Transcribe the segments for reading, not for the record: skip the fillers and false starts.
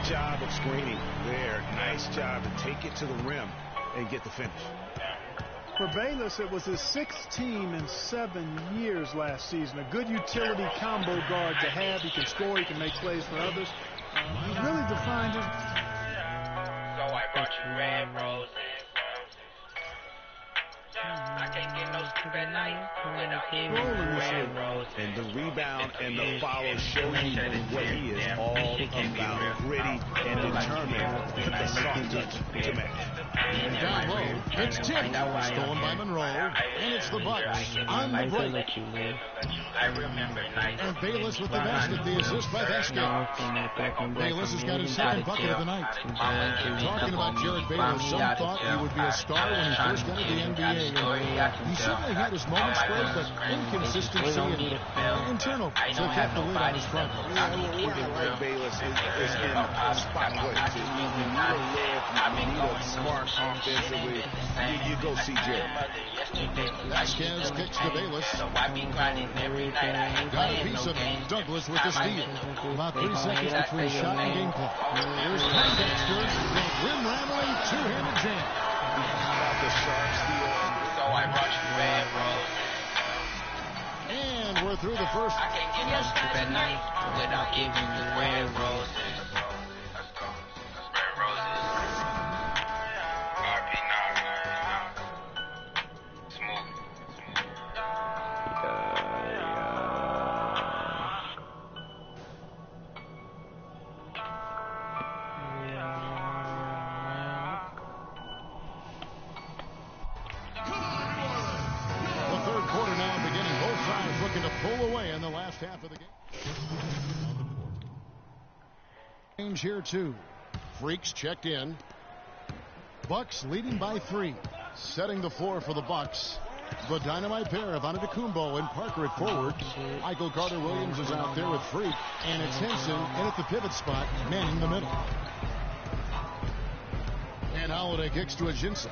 job of screening there. Nice job to take it to the rim and get the finish. For Bayless, it was his 6th team in 7 years last season. A good utility combo guard to have. He can score, he can make plays for others. He really defined his... So I brought you red roses. I can't get no sleep at night without getting red roses. And the rebound and the follow show you what he is all about. Gritty and determined. Put the soft touch to match. And down low, it's tipped. Stolen by Monroe. And it's the Bucks on the break. I remember nights. And Bayless with the basket. The assist by Vasquez. Bayless has got his 2nd bucket of the night. Talking about Jared Bayless, some thought he would be a star when he first entered the NBA. He certainly had his moments for it, but inconsistency and turnover. So he kept the lid on his front. Yeah, what I like Bayless is in spot play. You need a lift, you need a smart offensively. You go see Jared. Vasquez kicks to Bayless. Got a piece of it. Douglas with the steal. About 3 seconds between shot and game clock. Here's contact first. The rim-rattling two-handed jam. About the sharp steal. So I brought you red roses. And we're through the first. I can't get no sleep at night without giving you red roses. Red roses. RP Smooth. To pull away in the last half of the game. Change here too. Freaks checked in. Bucks leading by 3. Setting the floor for the Bucks. The dynamite pair of Antetokounmpo and Parker at forward. Michael Carter-Williams is out there with Freak. And it's Henson in at the pivot spot, manning the middle. And Holiday kicks to Ajinça.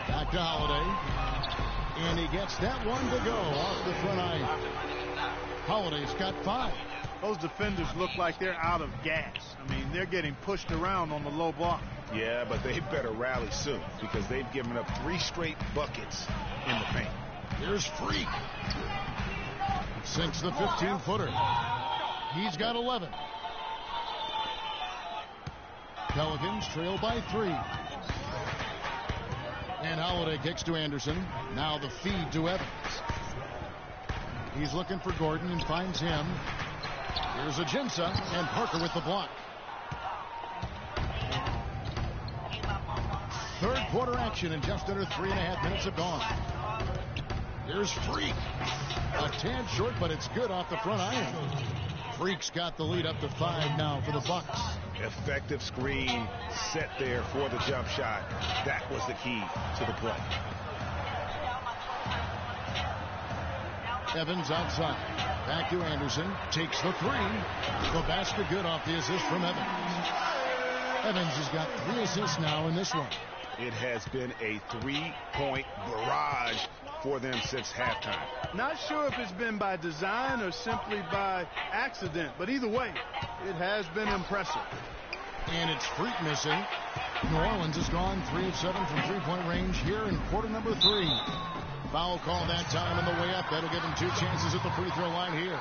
Back to Holiday. And he gets that one to go off the front eye. Holiday's got 5. Those defenders look like they're out of gas. I mean, they're getting pushed around on the low block. Yeah, but they better rally soon because they've given up 3 straight buckets in the paint. Here's Freak. Sinks the 15-footer. He's got 11. Pelicans trail by 3. And Holiday kicks to Anderson. Now the feed to Evans. He's looking for Gordon and finds him. Here's Ajinça and Parker with the block. Third quarter action and just under 3.5 minutes have gone. Here's Freak. A tad short, but it's good off the front iron. Freak's got the lead up to 5 now for the Bucks. Effective screen set there for the jump shot. That was the key to the play. Evans outside. Back to Anderson. Takes the 3. The basket good off the assist from Evans. Evans has got 3 assists now in this one. It has been a 3-point barrage for them since halftime. Not sure if it's been by design or simply by accident, but either way, it has been impressive. And it's Freak missing. New Orleans has gone 3 of 7 from 3-point range here in quarter number 3. Foul call that time on the way up. That'll give him 2 chances at the free throw line here.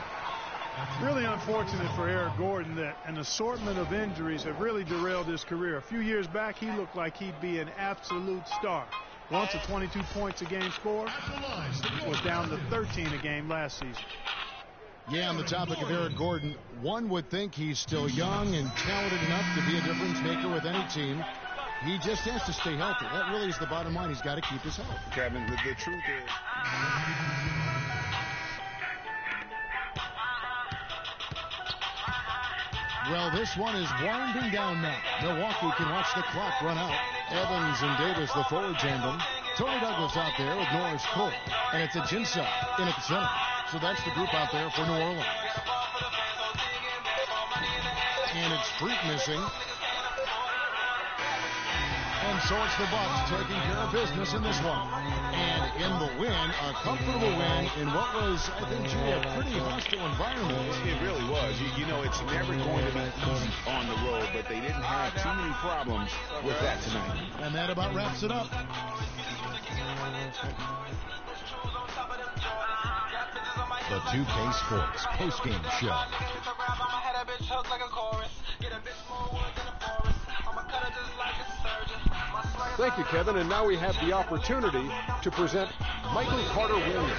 Really unfortunate for Eric Gordon that an assortment of injuries have really derailed his career. A few years back, he looked like he'd be an absolute star. Once a 22 points a game score, was down to 13 a game last season. Yeah, on the topic of Eric Gordon, one would think he's still young and talented enough to be a difference maker with any team. He just has to stay healthy. That really is the bottom line. He's got to keep his health. Kevin, the truth is... Well, this one is winding down now. Milwaukee can watch the clock run out. Evans and Davis, the forward tandem. Tony Douglas out there with Norris Cole. And it's Ajinça in at the center. So that's the group out there for New Orleans. And it's Freak missing. And so it's the Bucks taking care of business in this one. And in the win, a comfortable win in what was, I think, G, a pretty hostile environment. It really was. You know, it's never going to be easy on the road, but they didn't have too many problems with that tonight. And that about wraps it up. The 2K Sports postgame show. Thank you, Kevin. And now we have the opportunity to present Michael Carter Williams.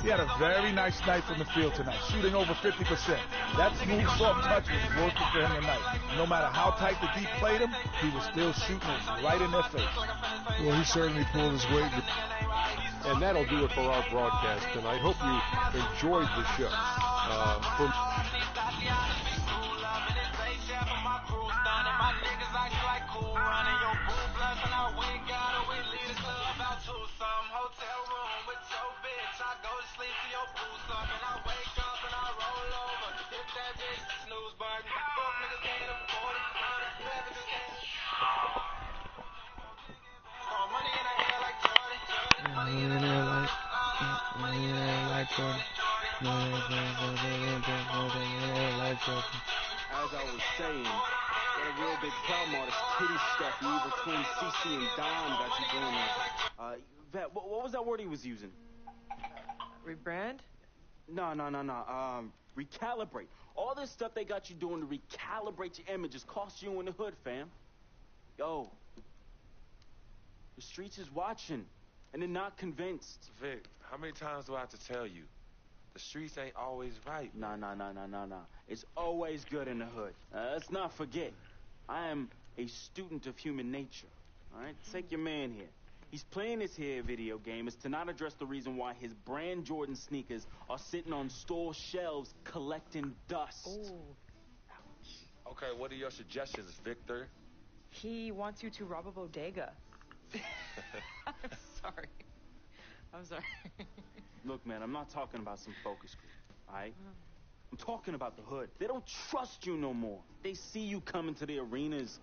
He had a very nice night from the field tonight, shooting over 50%. That smooth, soft touch was working for him tonight. No matter how tight the deep played him, he was still shooting it right in their face. Well, he certainly pulled his weight. And that'll do it for our broadcast tonight. Hope you enjoyed the show. As I was saying, got a real big problem, all this kitty stuff. You evil twin CC and Dom got you doing that. Vet, what was that word he was using? Rebrand? No. Recalibrate. All this stuff they got you doing to recalibrate your image is cost you in the hood, fam. Yo, the streets is watching, and they're not convinced. Vic, how many times do I have to tell you? The streets ain't always right. Nah. It's always good in the hood. Let's not forget, I am a student of human nature. All right? Take your man here. He's playing this here video game is to not address the reason why his brand Jordan sneakers are sitting on store shelves collecting dust. Ooh. Okay, what are your suggestions, Victor? He wants you to rob a bodega. I'm sorry. Look, man, I'm not talking about some focus group, all right? I'm talking about the hood. They don't trust you no more. They see you coming to the arenas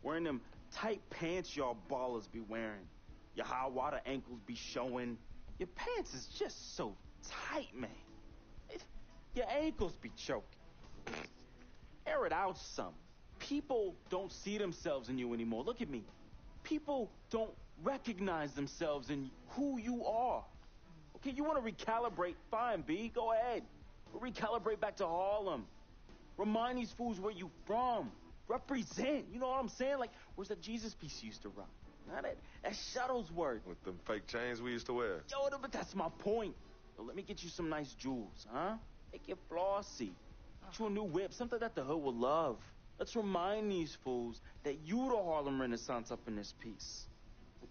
wearing them tight pants y'all ballers be wearing. Your high water ankles be showing. Your pants is just so tight, man. Your ankles be choking. Air it out some. People don't see themselves in you anymore. Look at me. People don't recognize themselves in who you are. Okay, you want to recalibrate? Fine, B, go ahead. Recalibrate back to Harlem. Remind these fools where you from. Represent. You know what I'm saying? Like, where's that Jesus piece you used to rock? Now that Shuttlesworth. With them fake chains we used to wear. Yo, but that's my point. Yo, let me get you some nice jewels, huh? Make you flossy. Get you a new whip, something that the hood will love. Let's remind these fools that you the Harlem Renaissance up in this piece.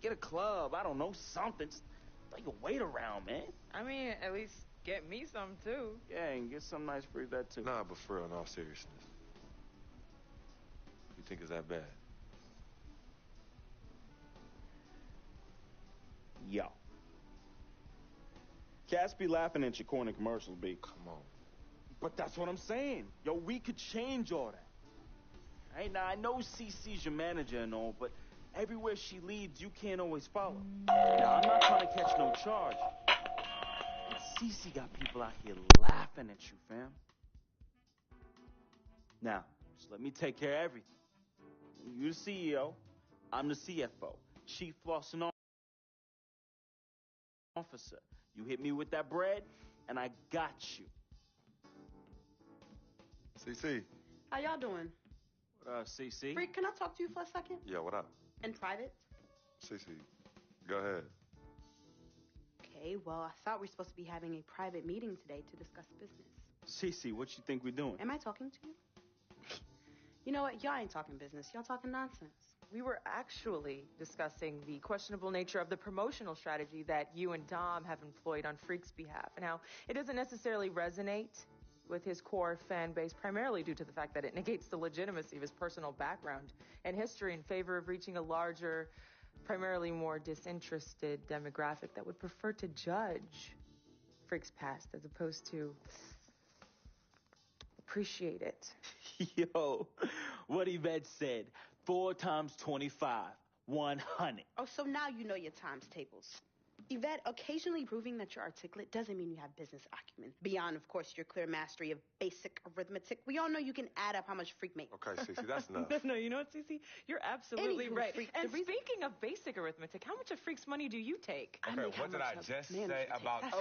Get a club, I don't know, something. Just throw your weight around, man. I mean, at least get me some, too. Yeah, and get some nice free that, too. Nah, but for real, in all seriousness. You think it's that bad? Yo. Cats be laughing at your corner commercials, B. Come on. But that's what I'm saying. Yo, we could change all that. Right? Now, I know CC's your manager and all, but everywhere she leads, you can't always follow. Now, I'm not trying to catch no charge. But CC got people out here laughing at you, fam. Now, just let me take care of everything. You're the CEO. I'm the CFO. Chief Flossing Officer. You hit me with that bread, and I got you. CC. How y'all doing? CC? Freak, can I talk to you for a second? Yeah, what up? In private? CC, go ahead. Okay, well, I thought we were supposed to be having a private meeting today to discuss business. CC, what you think we're doing? Am I talking to you? You know what? Y'all ain't talking business. Y'all talking nonsense. We were actually discussing the questionable nature of the promotional strategy that you and Dom have employed on Freak's behalf, and how it doesn't necessarily resonate with his core fan base, primarily due to the fact that it negates the legitimacy of his personal background and history in favor of reaching a larger, primarily more disinterested demographic that would prefer to judge Freak's past as opposed to appreciate it. Yo, what Yvette said, 4 times 25. 100. Oh, so now you know your times tables. Yvette, occasionally proving that you're articulate doesn't mean you have business acumen. Beyond, of course, your clear mastery of basic arithmetic. We all know you can add up how much Freak makes. Okay, Cece, that's enough. No, you know what, Cece? You're absolutely Anywho, right. Freak, And speaking of basic arithmetic, how much of Freak's money do you take? Okay, what did I just say about Team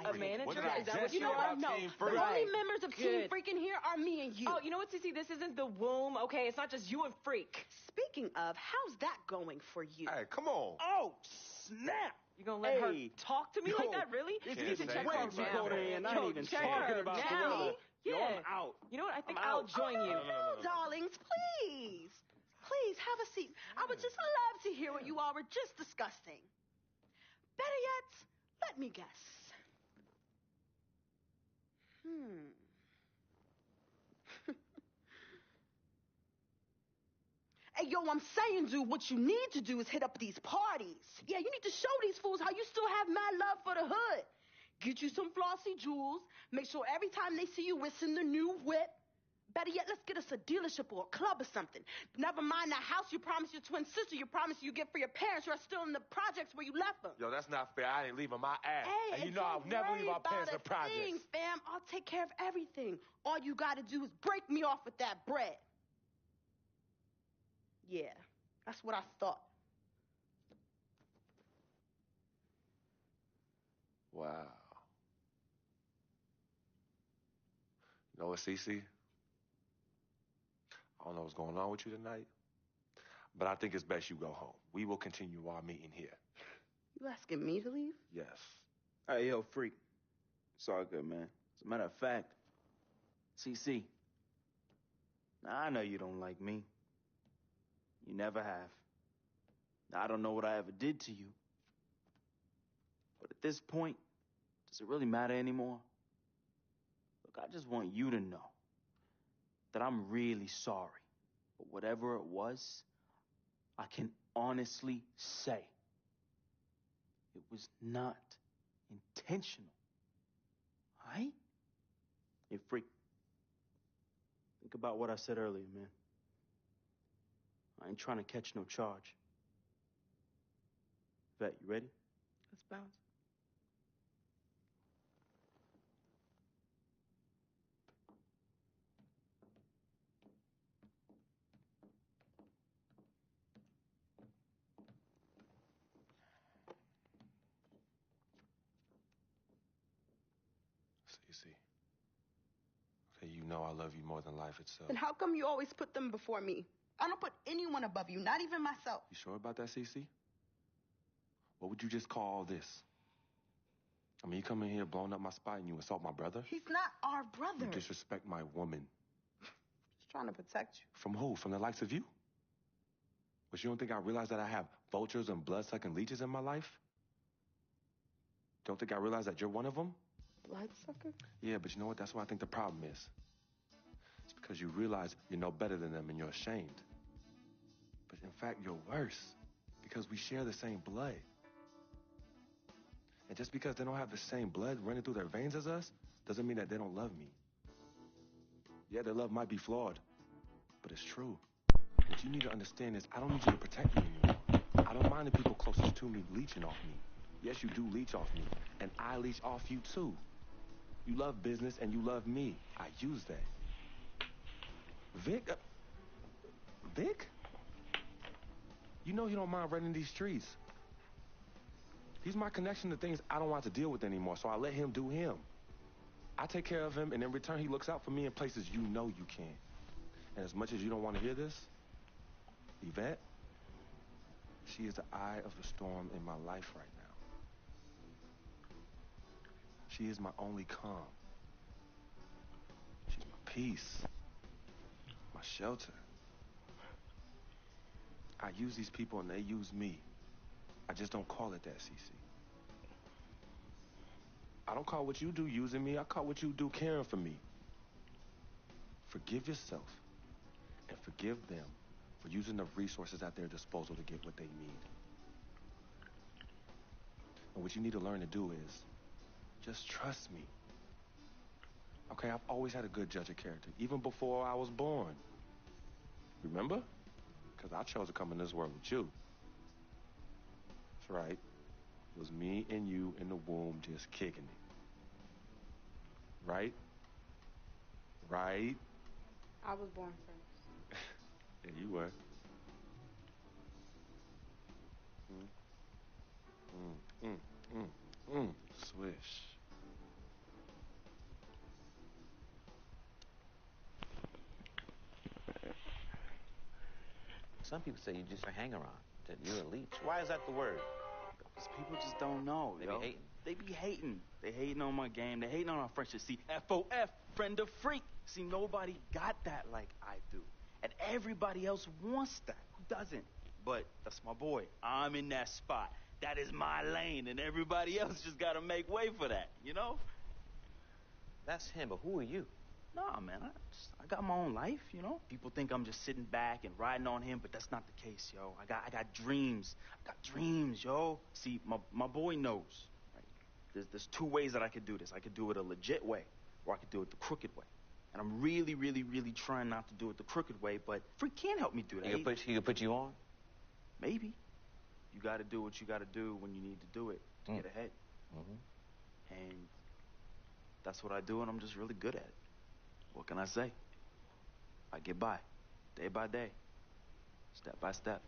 A Freak? manager? What did I Is that just what say you are? about No, Team the Freak? only members of Team Freak in here are me and you. Oh, you know what, Cece? This isn't the womb, okay? It's not just you and Freak. Speaking of, how's that going for you? Hey, come on. Oh, snap. You gonna let her talk to me like that, really? This You need to check way her too now. cold in here, and I ain't even check talking her about now. Gorilla. Yo, Yeah. I'm out. You know what? I think I'm I'll out. join you. No, darlings, please. Please, have a seat. I would just love to hear what you all were just discussing. Better yet, let me guess. Hey, yo, I'm saying, dude, what you need to do is hit up these parties. Yeah, you need to show these fools how you still have mad love for the hood. Get you some flossy jewels. Make sure every time they see you, it's in the new whip. Better yet, let's get us a dealership or a club or something. Never mind that house you promised your twin sister you promised you get for your parents who are still in the projects where you left them. Yo, that's not fair. I ain't leaving my ass. Hey, and you know I'll never leave our parents in projects. Thing, fam. I'll take care of everything. All you gotta do is break me off with that bread. Yeah, that's what I thought. Wow. You know what, Cece? I don't know what's going on with you tonight, but I think it's best you go home. We will continue our meeting here. You asking me to leave? Yes. Hey, yo, Freak. It's all good, man. As a matter of fact, CC, I know you don't like me. You never have. I don't know what I ever did to you. But at this point, does it really matter anymore? Look, I just want you to know that I'm really sorry. But whatever it was, I can honestly say it was not intentional. All right? Hey, Freak. Think about what I said earlier, man. I ain't trying to catch no charge. Vet, you ready? Let's bounce. Cece. Okay, you know I love you more than life itself. And how come you always put them before me? I don't put anyone above you, not even myself. You sure about that, Cece? What would you just call all this? I mean, you come in here blowing up my spot and you insult my brother? He's not our brother. You disrespect my woman. Just trying to protect you. From who? From the likes of you? But you don't think I realize that I have vultures and blood-sucking leeches in my life? Don't think I realize that you're one of them? Bloodsucker? Yeah, but you know what? That's what I think the problem is. It's because you realize you're no better than them and you're ashamed. But in fact, you're worse because we share the same blood. And just because they don't have the same blood running through their veins as us, doesn't mean that they don't love me. Yeah, their love might be flawed, but it's true. What you need to understand is I don't need you to protect me anymore. I don't mind the people closest to me leeching off me. Yes, you do leech off me, and I leech off you too. You love business and you love me. I use that. Vic? Vic? You know he don't mind running these streets. He's my connection to things I don't want to deal with anymore, so I let him do him. I take care of him, and in return, he looks out for me in places you know you can't. And as much as you don't want to hear this, Yvette, she is the eye of the storm in my life right now. She is my only calm. She's my peace, my shelter. I use these people and they use me. I just don't call it that, Cece. I don't call what you do using me. I call what you do caring for me. Forgive yourself and forgive them for using the resources at their disposal to get what they need. And what you need to learn to do is just trust me. Okay, I've always had a good judge of character, even before I was born. Remember? Because I chose to come in this world with you. That's right. It was me and you in the womb just kicking it. Right? Right? I was born first. Yeah, you were. Swish. Some people say you're just a hanger-on, that you're elite. Why is that the word? Because people just don't know, They be hating. They be hating. They hating on my game. They hating on our friendship. See, FOF, friend of freak. See, nobody got that like I do. And everybody else wants that. Who doesn't? But that's my boy. I'm in that spot. That is my lane, and everybody else just got to make way for that, you know? That's him, but who are you? Nah, man, I got my own life, you know? People think I'm just sitting back and riding on him, but that's not the case, yo. I got dreams. I got dreams, yo. See, my boy knows, right? There's two ways that I could do this. I could do it a legit way, or I could do it the crooked way. And I'm really, really, really trying not to do it the crooked way, but Freak can't help me do that. He can put you on? Maybe. You got to do what you got to do when you need to do it to get ahead. Mm-hmm. And that's what I do, and I'm just really good at it. What can I say? I get by, day by day, step by step.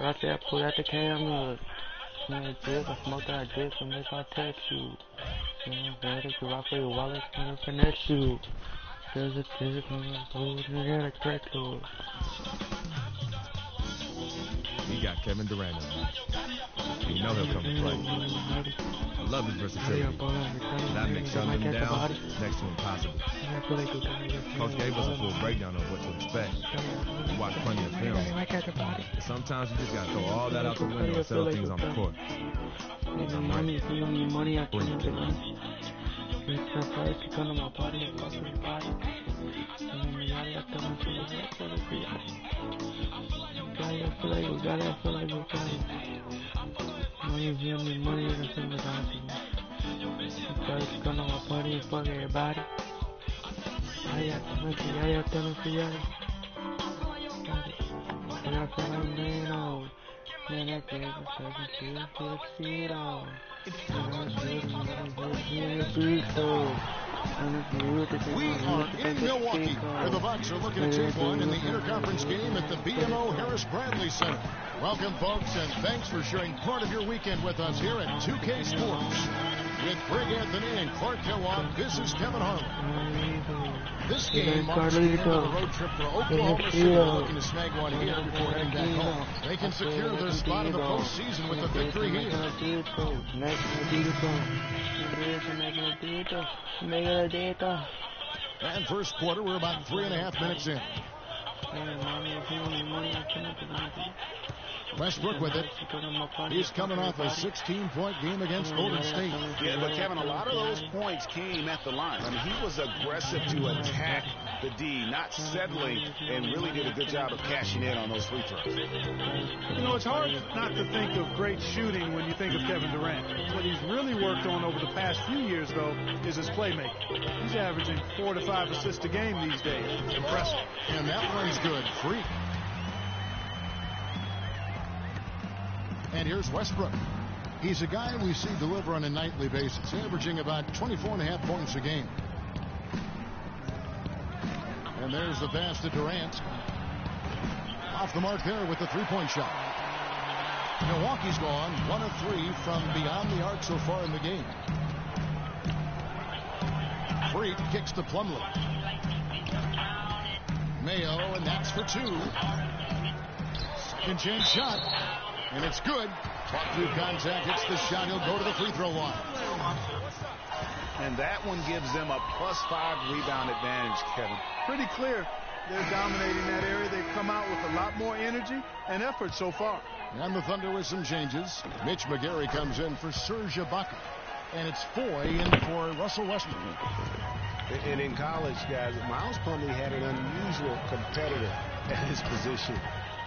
I said, pull out the camera. I drip, I smoke that I drip, and make I text you. Better cause I feel your wallet, can I finesse you? There's a tip, and I'm holding it at a crack door. He got Kevin Durant in there. You know he'll come to play. I love his versatility. That makes shutting him down next to impossible. Coach gave us a full breakdown of what to expect. We watched plenty of film. But sometimes you just gotta throw all that out the window and settle things on the court. I'm ready. Bring it. Money, give me money, that's in the party. First, gonna my party and fuck everybody. I got to make it, I got to make it. And I feel like laying on. Man, that girl is taking to see it all. We are in Milwaukee, where the Bucks are looking to take one in the interconference game at the BMO Harris Bradley Center. Welcome, folks, and thanks for sharing part of your weekend with us here at 2K Sports. With Greg Anthony and Clark Kellogg, this is Kevin Harlan. This game marks the end of the road trip for Oklahoma City. They're looking to snag one here before heading back home. They can secure their spot in the postseason with a victory here. And first quarter, we're about 3.5 minutes in. Westbrook with it. He's coming off a 16-point game against Golden State. Yeah, but Kevin, a lot of those points came at the line. I mean, he was aggressive to attack the D, not settling, and really did a good job of cashing in on those free throws. You know, it's hard not to think of great shooting when you think of Kevin Durant. What he's really worked on over the past few years, though, is his playmaking. He's averaging 4 to 5 assists a game these days. Impressive. And that one's good. Free. And here's Westbrook. He's a guy we see deliver on a nightly basis, averaging about 24.5 points a game. And there's the pass to Durant. Off the mark there with the three-point shot. Milwaukee's gone 1 of 3 from beyond the arc so far in the game. Freak kicks to Plumlee. Mayo, and that's for 2. Second chance shot, and it's good. Caught through contact, hits the shot. He'll go to the free throw line. And that one gives them a +5 rebound advantage, Kevin. Pretty clear. They're dominating that area. They've come out with a lot more energy and effort so far. And the Thunder with some changes. Mitch McGary comes in for Serge Ibaka. And it's Foy in for Russell Westbrook. And in college, guys, Miles Plumlee had an unusual competitor at his position.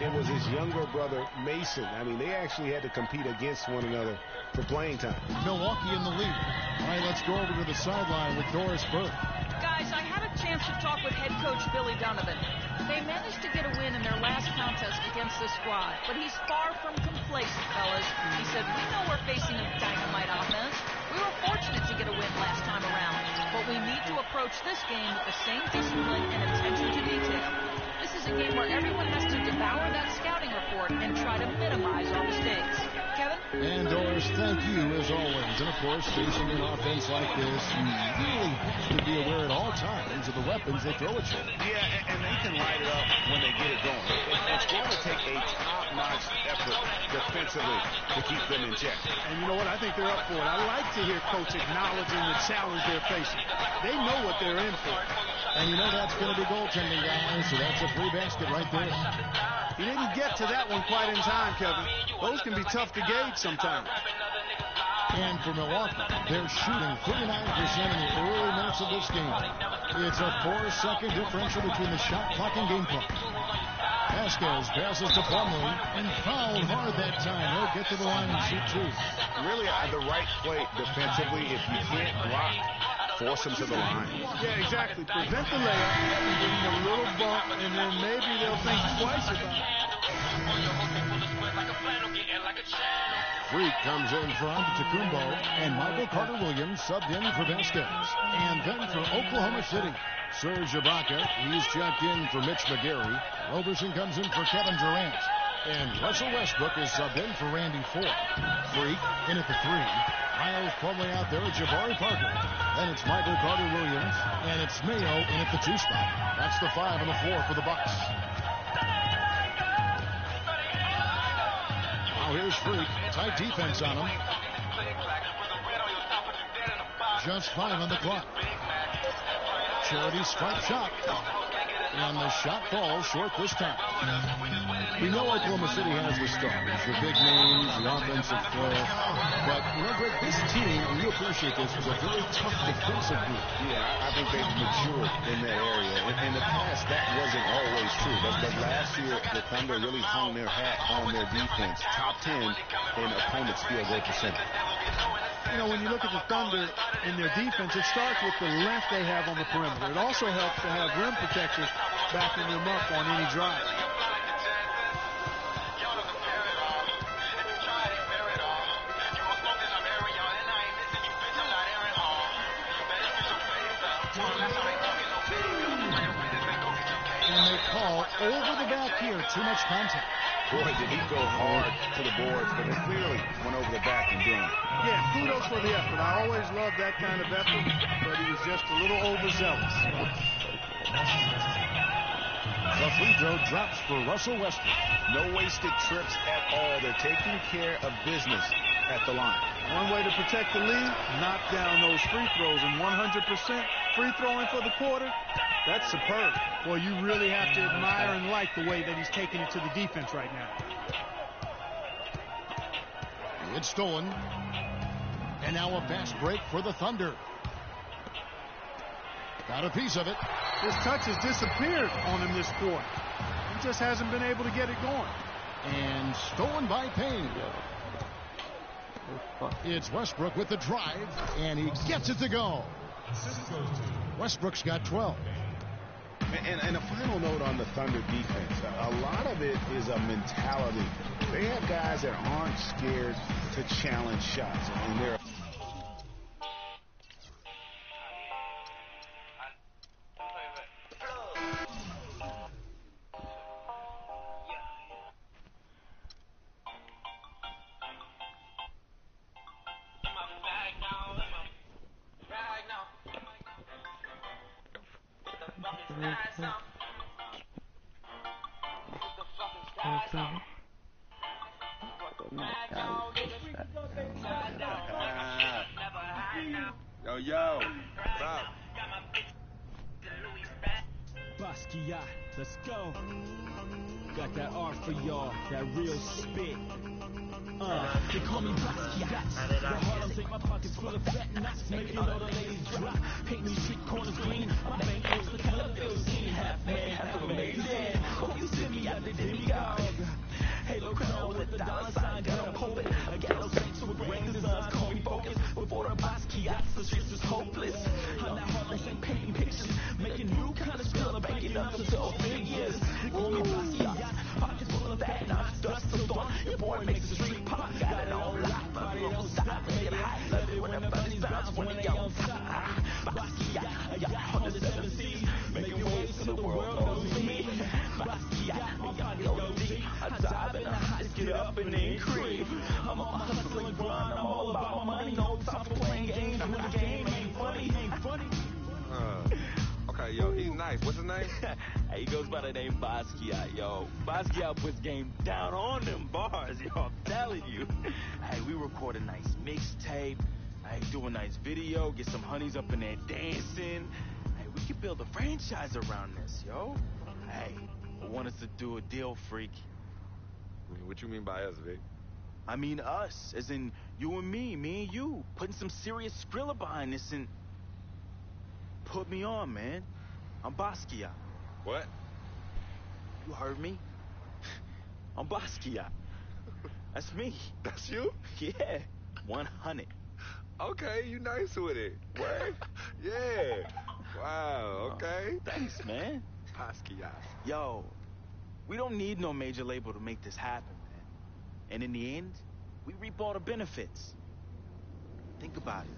It was his younger brother, Mason. I mean, they actually had to compete against one another for playing time. Milwaukee in the lead. All right, let's go over to the sideline with Doris Burke. Guys, I had a chance to talk with head coach Billy Donovan. They managed to get a win in their last contest against this squad, but he's far from complacent, fellas. He said, we know we're facing a dynamite offense. We were fortunate to get a win last time around, but we need to approach this game with the same discipline and attention to detail. This is a game where everyone has to devour that scouting report and try to minimize our mistakes. Kevin? And Doris, thank you as always. And of course, facing an offense like this, you really have to be aware at all times of the weapons they throw at you. Yeah, and they can light it up when they get it going. It's going to take a top-notch effort defensively to keep them in check. And you know what? I think they're up for it. I like to hear Coach acknowledging the challenge they're facing. They know what they're in for. And you know that's going to be goaltending, guys, so that's a free basket right there. He didn't get to that one quite in time, Kevin. Those can be tough to gauge sometimes. And for Milwaukee, they're shooting 39% in the early minutes of this game. It's a 4-second differential between the shot clock and game clock. Vasquez passes to Plumlee and fouled hard that time. He'll get to the line and shoot 2. Really, the right play defensively. If you can't block, force them to the line. Yeah, exactly. Prevent the layup and give them a little bump, and then maybe they'll think twice about it. Freak comes in for Antetokounmpo, and Michael Carter-Williams subbed in for Vasquez. And then for Oklahoma City, Serge Ibaka. He's checked in for Mitch McGary. Roberson comes in for Kevin Durant. And Russell Westbrook is subbed in for Randy Ford. Freak in at the 3. Miles Plumlee out there at Jabari Parker. Then it's Michael Carter-Williams, and it's Mayo in at the 2 spot. That's the 5 and the 4 for the Bucks. Now here's Freak. Tight defense on him. Just 5 on the clock. Charity strike shot. And the shot falls short this time. We know Oklahoma City has the stars, the big names, the offensive flair. But, you know, Greg, this team, and you appreciate this, is a very tough defensive group. Yeah, I think they've matured in that area. In the past, that wasn't always true. But last year, the Thunder really hung their hat on their defense. Top 10 in opponents' field goal percentage. You know, when you look at the Thunder in their defense, it starts with the length they have on the perimeter. It also helps to have rim protectors backing them up on any drive. And they call over the back here, too much contact. Boy, did he go hard to the boards, but it clearly went over the back and doing. Yeah, kudos for the effort. I always love that kind of effort, but he was just a little overzealous. The free throw drops for Russell Westbrook. No wasted trips at all. They're taking care of business at the line. One way to protect the lead, knock down those free throws, and 100% free throwing for the quarter. That's superb. Well, you really have to admire and like the way that he's taking it to the defense right now. It's stolen. And now a fast break for the Thunder. Got a piece of it. His touch has disappeared on him this quarter. He just hasn't been able to get it going. And stolen by Payne. It's Westbrook with the drive, and he gets it to go. Westbrook's got 12. And a final note on the Thunder defense. A lot of it is a mentality. They have guys that aren't scared to challenge shots. And they're Yo, what up? Basquiat, let's go. Got that art for y'all, that real spit. They call me Basquiat. The Harlem take my pockets full of fat knots, making all the ladies drop. Painting street corners green, my bank goes the color bills seen. Half man, half amazing. Hope you send me out the demigod. Halo crown with the dollar sign, got a poet. A ghetto saint to a grain of suns, call me focus. Before the Basquiat, the streets was hopeless. I'm that Harlem Shake painting pictures, making new kind of skill, banking up until figures. Call me Basquiat, pockets full of fat knots, dust to dawn. Your boy makes the street pop, got it on lock. Body don't stop, make it hot. Love it when the bunnies bounce when they on top. Basquiat, I got on the 7 seas, making waves so the world knows me. Basquiat, my pocket OD. I dive in the heights, get up and then creep. I'm on my hustle and grind, I'm all about my money. No time for playing games when the game ain't funny. Okay, yo, he's nice. What's his name? Hey, he goes by the name Basquiat, yo. Basquiat puts game down on them bars, yo. I'm telling you. Hey, we record a nice mixtape. Hey, do a nice video. Get some honeys up in there dancing. Hey, we can build a franchise around this, yo. Hey, I want us to do a deal, freak. What you mean by us, Vic? I mean us, as in you and me and you. Putting some serious Skrilla behind this and... Put me on, man. I'm Basquiat. What? You heard me? I'm Basquiat. That's me. That's you? Yeah. 100. Okay, you nice with it. Word? Yeah. Wow, okay. Thanks, man. Basquiat. Yo, we don't need no major label to make this happen, man. And in the end, we reap all the benefits. Think about it.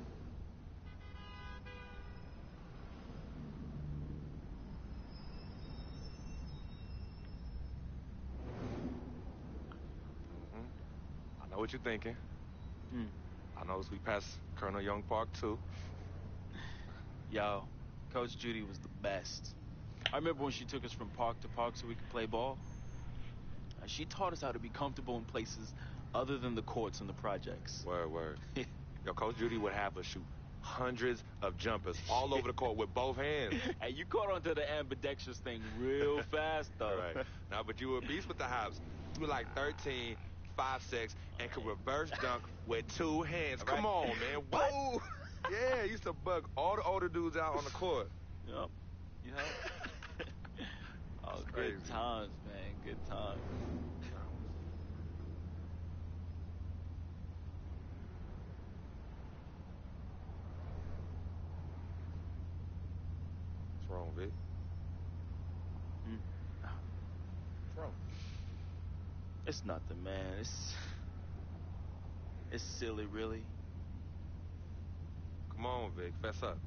I know what you're thinking. I know as we pass Colonel Young Park, too. Yo, Coach Judy was the best. I remember when she took us from park to park so we could play ball. She taught us how to be comfortable in places other than the courts and the projects. Word. Yo, Coach Judy would have us shoot hundreds of jumpers all over the court with both hands. Hey, you caught onto the ambidextrous thing real fast, though. Right. Nah, but you were a beast with the hops. You were like 13, 5'6", and could reverse dunk with 2 hands. Right. Come on, man. Whoa! Yeah, you used to bug all the older dudes out on the court. Yep. You know? Oh, good times, man. Good times. What's wrong, Vic? What's wrong? It's nothing, man. It's silly, really. Come on, Vic. Fess up.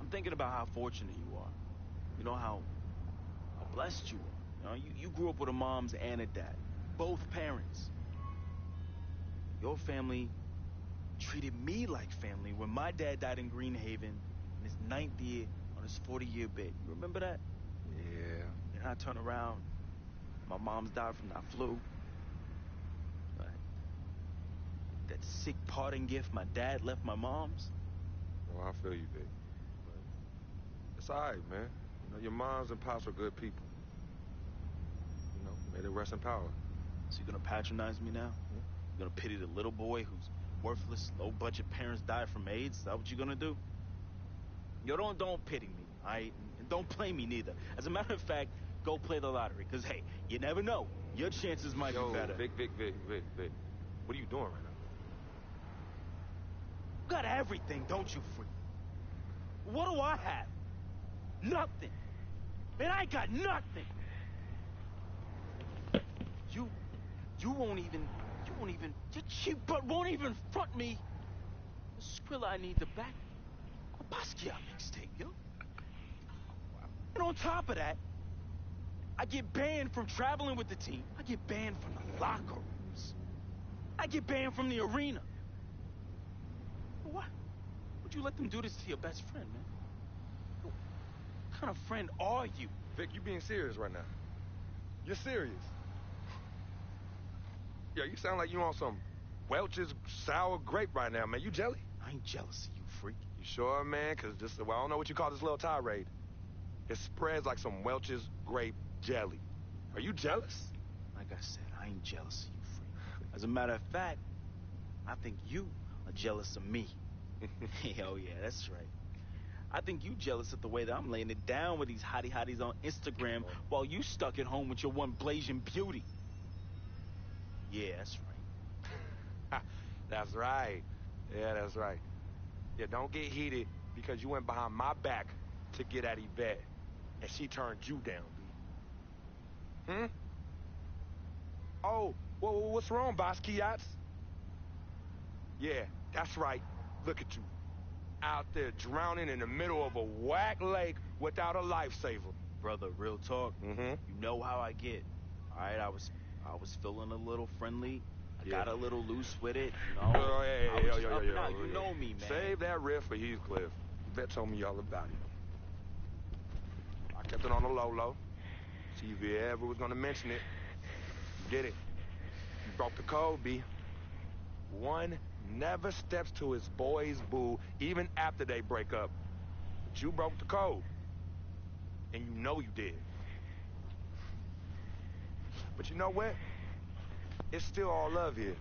I'm thinking about how fortunate you are. You know, how blessed you are. You know, you grew up with a mom's and a dad. Both parents. Your family treated me like family when my dad died in Greenhaven in his 9th year on his 40-year bid. You remember that? Yeah. And I turn around, my mom's died from that flu. That sick parting gift my dad left my mom's. Oh, I feel you, Vic. But it's all right, man. You know, your moms and pops were good people. You know, may they rest in power. So you're gonna patronize me now? You're gonna pity the little boy whose worthless, low-budget parents died from AIDS? Is that what you're gonna do? Yo, don't pity me, all right? And don't play me neither. As a matter of fact, go play the lottery, because, hey, you never know. Your chances might be better. Vic. What are you doing right now? You got everything, don't you, freak? What do I have? Nothing. Man, I ain't got nothing. You won't even, your cheap butt won't even front me. The Skrilla I need to back a Basquiat mixtape, yo. And on top of that, I get banned from traveling with the team. I get banned from the locker rooms. I get banned from the arena. What? Would you let them do this to your best friend, man? What kind of friend are you? Vic, you being serious right now. You're serious. Yeah, you sound like you on some Welch's sour grape right now, man. You jelly? I ain't jealous of you, freak. You sure, man? Because I don't know what you call this little tirade. It spreads like some Welch's grape jelly. Are you jealous? Like I said, I ain't jealous of you, freak. As a matter of fact, I think you are jealous of me. Oh, yeah, that's right. I think you jealous of the way that I'm laying it down with these hotties on Instagram while you stuck at home with your one blazing beauty. Yeah, that's right. That's right. Yeah, that's right. Yeah, don't get heated because you went behind my back to get at Yvette, and she turned you down, B. Oh, well, what's wrong, Basquiat? Yeah, that's right. Look at you. Out there drowning in the middle of a whack lake without a lifesaver. Brother, real talk. You know how I get. All right, I was feeling a little friendly. I got a little loose with it, you know. I was just up and out. You know me, man. Save that riff for Heathcliff. Yvette told me all about it. I kept it on the low. See if he ever was gonna mention it. You did it. You broke the code, B. One never steps to his boy's boo, even after they break up. But you broke the code. And you know you did. But you know what? It's still all love here.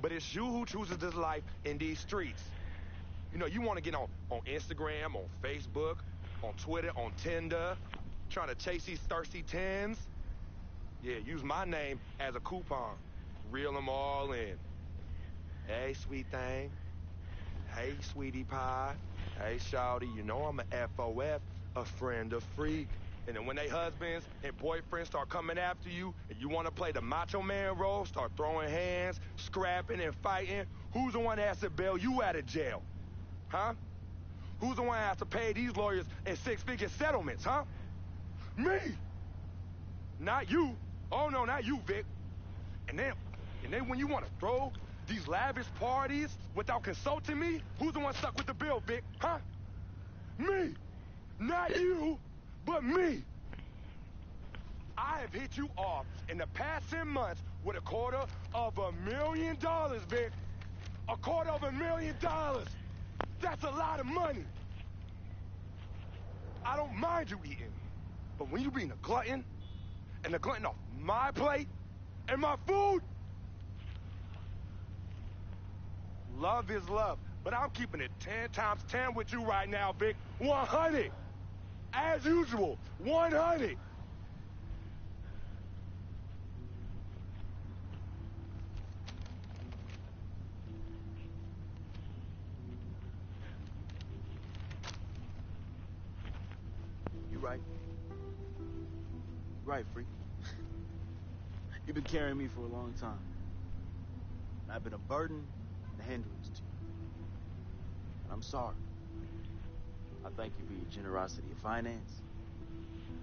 But it's you who chooses this life in these streets. You know, you want to get on Instagram, on Facebook, on Twitter, on Tinder, trying to chase these thirsty tens. Yeah, use my name as a coupon. Reel them all in. Hey, sweet thing. Hey, sweetie pie. Hey, shawty, you know I'm a FOF, a friend of freak. And then when they husbands and boyfriends start coming after you and you want to play the macho man role, start throwing hands, scrapping and fighting, who's the one that has to bail you out of jail? Huh? Who's the one that has to pay these lawyers in six-figure settlements, huh? Me! Not you. Oh, no, not you, Vic. And then when you want to throw these lavish parties without consulting me, who's the one stuck with the bill, Vic? Huh? Me! Not you, but me! I have hit you off in the past 10 months with $250,000, Vic. $250,000. That's a lot of money. I don't mind you eating, but when you being a glutton, and a glutton off my plate and my food, love is love. But I'm keeping it 10 times 10 with you right now, Vic. 100. As usual, 100. You right. Right, freak. You've been carrying me for a long time. And I've been a burden and a hindrance to you. And I'm sorry. I thank you for your generosity of finance.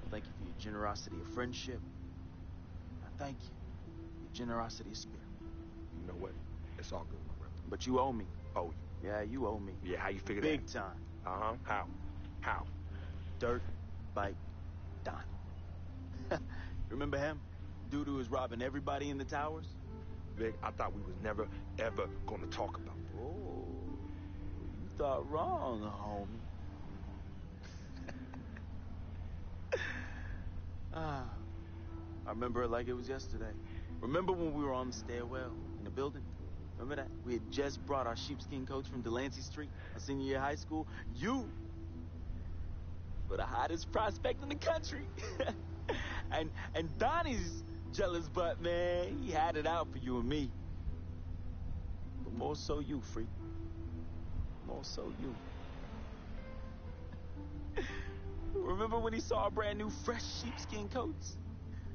I thank you for your generosity of friendship. I thank you for your generosity of spirit. You know what? It's all good, my brother. But you owe me. Oh, you? Yeah, you owe me. Yeah, how you figure that? Big time. Uh-huh. How? Dirt Bike Don. Remember him? Dude who was robbing everybody in the towers? Vic, I thought we was never, ever gonna talk about that. Oh, you thought wrong, homie. I remember it like it was yesterday. Remember when we were on the stairwell in the building? Remember that? We had just brought our sheepskin coats from Delancey Street, our senior year of high school. You were the hottest prospect in the country. and Donnie's jealous butt, man, he had it out for you and me. But more so you, freak. More so you. Remember when he saw our brand new fresh sheepskin coats?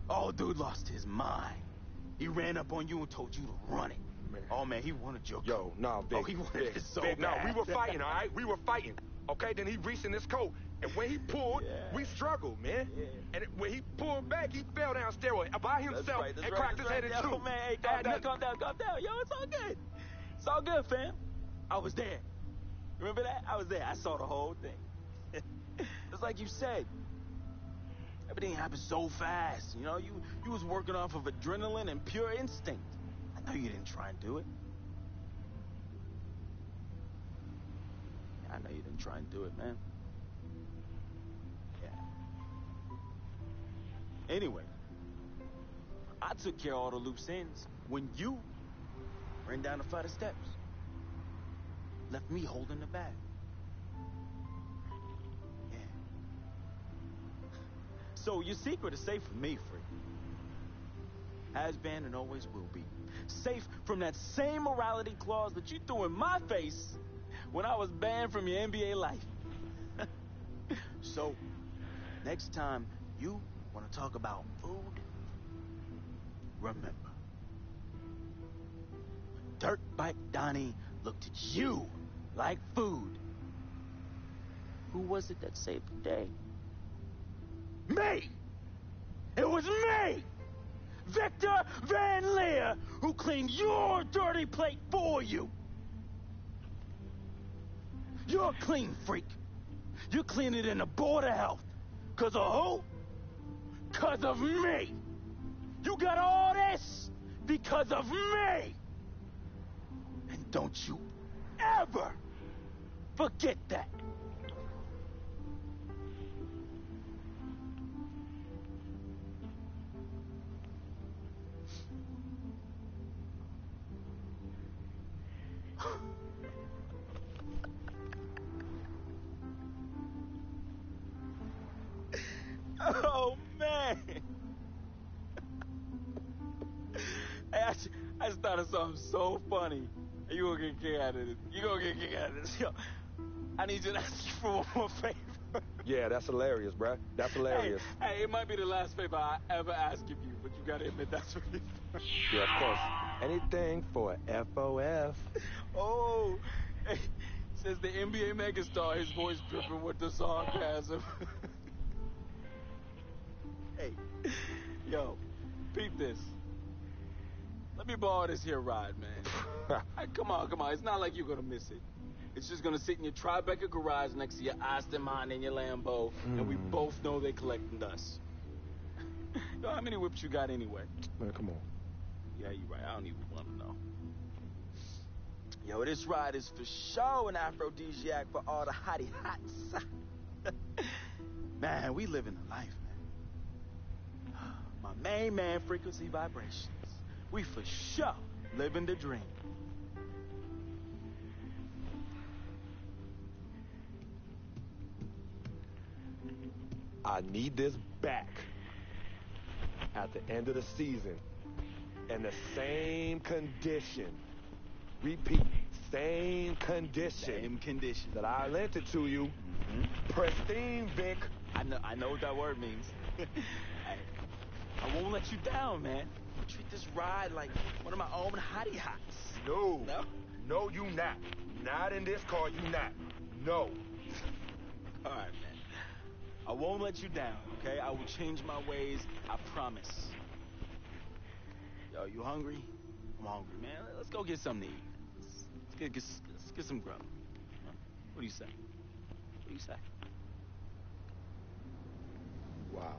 Oh, dude lost his mind. He ran up on you and told you to run it. Man. Oh, man, he wanted your coat. No, Vic. Oh, he wanted it so Vic, bad. no, we were fighting, all right? We were fighting. Okay, then he reached in his coat, and when he pulled, we struggled, man. Yeah. And when he pulled back, he fell down steroid by himself and cracked his head in two. Yo, man, hey, calm down. Yo, it's all good. It's all good, fam. I was there. Remember that? I was there. I saw the whole thing. It's like you said. Everything happened so fast. You know, you was working off of adrenaline and pure instinct. I know you didn't try and do it. I know you didn't try and do it, man. Yeah. Anyway, I took care of all the loose ends when you ran down the flight of steps. Left me holding the bag. Yeah. So your secret is safe with me, Freak. Has been and always will be. Safe from that same morality clause that you threw in my face when I was banned from your NBA life. So, next time you want to talk about food, remember. Dirt Bike Donnie looked at you like food. Who was it that saved the day? Me! It was me! Victor Van Leer, who cleaned your dirty plate for you. You're clean, Freak. You're cleaning in the Board of Health. 'Cause of who? 'Cause of me. You got all this because of me. And don't you ever forget that. Oh, man. Hey, I just thought of something so funny. You gonna get a kick out of this. You gonna get a kick out of this. Yo, I need you to ask you for one more favor. Yeah, that's hilarious, bruh. That's hilarious. Hey, it might be the last favor I ever ask of you, but you gotta admit that's really funny. Yeah, of course. Anything for FOF. Oh, hey, says the NBA megastar, his voice dripping with the sarcasm. Hey, yo, peep this. Let me borrow this here ride, man. Hey, come on. It's not like you're gonna miss it. It's just gonna sit in your Tribeca garage next to your Aston Martin and your Lambo, and we both know they're collecting dust. Yo, how many whips you got anyway? Man, come on. Yeah, you're right. I don't even want to know. Yo, this ride is for sure an aphrodisiac for all the hottie hots. Man, we living the life, man. My main man, Frequency Vibrations. We for sure living the dream. I need this back at the end of the season in the same condition. Repeat, same condition. That I lent it to you. Pristine, Vic. I know what that word means. I won't let you down, man. I'll treat this ride like one of my own hottie hots. No. No? No, you not. Not in this car, you not. No. All right, man. I won't let you down, okay? I will change my ways, I promise. Yo, you hungry? I'm hungry, man. Let's go get something to eat. Let's get some grub. Huh? What do you say? What do you say? Wow.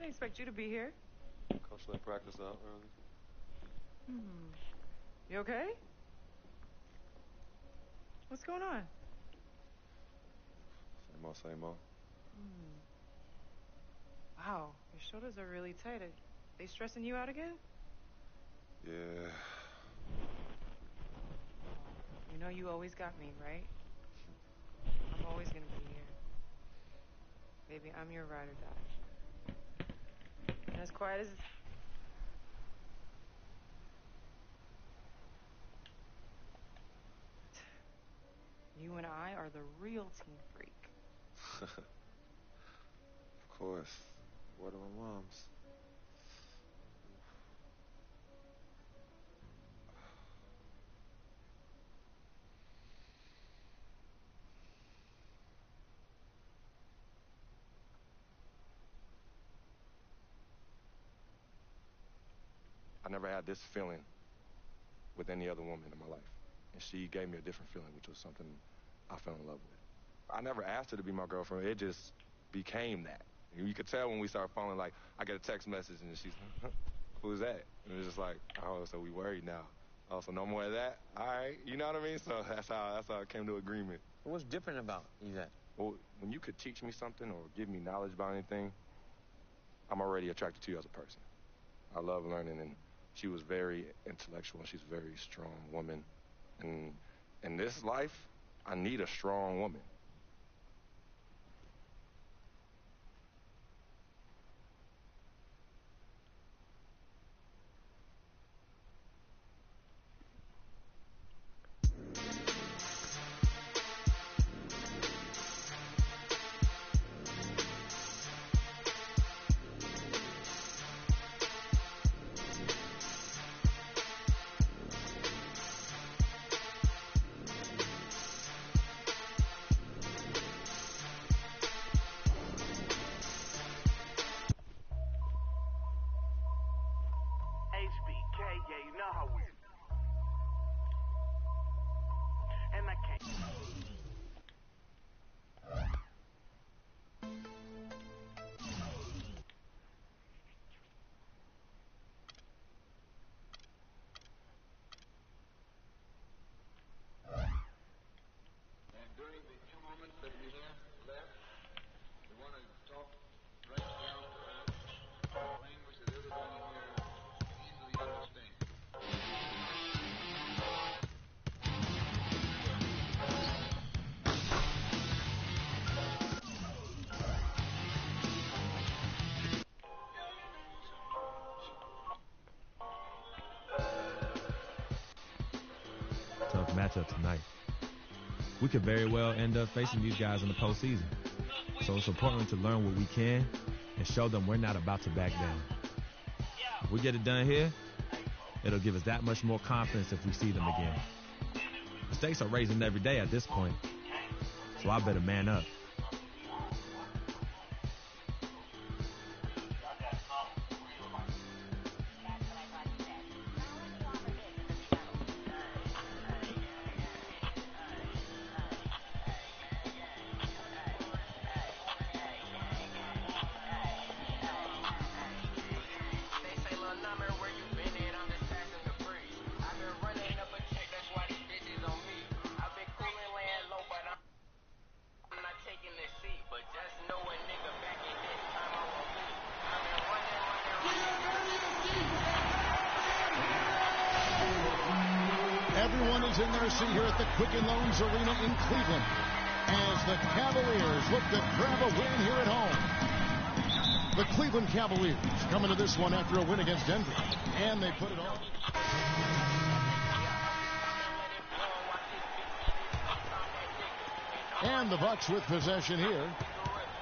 didn't expect you to be here. Coach let practice out early. You okay? What's going on? Same old, same old. Wow, your shoulders are really tight. Are they stressing you out again? Yeah. You know you always got me, right? I'm always gonna be here. Baby, I'm your ride or die. And as quiet as... You and I are the real team freak. Of course. Word of my moms. I never had this feeling with any other woman in my life. And she gave me a different feeling, which was something I fell in love with. I never asked her to be my girlfriend. It just became that. You could tell when we started falling, like, I get a text message and she's, who's that? And it was just like, oh, so we worried now. Oh, so no more of that? All right. You know what I mean? So that's how I came to agreement. What's different about that? Well, when you could teach me something or give me knowledge about anything, I'm already attracted to you as a person. I love learning, and she was very intellectual, and she's a very strong woman. And in this life, I need a strong woman. Tough matchup tonight. We could very well end up facing these guys in the postseason. So it's important to learn what we can and show them we're not about to back down. If we get it done here, it'll give us that much more confidence if we see them again. The stakes are raising every day at this point, so I better man up. Everyone is in their seat here at the Quicken Loans Arena in Cleveland as the Cavaliers look to grab a win here at home. The Cleveland Cavaliers coming to this one after a win against Denver, and they put it all. And the Bucks with possession here.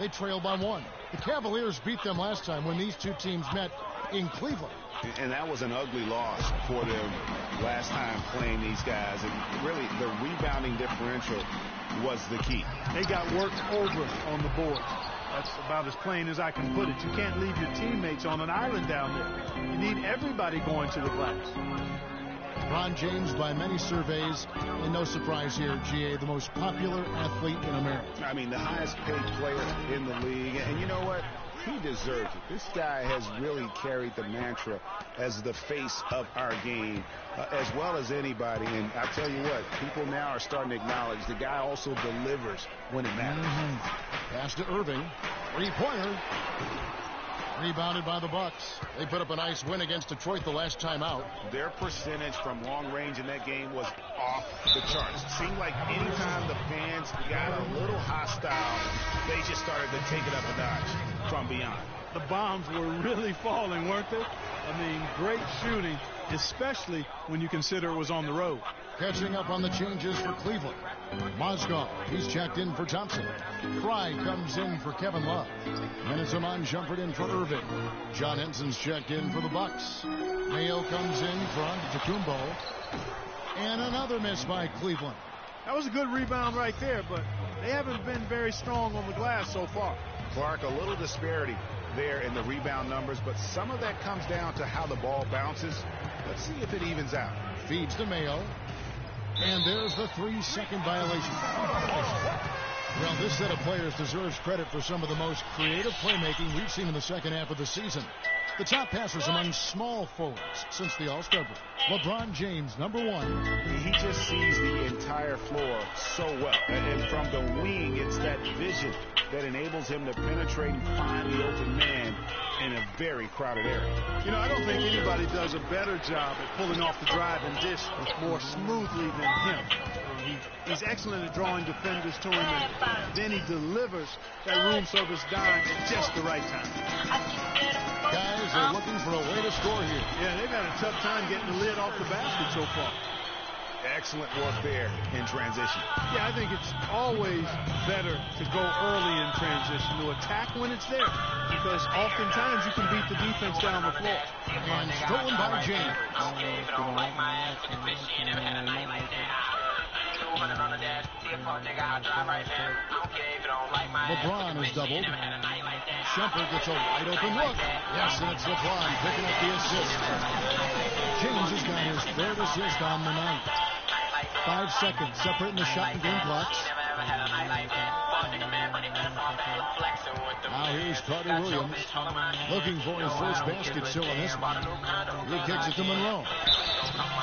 They trail by one. The Cavaliers beat them last time when these two teams met in Cleveland. And that was an ugly loss for them last time playing these guys. And really, the rebounding differential was the key. They got worked over on the board. That's about as plain as I can put it. You can't leave your teammates on an island down there. You need everybody going to the glass. LeBron James, by many surveys, and no surprise here, GA, the most popular athlete in America. I mean, the highest paid player in the league. And you know what? He deserves it. This guy has really carried the mantra as the face of our game, as well as anybody. And I tell you what, people now are starting to acknowledge the guy also delivers when it matters. Pass to Irving. Three-pointer. Rebounded by the Bucks. They put up a nice win against Detroit the last time out. Their percentage from long range in that game was off the charts. It seemed like anytime the fans got a little hostile, they just started to take it up a notch from beyond. The bombs were really falling, weren't they? I mean, great shooting, especially when you consider it was on the road. Catching up on the changes for Cleveland. Mozgov, he's checked in for Thompson. Fry comes in for Kevin Love. Minnesota jumpered in for Irving. John Henson's checked in for the Bucks. Mayo comes in for Antetokounmpo. And another miss by Cleveland. That was a good rebound right there, but they haven't been very strong on the glass so far. Clark, a little disparity there in the rebound numbers, but some of that comes down to how the ball bounces. Let's see if it evens out. Feeds to Mayo. And there's the 3-second violation. Well, this set of players deserves credit for some of the most creative playmaking we've seen in the second half of the season. The top passers among small forwards since the All-Star break. LeBron James, number 1. He just sees the entire floor so well. And from the wing, it's that vision that enables him to penetrate and find the open man in a very crowded area. You know, I don't think anybody does a better job at pulling off the drive and dish more smoothly than him. He's excellent at drawing defenders to him, and then he delivers that room service dime at just the right time. Guys are looking for a way to score here. Yeah, they've had a tough time getting the lid off the basket so far. Excellent work there in transition. Yeah, I think it's always better to go early in transition, to attack when it's there, because oftentimes you can beat the defense down the floor. And stolen by James. LeBron is doubled. Shumpert gets a wide open look. Yes, and it's LeBron picking up the assist. James has got his third assist on the night. 5 seconds separating the shot and game clocks. Now here's Carter Williams looking for his first basket still in this one. He kicks it to Monroe.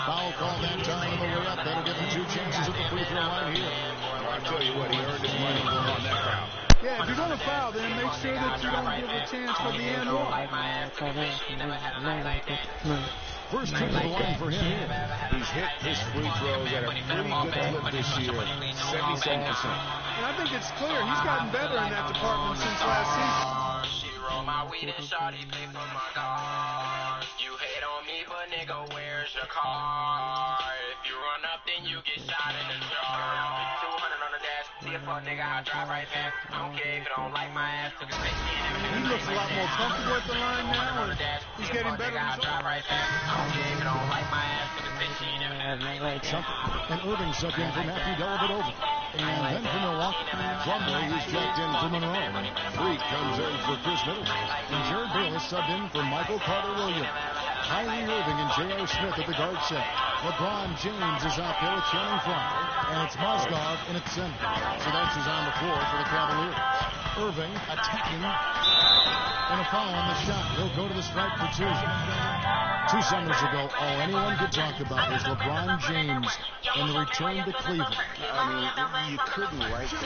Foul call that time on the way up. That'll give him 2 chances at the free throw line here. Well, I tell you what, he earned his money on that foul. Yeah, if you're going to foul, then make sure that you don't give a chance for the end one. First trip to the line for him here. He's hit his free throws at a pretty good clip this year, 77%. And I think it's clear he's gotten better in that department since last season. She roll my weed and shawty pay for my car. You hate on me, but nigga, where's your car? If you run up, then you get shot in the jar. 200 on the dash, see a fuck nigga, I drive right back. I don't care if you don't like my ass. He looks a lot more comfortable at the line now, and he's getting better results. And Irving subbed in for Matthew Dellavedova. And then for Milwaukee, Plumlee, who's checked in for Monroe. Freak comes in for Chris Middleton. And Jared Bayless subbed in for Michael Carter Williams. Kyrie Irving and J.R. Smith at the guard set. LeBron James is out there with Channing Frye. And it's Mozgov in its center. So that's who's on the floor for the Cavaliers. Irving attacking. And a foul on the shot. He'll go to the stripe for 2. 2 summers ago, all anyone could talk about was LeBron James and the return to Cleveland. I mean, you couldn't write that.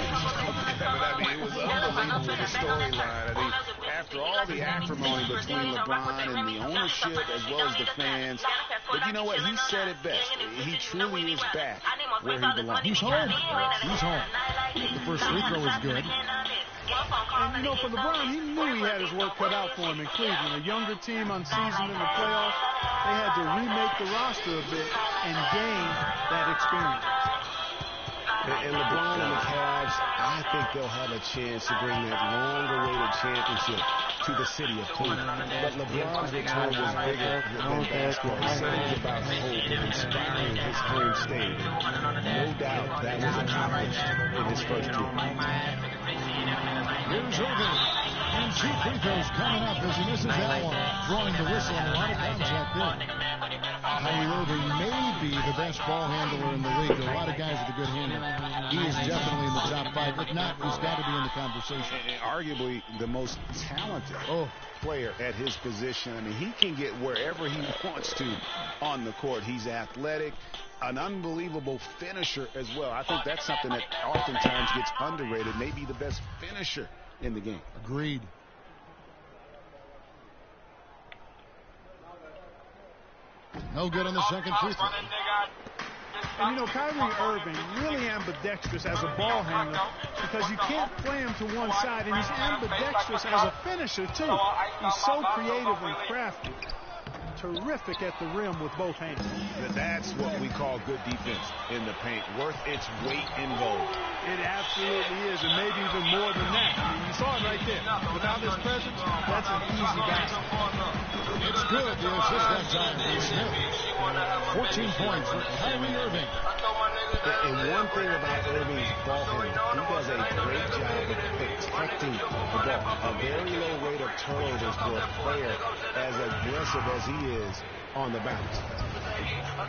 I mean, it was unbelievable, the storyline. I mean, after all the acrimony between LeBron and the ownership as well as the fans, but you know what? He said it best. He truly is back where he belongs. He's home. He's home. The first free throw was good. And, you know, for LeBron, he knew he had his work cut out for him in Cleveland. A younger team unseasoned in the playoffs. They had to remake the roster a bit and gain that experience. And LeBron and the Cavs, I think they'll have a chance to bring that long-awaited championship to the city of Cleveland. But LeBron's return was bigger than basketball. He said it was about hope and inspiring his home state. No doubt that was accomplished in his first year. Here's Irving. And 2 free throws coming up as he misses that one. Throwing the whistle and a lot of contact there. Kyrie Irving may be the best ball handler in the league. There are a lot of guys with a good handle. He is definitely in the top 5. If not, he's got to be in the conversation. And arguably the most talented player at his position. I mean, he can get wherever he wants to on the court. He's athletic, an unbelievable finisher as well. I think that's something that oftentimes gets underrated. Maybe the best finisher in the game. Agreed. No good on the second free throw. And, you know, Kyrie Irving really ambidextrous as a ball handler because you can't play him to one side, and he's ambidextrous as a finisher, too. He's so creative and crafty. Terrific at the rim with both hands. That's what we call good defense in the paint, worth its weight in gold. It absolutely is, and maybe even more than that. I mean, you saw it right there. Without his presence, that's an easy basket. It's good. The assist that time for Smith. 14 points for Kyrie Irving. And one thing about Irving's ball handling, he does a great job of protecting the ball. A very low rate of turnovers for a player as aggressive as he is on the bounce.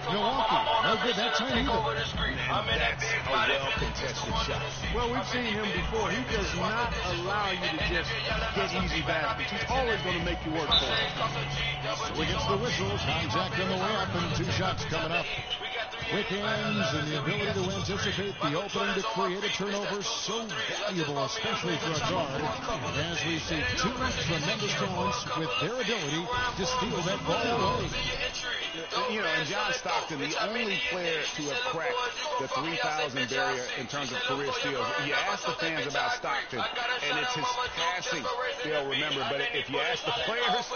Milwaukee, no good that time either. That's a well-contested shot. Well, we've seen him before. He does not allow you to just get easy baskets. He's always going to make you work for it. So he gets the whistle. Contact on the way up, and 2 shots coming up. Quick hands and the ability to anticipate the opening to create a turnover, so valuable, especially for a guard, as we see 2 tremendous talents with their ability to steal that ball away. You know, and John Stockton, the only player to have cracked the 3,000 barrier in terms of career steals. You ask the fans about Stockton, and it's his passing they'll remember. But if you ask the players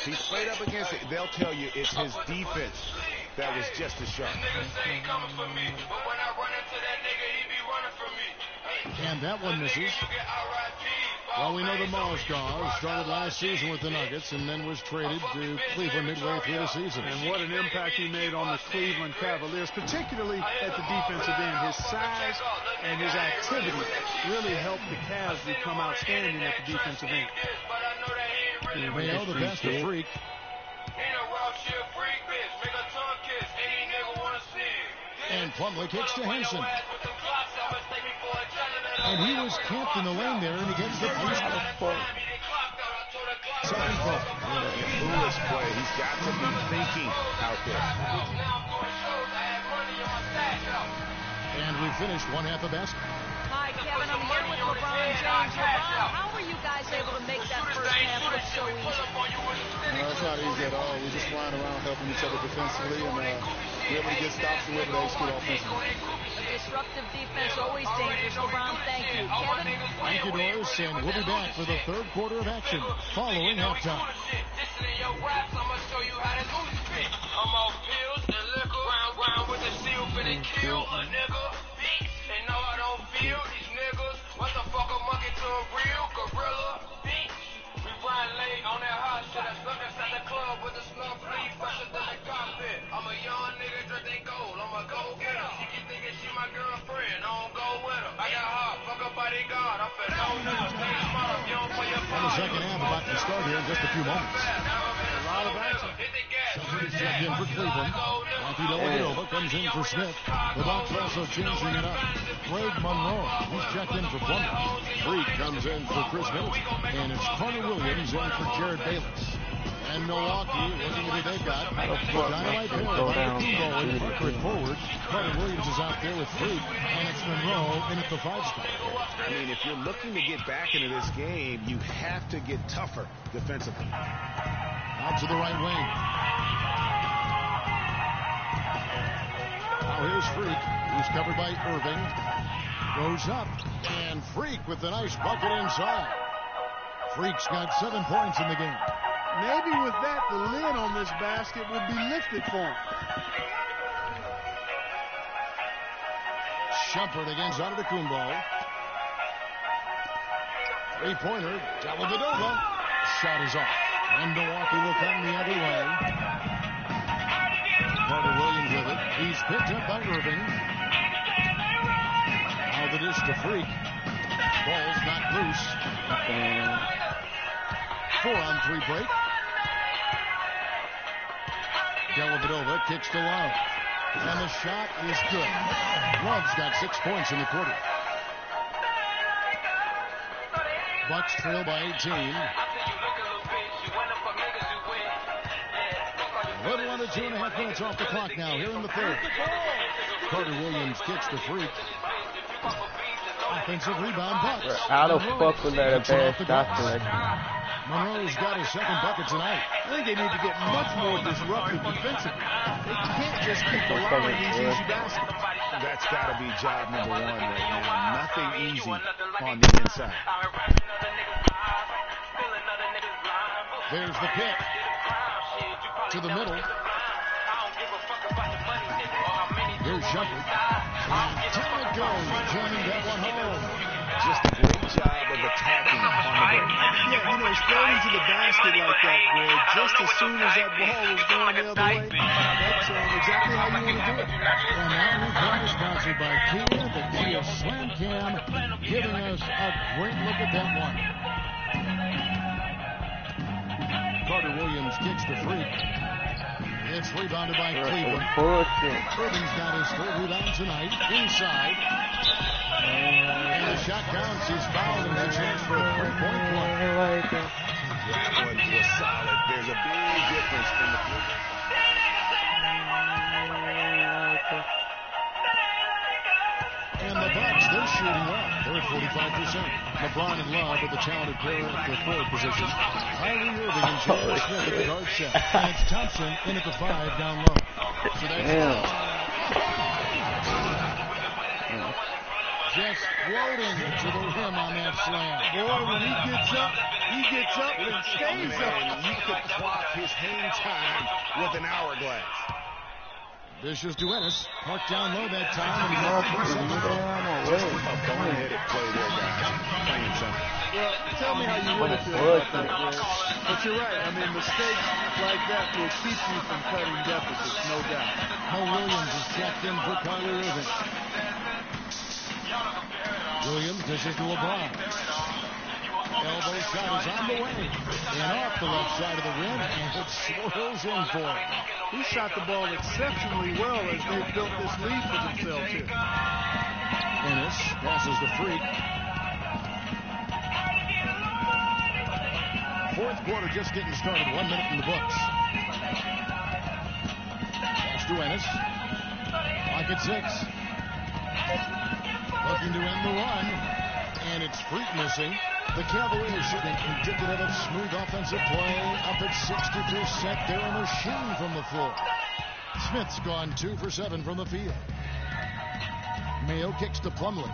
he's played up against, they'll tell you it's his defense that was just as sharp. And that one misses. Well, we know the Mozgov started last season with the Nuggets and then was traded to Cleveland midway through the season. And what an impact he made on the Cleveland Cavaliers, particularly at the defensive end. His size and his activity really helped the Cavs become outstanding at the defensive end. We know the best of Freak. And Plumlee kicks to Henson. And he was camped in the lane there, and he gets the first ball. Second ball. Foolish play. He's got to be thinking out there. And we finished one half of basketball. Hi, Kevin. I'm here with LeBron James. LeBron, how were you guys able to make that first half look so easy? No, it's not easy at all. We're just flying around helping each other defensively and we're able to get stops and we're able to execute offensively. A disruptive defense, always dangerous. LeBron, thank you. Kevin? Thank you, Doris, and we'll be back for the third quarter of action following halftime. I'm off pills and liquor, round with the seal, finna kill a nigga. And no, I don't feel these niggas. What the fuck, a monkey to a real gorilla? We ride late on that hot shit. I stuck inside the club with the snuff leaf, fresher than the cockpit. I'm a young nigga dressed gold. I'm a go-getter. She keep thinking she my girlfriend. I don't go with her. I got hot, fuck a bodyguard. I'm for no nigga. Take smart up, you don't play your part. And the second half about to start here in just a few moments. A lot of action. Somebody's checked in for Cleveland. Matthew Dellavedova comes in for Smith. The Bucks also changing it up. Greg Monroe, he's checked in for Plumlee. Freak comes in for Chris Middleton. And it's Carter Williams in for Jared Bayless. And Milwaukee, looking at who they've got. Dynamite pair of Kumbo and Parker at forward. Carter Williams is out there with Freak. And it's Monroe in at the 5 spot. I mean, if you're looking to get back into this game, you have to get tougher defensively. Out to the right wing. Now here's Freak, who's covered by Irving. Goes up, and Freak with the nice bucket inside. Freak's got 7 points in the game. Maybe with that, the lid on this basket would be lifted for him. Shumpert against Antetokounmpo. Three-pointer, Dellavedova. Shot is off. And Milwaukee will come the other way. Carter Williams with it. He's picked up by Irving. Now the dish to Freak. Ball's knocked loose. And 4-on-3 break. Dellavedova kicks to Love. And the shot is good. Love's got 6 points in the quarter. Bucks trail by 18. A little under 2.5 minutes off the clock now here in the third. Carter Williams kicks to Freak. Offensive rebound, Bucks. How the fuck would let a bad shot selection? Monroe's got his second bucket tonight. I think they need to get much more disruptive defensively. They can't just keep allowing these easy baskets. That's got to be job number one right now. Nothing easy on the inside. There's the pick. To the middle. Here's Shumpert. Down it goes. Jamming that one home. Just a great job of attacking on the break. Yeah, you know, he's thrown into the basket like that, Greg. Just as soon as that ball was going the other way, that's exactly how you want to do it. And that report is sponsored by Kia, the Kia Slam Cam, giving us a great look at that one. Carter Williams kicks the Freak. It's rebounded by Cleveland. Irving's got his third rebound tonight. Inside. And the shot counts. He's fouled and a chance for a three-point play. That one was solid. There's a big difference in the field. And the Bucks, they're shooting well. They're at 45%. LeBron and Love are the talented pair at the forward position. Kyrie Irving and J.R. Smith at the guard set. And it's Thompson in at the 5 down low. So that's just floating to the rim on that slam. Boy, when he gets up and stays up. You could clock his hang time with an hourglass. Dishes to Ennis. Parked down low that time. And Just a boneheaded play there, guys. Playing something. Well, tell me how you really feel about that, Greg. But you're right. I mean, mistakes like that will keep you from cutting deficits, no doubt. Mo Williams is checked in for Kyrie Irving. Williams dishes to LeBron. Elbow shot is on the way. And off the left side of the rim, and it swirls in for him. He shot the ball exceptionally well as they built this lead for themselves here. Ennis passes the Freak. Fourth quarter just getting started. 1 minute in the books. Pass to Ennis. Clock at 6. Looking to end the run. And it's Freak missing. The Cavaliers shooting indicative of smooth offensive play. Up at 60%. They're a machine from the floor. Smith's gone 2 for 7 from the field. Mayo kicks to Plumlee.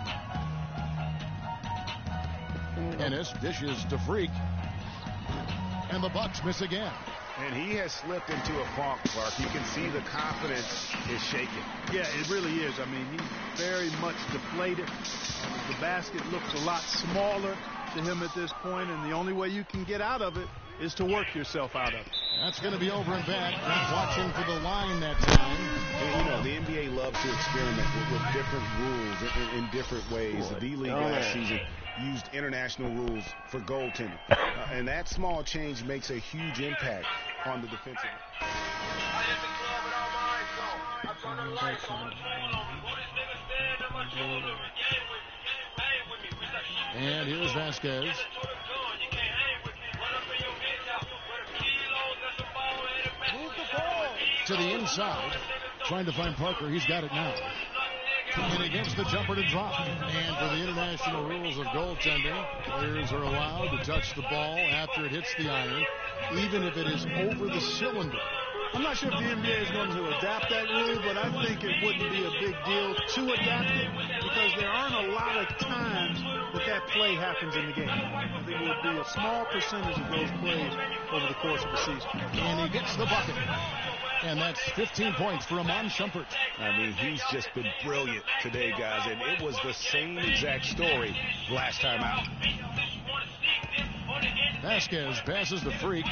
Ennis dishes to Freak. And the Bucks miss again. And he has slipped into a funk, Clark. You can see the confidence is shaking. Yeah, it really is. I mean, he's very much deflated. The basket looks a lot smaller to him at this point, and the only way you can get out of it is to work yourself out of it. That's going to be over and back. Not watching for the line that time. And, you know, the NBA loves to experiment with different rules in different ways. The D-League last season used international rules for goaltending. And that small change makes a huge impact on the defensive. And here's Vasquez. To the inside. Trying to find Parker. He's got it now. And against the jumper to drop. And for the international rules of goaltending, players are allowed to touch the ball after it hits the iron, even if it is over the cylinder. I'm not sure if the NBA is going to adapt that rule, but I think it wouldn't be a big deal to adapt it because there aren't a lot of times that play happens in the game. I think it would be a small percentage of those plays over the course of the season. And he gets the bucket. And that's 15 points for Amon Shumpert. I mean, he's just been brilliant today, guys, and it was the same exact story last time out. Vasquez passes the Freak.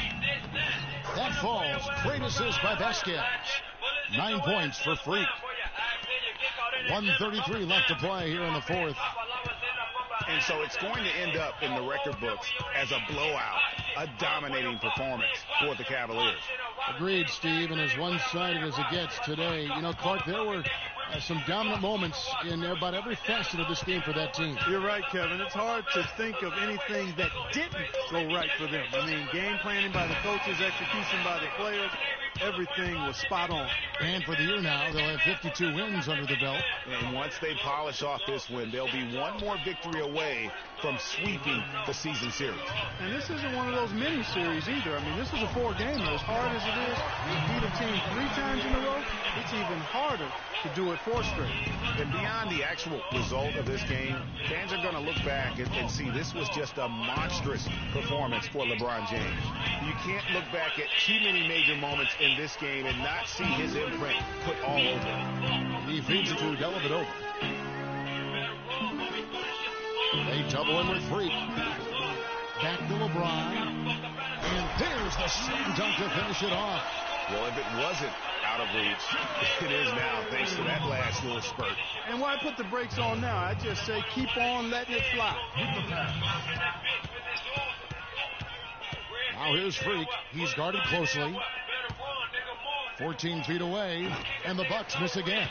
That falls. Great assist by Vasquez. 9 points for Freak. 1:33 left to play here in the fourth. And so it's going to end up in the record books as a blowout, a dominating performance for the Cavaliers. Agreed, Steve, and as one-sided as it gets today. You know, Clark, there were some dominant moments in about every facet of this game for that team. You're right, Kevin. It's hard to think of anything that didn't go right for them. I mean, game planning by the coaches, execution by the players, everything was spot on. And for the year now, they'll have 52 wins under the belt. And once they polish off this win, they'll be one more victory away from sweeping the season series. And this isn't one of those mini series either. I mean, this is a 4-gamer. As hard as it is to beat a team 3 times in a row, it's even harder to do it 4 straight. And beyond the actual result of this game, fans are going to look back and see this was just a monstrous performance for LeBron James. You can't look back at too many major moments in this game and not see his imprint put all over it. He feeds it to Dellavedova. They double him with Freak. Back to LeBron. And there's the slam dunk to finish it off. Well, if it wasn't out of reach, it is now thanks to that last little spurt. And why put the brakes on now? I just say keep on letting it fly. Now here's Freak. He's guarded closely. 14 feet away, and the Bucks miss again.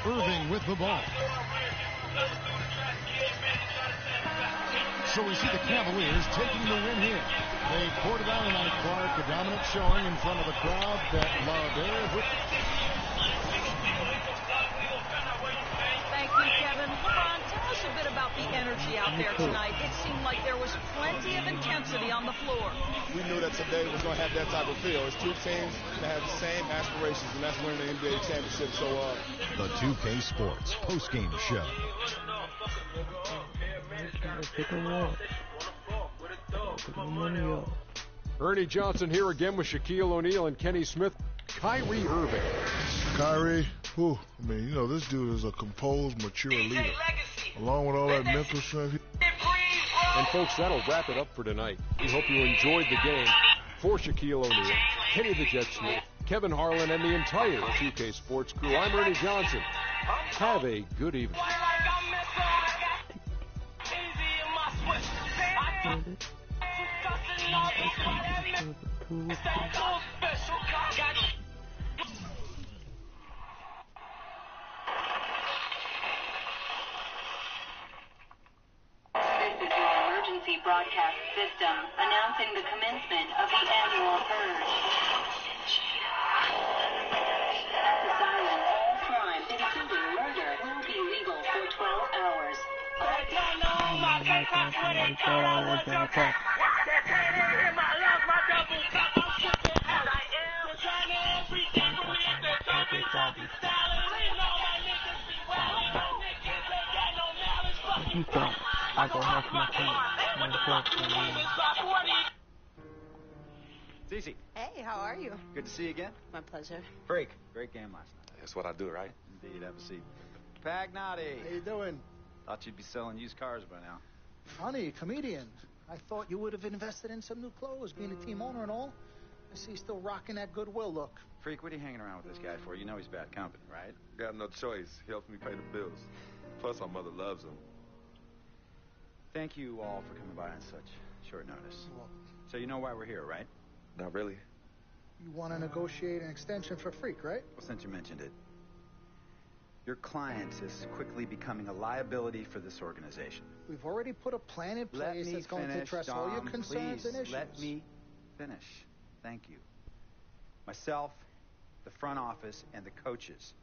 Irving with the ball. So we see the Cavaliers taking the win here. They poured it out tonight, Clark. A dominant showing in front of a crowd that loved every... Thank you, Kevin. LeBron, tell us a bit about the energy out there tonight. It seemed like there was plenty of intensity on the floor. We knew that today was going to have that type of feel. It's 2 teams that have the same aspirations, and that's winning the NBA championship. So, the 2K Sports postgame show. Ernie Johnson here again with Shaquille O'Neal and Kenny Smith. Kyrie Irving. Kyrie, I mean, you know, this dude is a composed, mature leader. Along with all that mental strength. And folks, that'll wrap it up for tonight. We hope you enjoyed the game. For Shaquille O'Neal, Kenny the Jet Smith, Kevin Harlan, and the entire 2K Sports crew, I'm Ernie Johnson. Have a good evening. Broadcast system announcing the commencement of the annual purge. At the siren, all crime, including murder, will be legal for 12 hours. I go half my time. Cece. Hey, how are you? Good to see you again. My pleasure. Freak. Great game last night. That's what I do, right? Indeed. Have a seat. Pagnotti. How you doing? Thought you'd be selling used cars by now. Funny, comedian. I thought you would have invested in some new clothes, being a team owner and all. I see you still rocking that Goodwill look. Freak, what are you hanging around with this guy for? You know he's bad company, right? Got no choice. He helps me pay the bills. Plus, my mother loves him. Thank you all for coming by on such short notice. So you know why we're here, right? Not really. You want to negotiate an extension for Freak, right? Well, since you mentioned it. Your client is quickly becoming a liability for this organization. We've already put a plan in place that's going to address all your concerns and issues. Let me finish. Thank you. Myself, the front office, and the coaches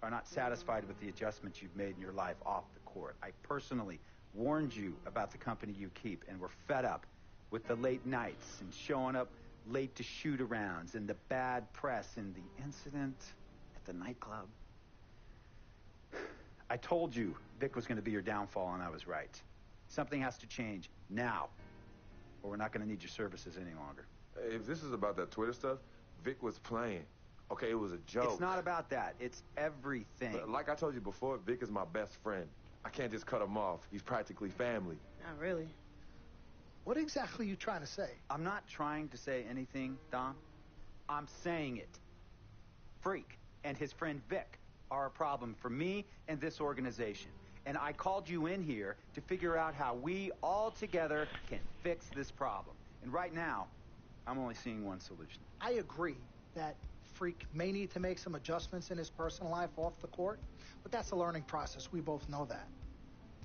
are not satisfied with the adjustments you've made in your life off the court. I personally warned you about the company you keep, and we're fed up with the late nights and showing up late to shoot-arounds and the bad press and the incident at the nightclub. I told you Vic was going to be your downfall, and I was right. Something has to change now, or we're not going to need your services any longer. If this is about that Twitter stuff, Vic was playing. Okay, it was a joke. It's not about that. It's everything. But like I told you before, Vic is my best friend. I can't just cut him off. He's practically family. Not really. What exactly are you trying to say? I'm not trying to say anything, Dom. I'm saying it. Freak and his friend Vic are a problem for me and this organization. And I called you in here to figure out how we all together can fix this problem. And right now, I'm only seeing one solution. I agree that Freak may need to make some adjustments in his personal life off the court, but that's a learning process. We both know that.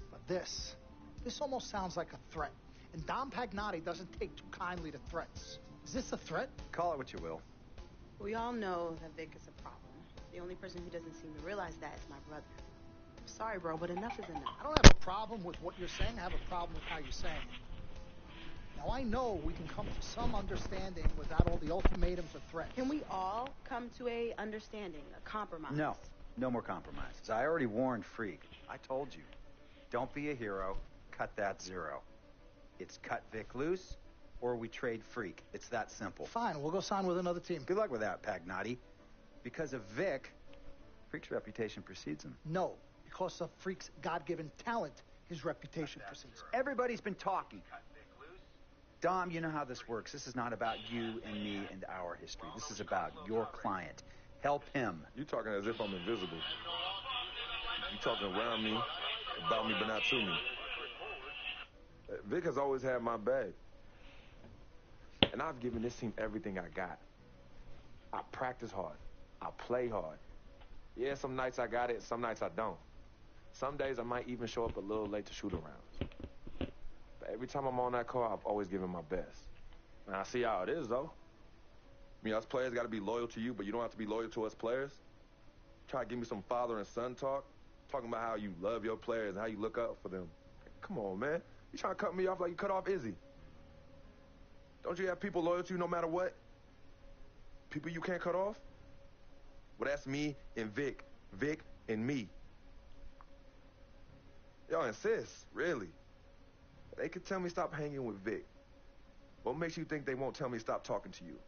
But this almost sounds like a threat. And Dom Pagnotti doesn't take too kindly to threats. Is this a threat? Call it what you will. We all know that Vic is a problem. The only person who doesn't seem to realize that is my brother. I'm sorry, bro, but enough is enough. I don't have a problem with what you're saying. I have a problem with how you're saying it. Now, I know we can come to some understanding without all the ultimatums or threats. Can we all come to a understanding, a compromise? No more compromises. I already warned Freak. I told you. Don't be a hero. Cut that zero. It's cut Vic loose, or we trade Freak. It's that simple. Fine, we'll go sign with another team. Good luck with that, Pagnotti. Because of Vic, Freak's reputation precedes him. No, because of Freak's God-given talent, his reputation precedes him. Everybody's been talking. Dom, you know how this works. This is not about you and me and our history. This is about your client. Help him. You talking as if I'm invisible. You talking around me, about me, but not to me. Vic has always had my back. And I've given this team everything I got. I practice hard. I play hard. Yeah, some nights I got it, some nights I don't. Some days I might even show up a little late to shoot arounds. But every time I'm on that court, I've always given my best. And I see how it is, though. I mean, us players got to be loyal to you, but you don't have to be loyal to us players. Try to give me some father and son talk, talking about how you love your players and how you look up for them. Come on, man. You trying to cut me off like you cut off Izzy. Don't you have people loyal to you no matter what? People you can't cut off? Well, that's me and Vic. Vic and me. Y'all insist, really. They could tell me stop hanging with Vic. What makes you think they won't tell me stop talking to you?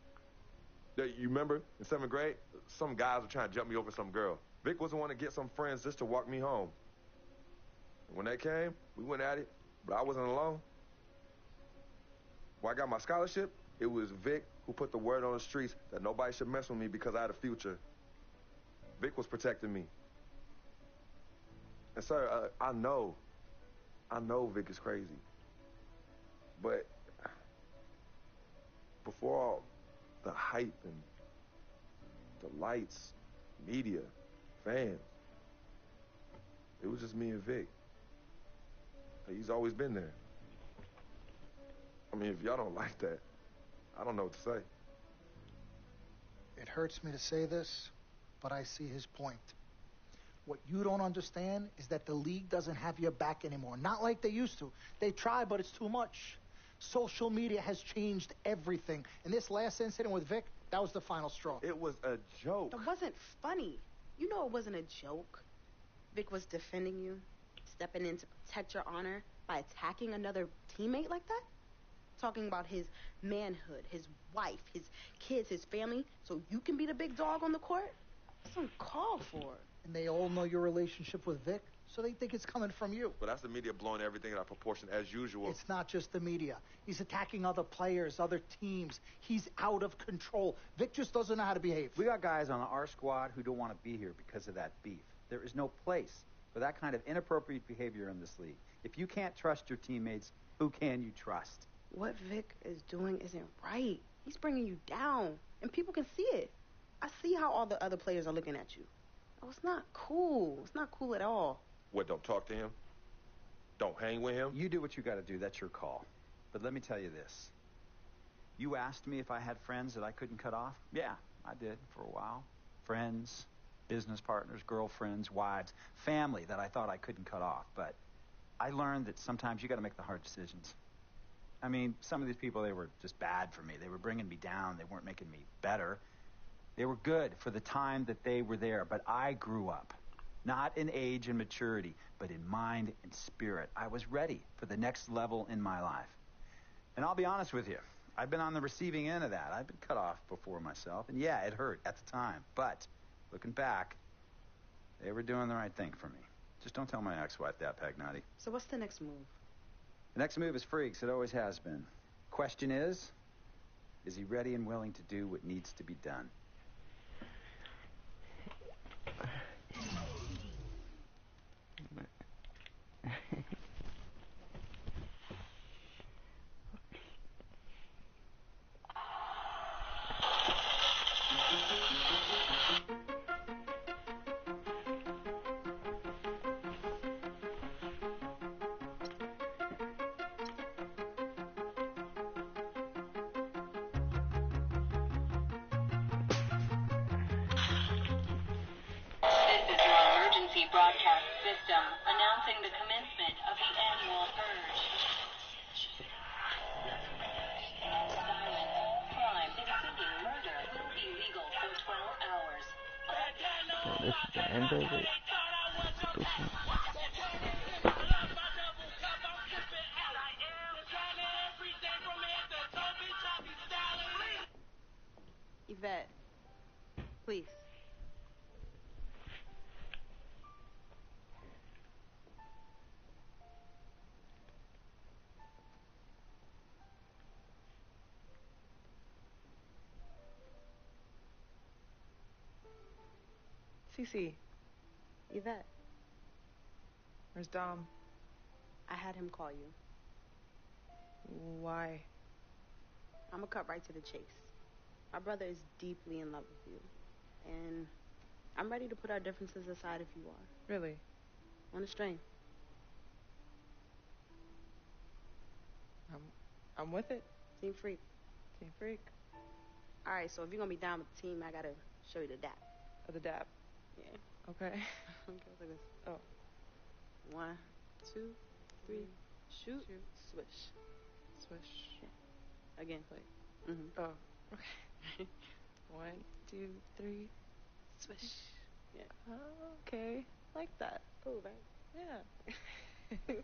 You remember in 7th grade, some guys were trying to jump me over some girl. Vic was the one to get some friends just to walk me home. And when they came, we went at it, but I wasn't alone. When I got my scholarship, it was Vic who put the word on the streets that nobody should mess with me because I had a future. Vic was protecting me. And sir, I know Vic is crazy. But before all the hype and the lights, media, fans, it was just me and Vic. He's always been there. I mean, if y'all don't like that, I don't know what to say. It hurts me to say this, but I see his point. What you don't understand is that the league doesn't have your back anymore. Not like they used to. They try, but it's too much. Social media has changed everything. And this last incident with Vic, that was the final straw. It was a joke. That wasn't funny. You know it wasn't a joke. Vic was defending you, stepping in to protect your honor by attacking another teammate like that? Talking about his manhood, his wife, his kids, his family, so you can be the big dog on the court? That's uncalled for. And they all know your relationship with Vic, so they think it's coming from you. But that's the media blowing everything out of proportion as usual. It's not just the media. He's attacking other players, other teams. He's out of control. Vic just doesn't know how to behave. We got guys on our squad who don't want to be here because of that beef. There is no place for that kind of inappropriate behavior in this league. If you can't trust your teammates, who can you trust? What Vic is doing isn't right. He's bringing you down, and people can see it. I see how all the other players are looking at you. Oh, it's not cool. It's not cool at all. What, don't talk to him? Don't hang with him? You do what you got to do. That's your call. But let me tell you this. You asked me if I had friends that I couldn't cut off? Yeah, I did for a while. Friends, business partners, girlfriends, wives, family that I thought I couldn't cut off. But I learned that sometimes you got to make the hard decisions. I mean, some of these people, they were just bad for me. They were bringing me down. They weren't making me better. They were good for the time that they were there, but I grew up. Not in age and maturity, but in mind and spirit. I was ready for the next level in my life. And I'll be honest with you, I've been on the receiving end of that. I've been cut off before myself, and yeah, it hurt at the time. But looking back, they were doing the right thing for me. Just don't tell my ex-wife that, Pagnotti. So what's the next move? The next move is Freaks. It always has been. Question is he ready and willing to do what needs to be done? Cece. Yvette. Where's Dom? I had him call you. Why? I'm gonna cut right to the chase. My brother is deeply in love with you. And I'm ready to put our differences aside if you are. Really? On a string. I'm with it. Team Freak. Team Freak. All right, so if you're gonna be down with the team, I gotta show you the dap. The dab. Yeah. Okay. Okay, look at this. Oh. 1, 2, 3, shoot, swish. Swish. Yeah. Again. Wait. Oh. Okay. 1, 2, 3, swish. Yeah. Oh, okay. Like that. Cool, right? Yeah.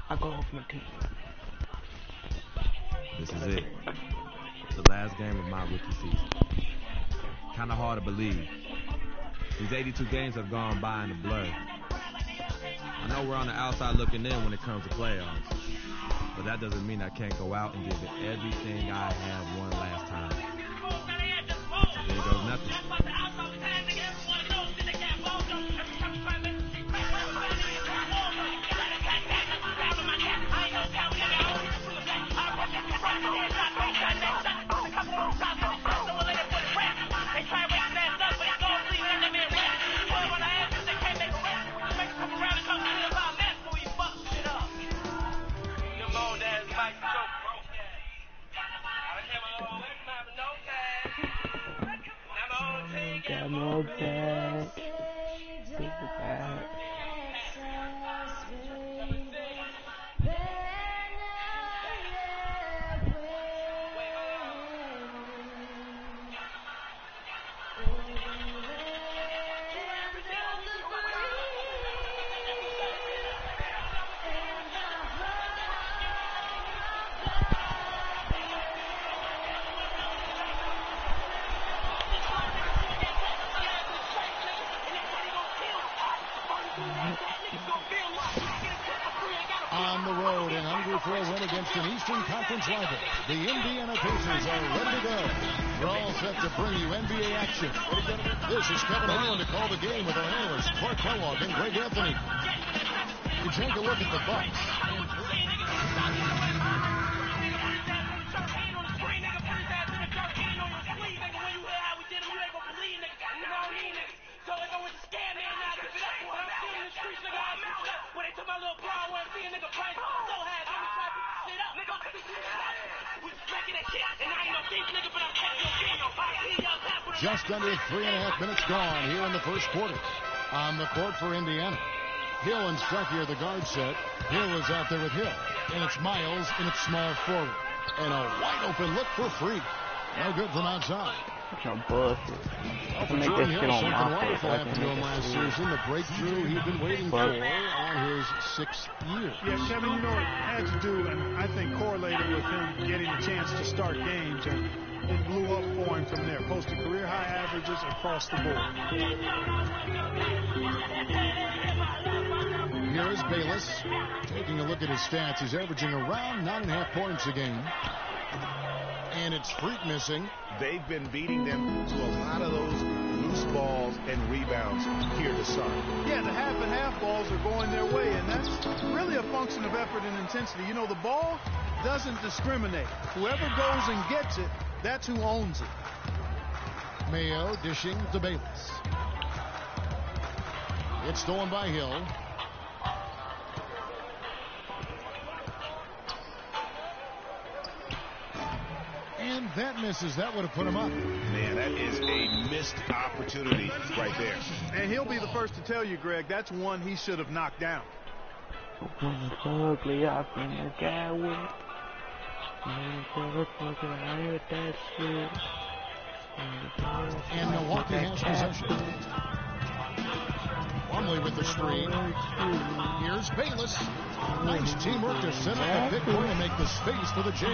I go off my team. This is it. The last game of my rookie season. Kind of hard to believe. These 82 games have gone by in a blur. I know we're on the outside looking in when it comes to playoffs, but that doesn't mean I can't go out and give it everything I have one last time. Here goes nothing. Got no back. Super back. On the road and hungry for a win against an Eastern Conference rival, the Indiana Pacers are ready to go. We're all set to bring you NBA action. This is Kevin Harlan to call the game with our analysts Clark Kellogg and Greg Anthony. You take a look at the Bucks. Just under 3.5 minutes gone here in the first quarter. On the court for Indiana. Hill and Stuckey are the guard set. Hill is out there with Hill. And it's Miles in its small forward. And a wide open look for Freak. No good from outside. That's no bullshit. Well, for Make Jordan that Hill, shit on something my wonderful face. I happened can to make him it last sweet. season. The breakthrough he'd been waiting for on his 6th year. Yeah, Kevin, you know, it had to do, and I think correlated with him getting a chance to start games, and it blew up for him from there. Posted career-high averages across the board. Here is Bayless taking a look at his stats. He's averaging around 9.5 points a game. And it's Freak missing. They've been beating them to a lot of those loose balls and rebounds here to start. Yeah, the half and half balls are going their way, and that's really a function of effort and intensity. You know, the ball doesn't discriminate. Whoever goes and gets it, that's who owns it. Mayo dishing to Bayless. It's stolen by Hill. And that misses. That would have put him up. Man, that is a missed opportunity right there. And he'll be the first to tell you, Greg, that's one he should have knocked down. Ugly, I bring the guy with. I with that shit. And Milwaukee has possession. Plumlee with the screen. Here's Bayless. Nice teamwork to set up the pick point and make the space for the J.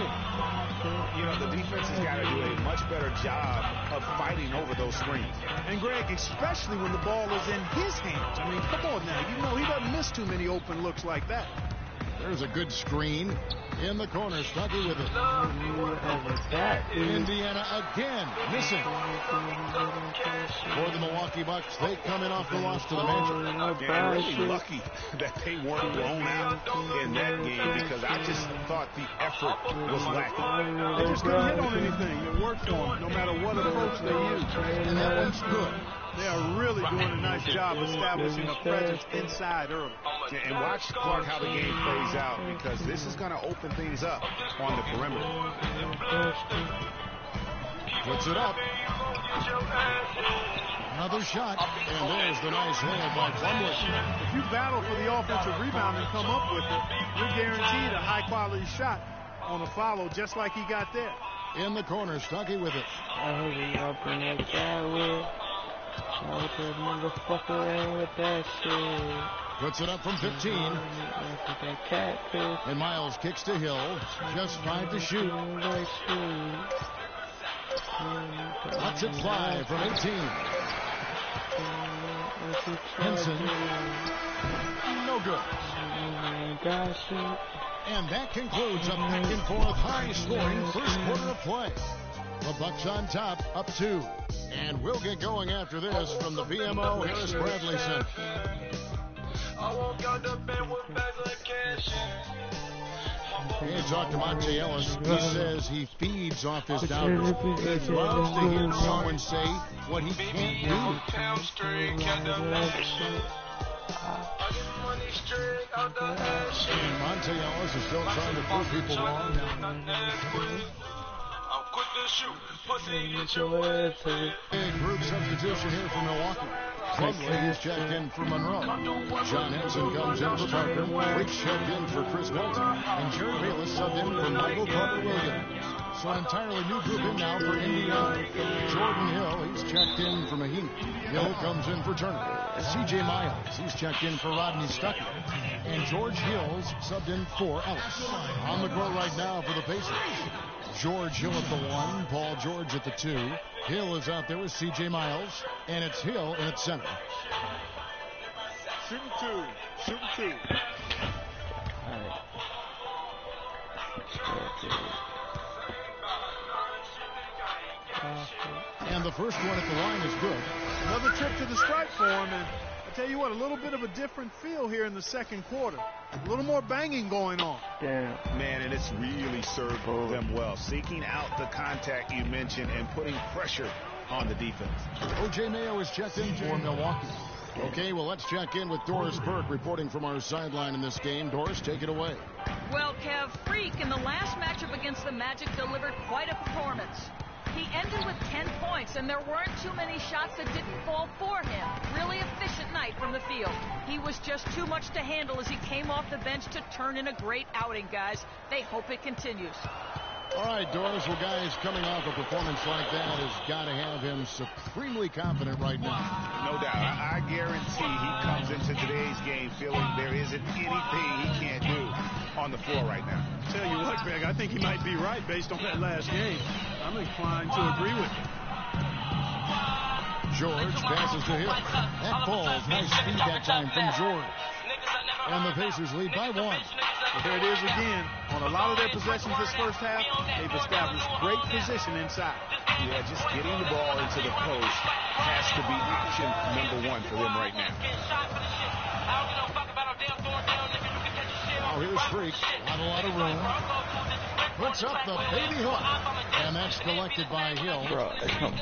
You know, the defense has got to do a much better job of fighting over those screens. And, Greg, especially when the ball is in his hands. I mean, come on now. You know he doesn't miss too many open looks like that. There's a good screen in the corner. Stuckey with it. Indiana again missing. For the Milwaukee Bucks, they come in off the loss to the Magic. Yeah, really lucky that they weren't blown out in that game because I just thought the effort was lacking. They just couldn't hit on anything. It worked for them, no matter what approach they used. And that one's good. They are really doing a nice job establishing a presence inside early. And watch, Clark, how the game plays out because this is going to open things up on the perimeter. Puts it up. Another shot, and there's the nice layup by Plumlee. If you battle for the offensive rebound and come up with it, you're guaranteed a high-quality shot on a follow just like he got there. In the corner, Stuckey with it. Hurry up in that guy with. Shout that motherfucker in with that shit. Puts it up from 15. And Miles kicks to Hill. Just 5 to shoot. Cuts it 5 from 18. Henson. No good. And that concludes a back and forth high-scoring first quarter of play. The Bucks on top, up 2. And we'll get going after this from the BMO Harris Bradley Center. Hey, talk to Monte Ellis. He says he feeds off his doubters. He loves to hear someone say what he can't do. And Monte Ellis is still trying to prove people wrong. Big group substitution here for Milwaukee. Plumlee is checked in for Monroe. John Henson comes in for Parker. Freak's checked in for Chris Milton. And Jared Bayless subbed in for Michael Carter-Williams. So an entirely new group in now for Indiana. Jordan Hill, he's checked in for Mahine. Hill comes in for Turner. C.J. Miles, he's checked in for Rodney Stuckey. And George Hill's subbed in for Ellis. On the court right now for the Pacers. George Hill at the 1, Paul George at the 2. Hill is out there with C.J. Miles, and it's Hill in at center. Shooting 2. All right. And the first one at the line is good. Another trip to the stripe for him, and I tell you what, a little bit of a different feel here in the second quarter. A little more banging going on. Damn. Man, and it's really served them well. Seeking out the contact you mentioned and putting pressure on the defense. O.J. Mayo is checked in for Milwaukee. Okay, well, let's check in with Doris Burke reporting from our sideline in this game. Doris, take it away. Well, Kev, Freak in the last matchup against the Magic delivered quite a performance. He ended with 10 points, and there weren't too many shots that didn't fall for him. Really efficient night from the field. He was just too much to handle as he came off the bench to turn in a great outing, guys. They hope it continues. All right, Doris, well, guys, coming off a performance like that has got to have him supremely confident right now. No doubt. I guarantee he comes into today's game feeling there isn't anything he can't do on the floor right now. Tell you what, Greg, I think he might be right based on that last game. I'm inclined to agree with him. George passes to Hill. That falls. Nice speed that time from George. And the Pacers lead by 1. Well, there it is again. On a lot of their possessions this first half, they've established great position inside. Yeah, just getting the ball into the post has to be option number 1 for them right now. Now here's Freak. Not a lot of room. Puts up the baby hook. And that's collected by Hill.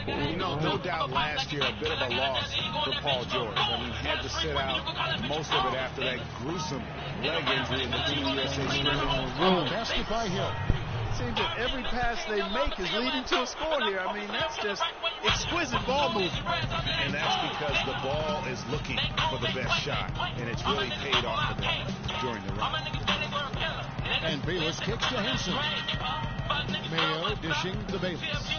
You know, no doubt last year a bit of a loss for Paul George. I mean, he had to sit out most of it after that gruesome leg injury in the Team USA scrimmage. Basket by Hill. It seems that every pass they make is leading to a score here. I mean, that's just exquisite ball movement. And that's because the ball is looking for the best shot, and it's really paid off for them during the run. And Bayless kicks to Henson. Mayo dishing to Bayless.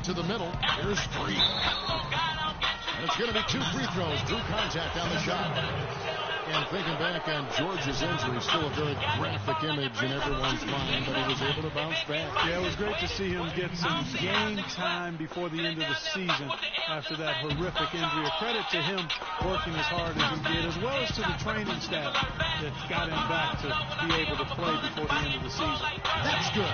To the middle. Here's Freak. And it's going to be 2 free throws. Drew contact on the shot. And thinking back on George's injury, still a very graphic image in everyone's mind, but he was able to bounce back. Yeah, it was great to see him get some game time before the end of the season after that horrific injury. A credit to him working as hard as he did, as well as to the training staff that got him back to be able to play before the end of the season. That's good.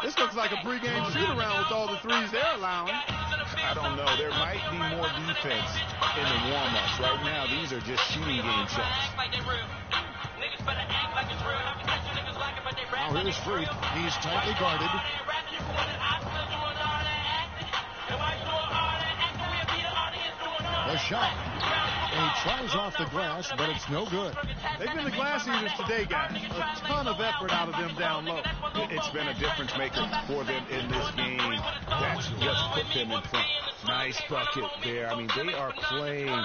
This looks like a pregame shoot-around with all the threes they're allowing. I don't know. There might be more defense in the warm-ups. Right now, these are just shooting game shots. Now here's Freak. He's tightly guarded. The shot. And he tries off the glass, but it's no good. They've been the glass eaters today, guys. A ton of effort out of them down low. It's been a difference maker for them in this game. That's what's put them in front. Nice bucket there. I mean, they are playing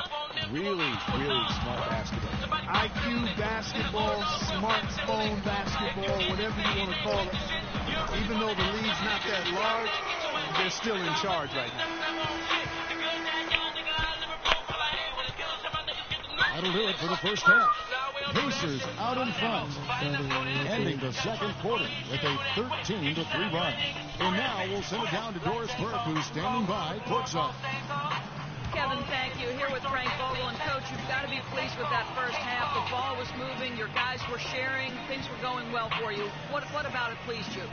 really, really smart basketball. IQ basketball, smartphone basketball, whatever you want to call it. Even though the league's not that large, they're still in charge right now. That'll do it for the first half. Pacers out in front, ending the second quarter with a 13-3 run. And now we'll send it down to Doris Burke, who's standing by courtside. Kevin, thank you. Here with Frank Vogel. And, Coach, you've got to be pleased with that first half. The ball was moving. Your guys were sharing. Things were going well for you. What about it pleased you?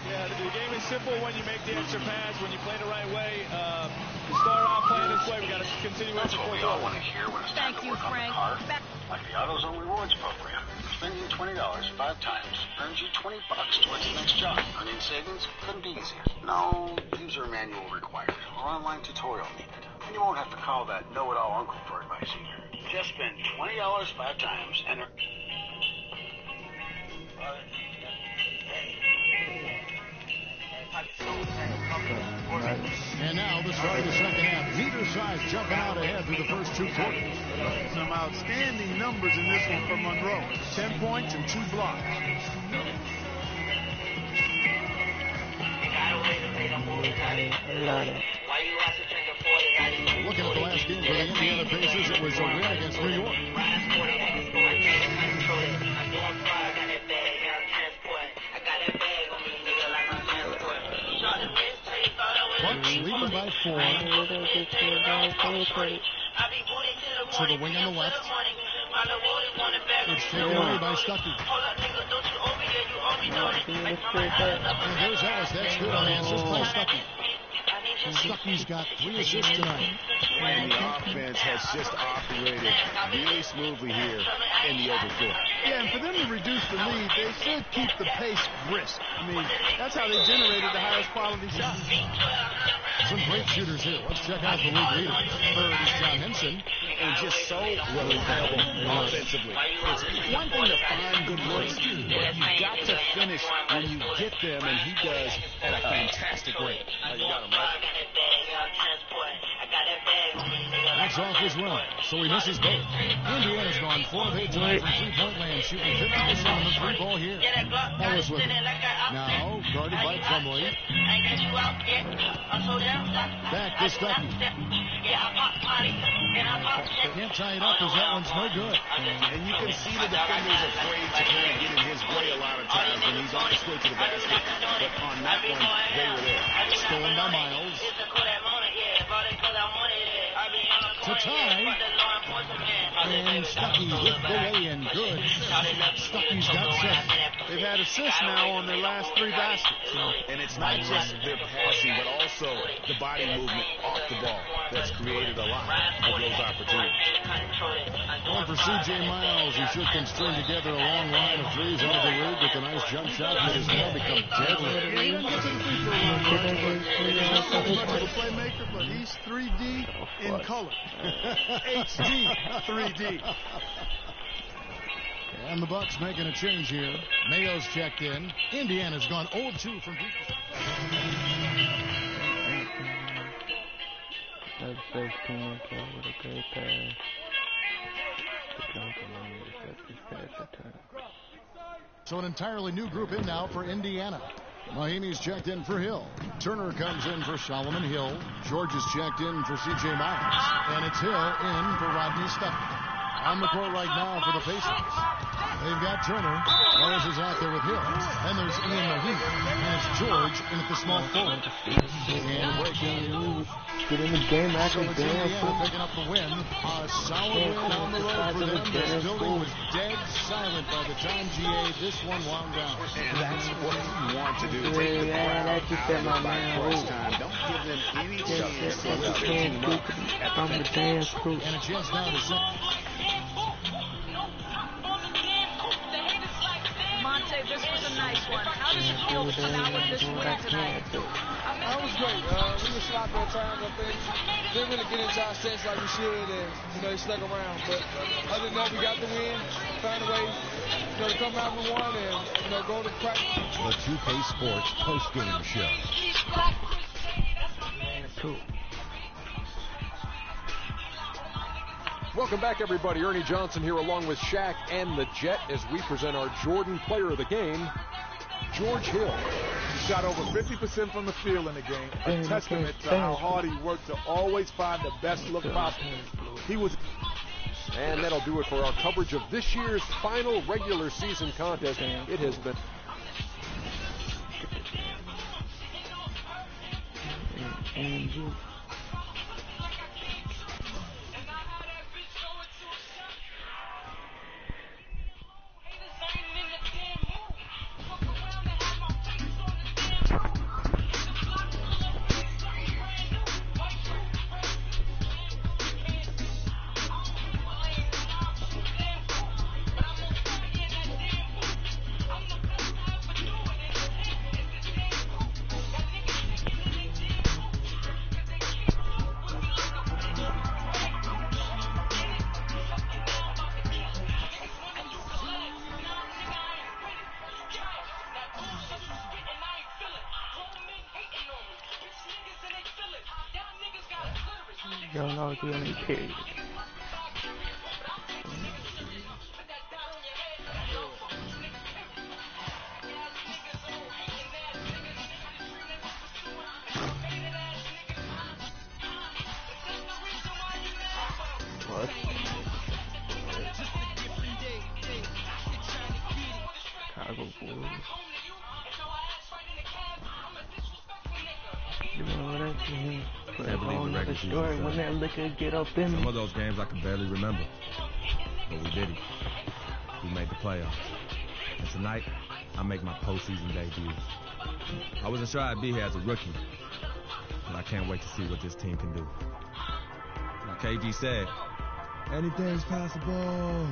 Yeah, the game is simple when you make the extra pass, when you play the right way. We start out playing this way. We got to continue with the That's what we all want to hear when it's time Thank to you, work on Frank. the car. Like the AutoZone Rewards program. Spending $20 5 times earns you $20 towards the next job. Earning savings couldn't be easier. No user manual required or online tutorial needed. And you won't have to call that know-it-all uncle for advice either. Just spend $20 5 times and And now the start of the second half. Neither side jumping out ahead through the first 2 quarters. Some outstanding numbers in this one for Monroe. 10 points and 2 blocks. Looking at the last game for the Indiana Pacers, it was a win against New York. Bucks leading by 4. To the wing on the left. It's taken away by Stuckey. And there's Ellis. That's good on the assist by Stuckey. Stuckey's got 3 assists tonight. And the offense has just operated really smoothly here in the open floor. Yeah, and for them to reduce the lead, they should keep the pace brisk. I mean, that's how they generated the highest quality shots. Some great shooters here. Let's check out the league leaders. Third is John Henson. And just so reliable offensively. It's one thing to find good looks, but you've got to finish when you get them, and he does at a fantastic rate. You got him, right? That's off as well, so he misses both. Indiana's gone 4 of 8 tonight from 3-point land, shooting 50%. Johnson on the three ball here. Ellis with it. Now guarded by Plumlee. Back to Stuckey. Can't tie it up because that one's no good. And you can see the defender's afraid to kind of get in his way a lot of times when he's on his way to the basket. But on that one, they were there. Stolen by Miles. To tie. And Stuckey with the lay-in. Good. Stuckey's got 7. They've had assists now on their last 3 baskets. And it's not just their passing, but also the body movement off the ball that's created a lot of those opportunities. Going for C.J. Miles, who sure can string together a long line of threes out of the league with a nice jump shot that has now become deadly. Yeah, he doesn't get to the free throw line. He's not so much of a playmaker, but he's 3D in color. HD 3D. And the Bucks making a change here. Mayo's checked in. Indiana's gone 0-2 from deep. That's 16 with a great pass. So an entirely new group in now for Indiana. Mahimi's checked in for Hill. Turner comes in for Solomon Hill. George is checked in for C.J. Miles. And it's Hill in for Rodney Stuckey. On the court right now for the Pacers. They've got Turner. Morris is out there with Hill. Then there's Ian Mahimi. And it's George in at the small forward. And breaking. Get in the game after so Indiana picking up the win. A solid win on the road for them. This building was dead silent by the time GA this one wound down. And that's what you want to do. Take the crowd out of it by crunch time. Don't give them any chance to let their team up at the finish. And a chance now to set. Monte, this was a nice one. How does it feel to come out with this win tonight? That was great. We were sloppy at times, I think. Didn't really get into our sets like we should, and they stuck around. But other than that, we got the win. Found a way, to come out with one and go to practice. The 2K Sports postgame show. Welcome back, everybody. Ernie Johnson here along with Shaq and the Jet as we present our Jordan Player of the Game, George Hill. He shot over 50% from the field in the game, a testament to how hard he worked to always find the best look possible. He was... And that'll do it for our coverage of this year's final regular season contest. It has been... Y'all know do any period. What? Chicago Bulls. You know what I mean? I believe the record story when that liquor get up in some of those games I can barely remember, but we did it. We made the playoffs, and tonight I make my postseason debut. I wasn't sure I'd be here as a rookie, but I can't wait to see what this team can do. Like KG said, anything's possible.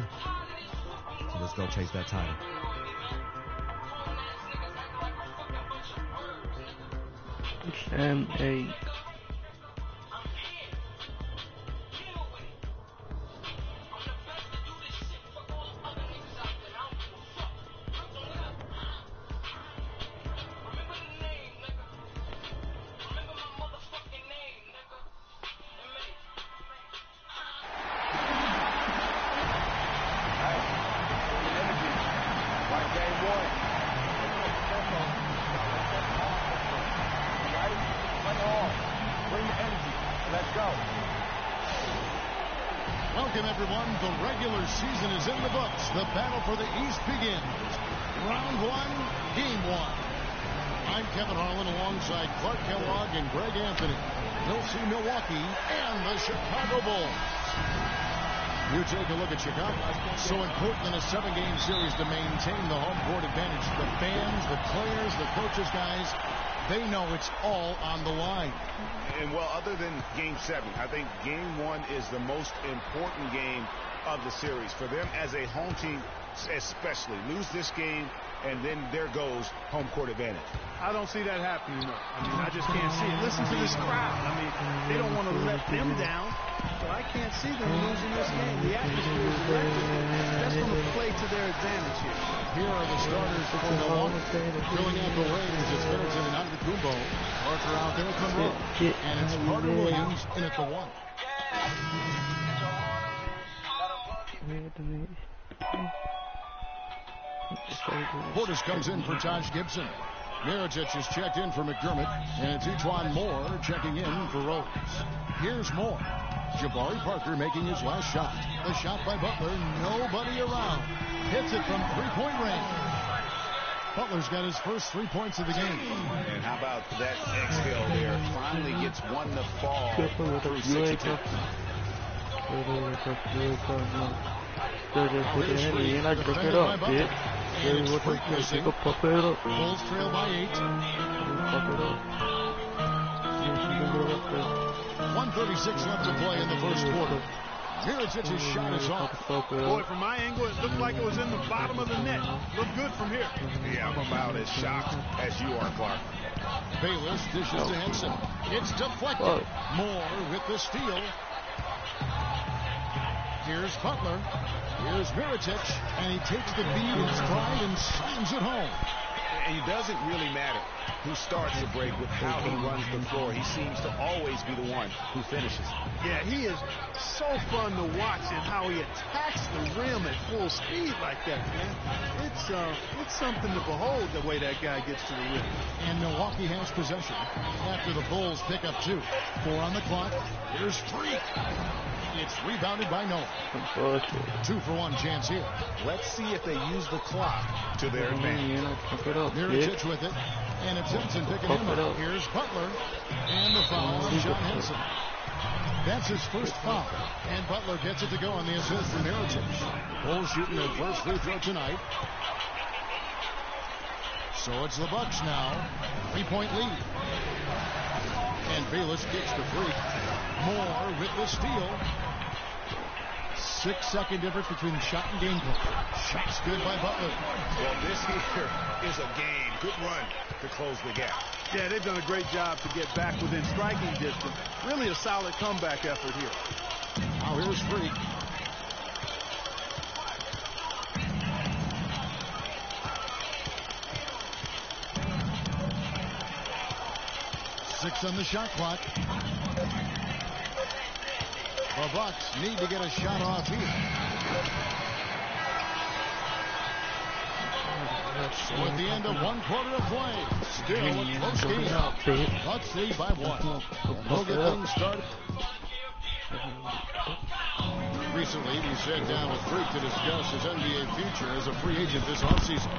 So let's go chase that title. M.A. Bring the energy. Let's go. Welcome, everyone. The regular season is in the books. The battle for the East begins. Round 1, Game 1. I'm Kevin Harlan alongside Clark Kellogg and Greg Anthony. You'll see Milwaukee and the Chicago Bulls. You take a look at Chicago. So important in a 7-game series to maintain the home court advantage. The fans, the players, the coaches, guys, they know it's all on the line. And, well, other than Game 7, I think Game 1 is the most important game of the series. For them as a home team, especially, lose this game, and then there goes home court advantage. I don't see that happening, though. I mean, I just can't see it. Listen to this crowd. I mean, they don't want to let them down, but I can't see them losing this game. The atmosphere is electric. That's going to play to their advantage here. Here are the starters for Milwaukee. Filling out the range, it's Middleton and Antetokounmpo. Parker out there with Monroe. And it's Carter Williams in at the 1. Portis comes in for Taj Gibson. Mirotic is checked in for McDermott. And it's Etuan Moore checking in for Rose. Here's Moore. Jabari Parker making his last shot. The shot by Butler. Nobody around. Hits it from three-point range. Butler's got his first 3 points of the game. And how about that exhale there? Finally gets one to fall through 6 attempts. And I took it up, bitch. Bulls trail by 8. 1:36 left to play in the first quarter. Mirotic's shot is off. Boy, from my angle, it looked like it was in the bottom of the net. Looked good from here. Yeah, I'm about as shocked as you are, Clark. Bayless dishes to Henson. It's deflected. Moore with the steal. Here's Butler. Here's Mirotic. And he takes the beat in stride and slams it home. And it doesn't really matter who starts the break with how he runs the floor. He seems to always be the one who finishes. Yeah, he is so fun to watch and how he attacks the rim at full speed like that, man. It's something to behold the way that guy gets to the rim. And Milwaukee has possession after the Bulls pick up 2. 4 on the clock. Here's Freak. It's rebounded by Noah. 2-for-1 chance here. Let's see if they use the clock to their advantage. Mirotic with it. And it's Henson picking him up. Here's Butler. And the foul on John Henson. That's his first foul. And Butler gets it to go on the assist from Mirotic. Bulls shooting their first free throw tonight. So it's the Bucks now. 3-point lead. And Bayless kicks the Freak. Moore with the steal. 6-second difference between shot and game clock. Shot's good by Butler. Well, this here is a game. Good run to close the gap. Yeah, they've done a great job to get back within striking distance. Really a solid comeback effort here. Now here's Freak. Six on the shot clock. The Bucks need to get a shot off here. So at the end of 1 quarter of play, still a close game. Bucks lead by 1. They'll get things started. Recently, he sat down with Freak to discuss his NBA future as a free agent this offseason.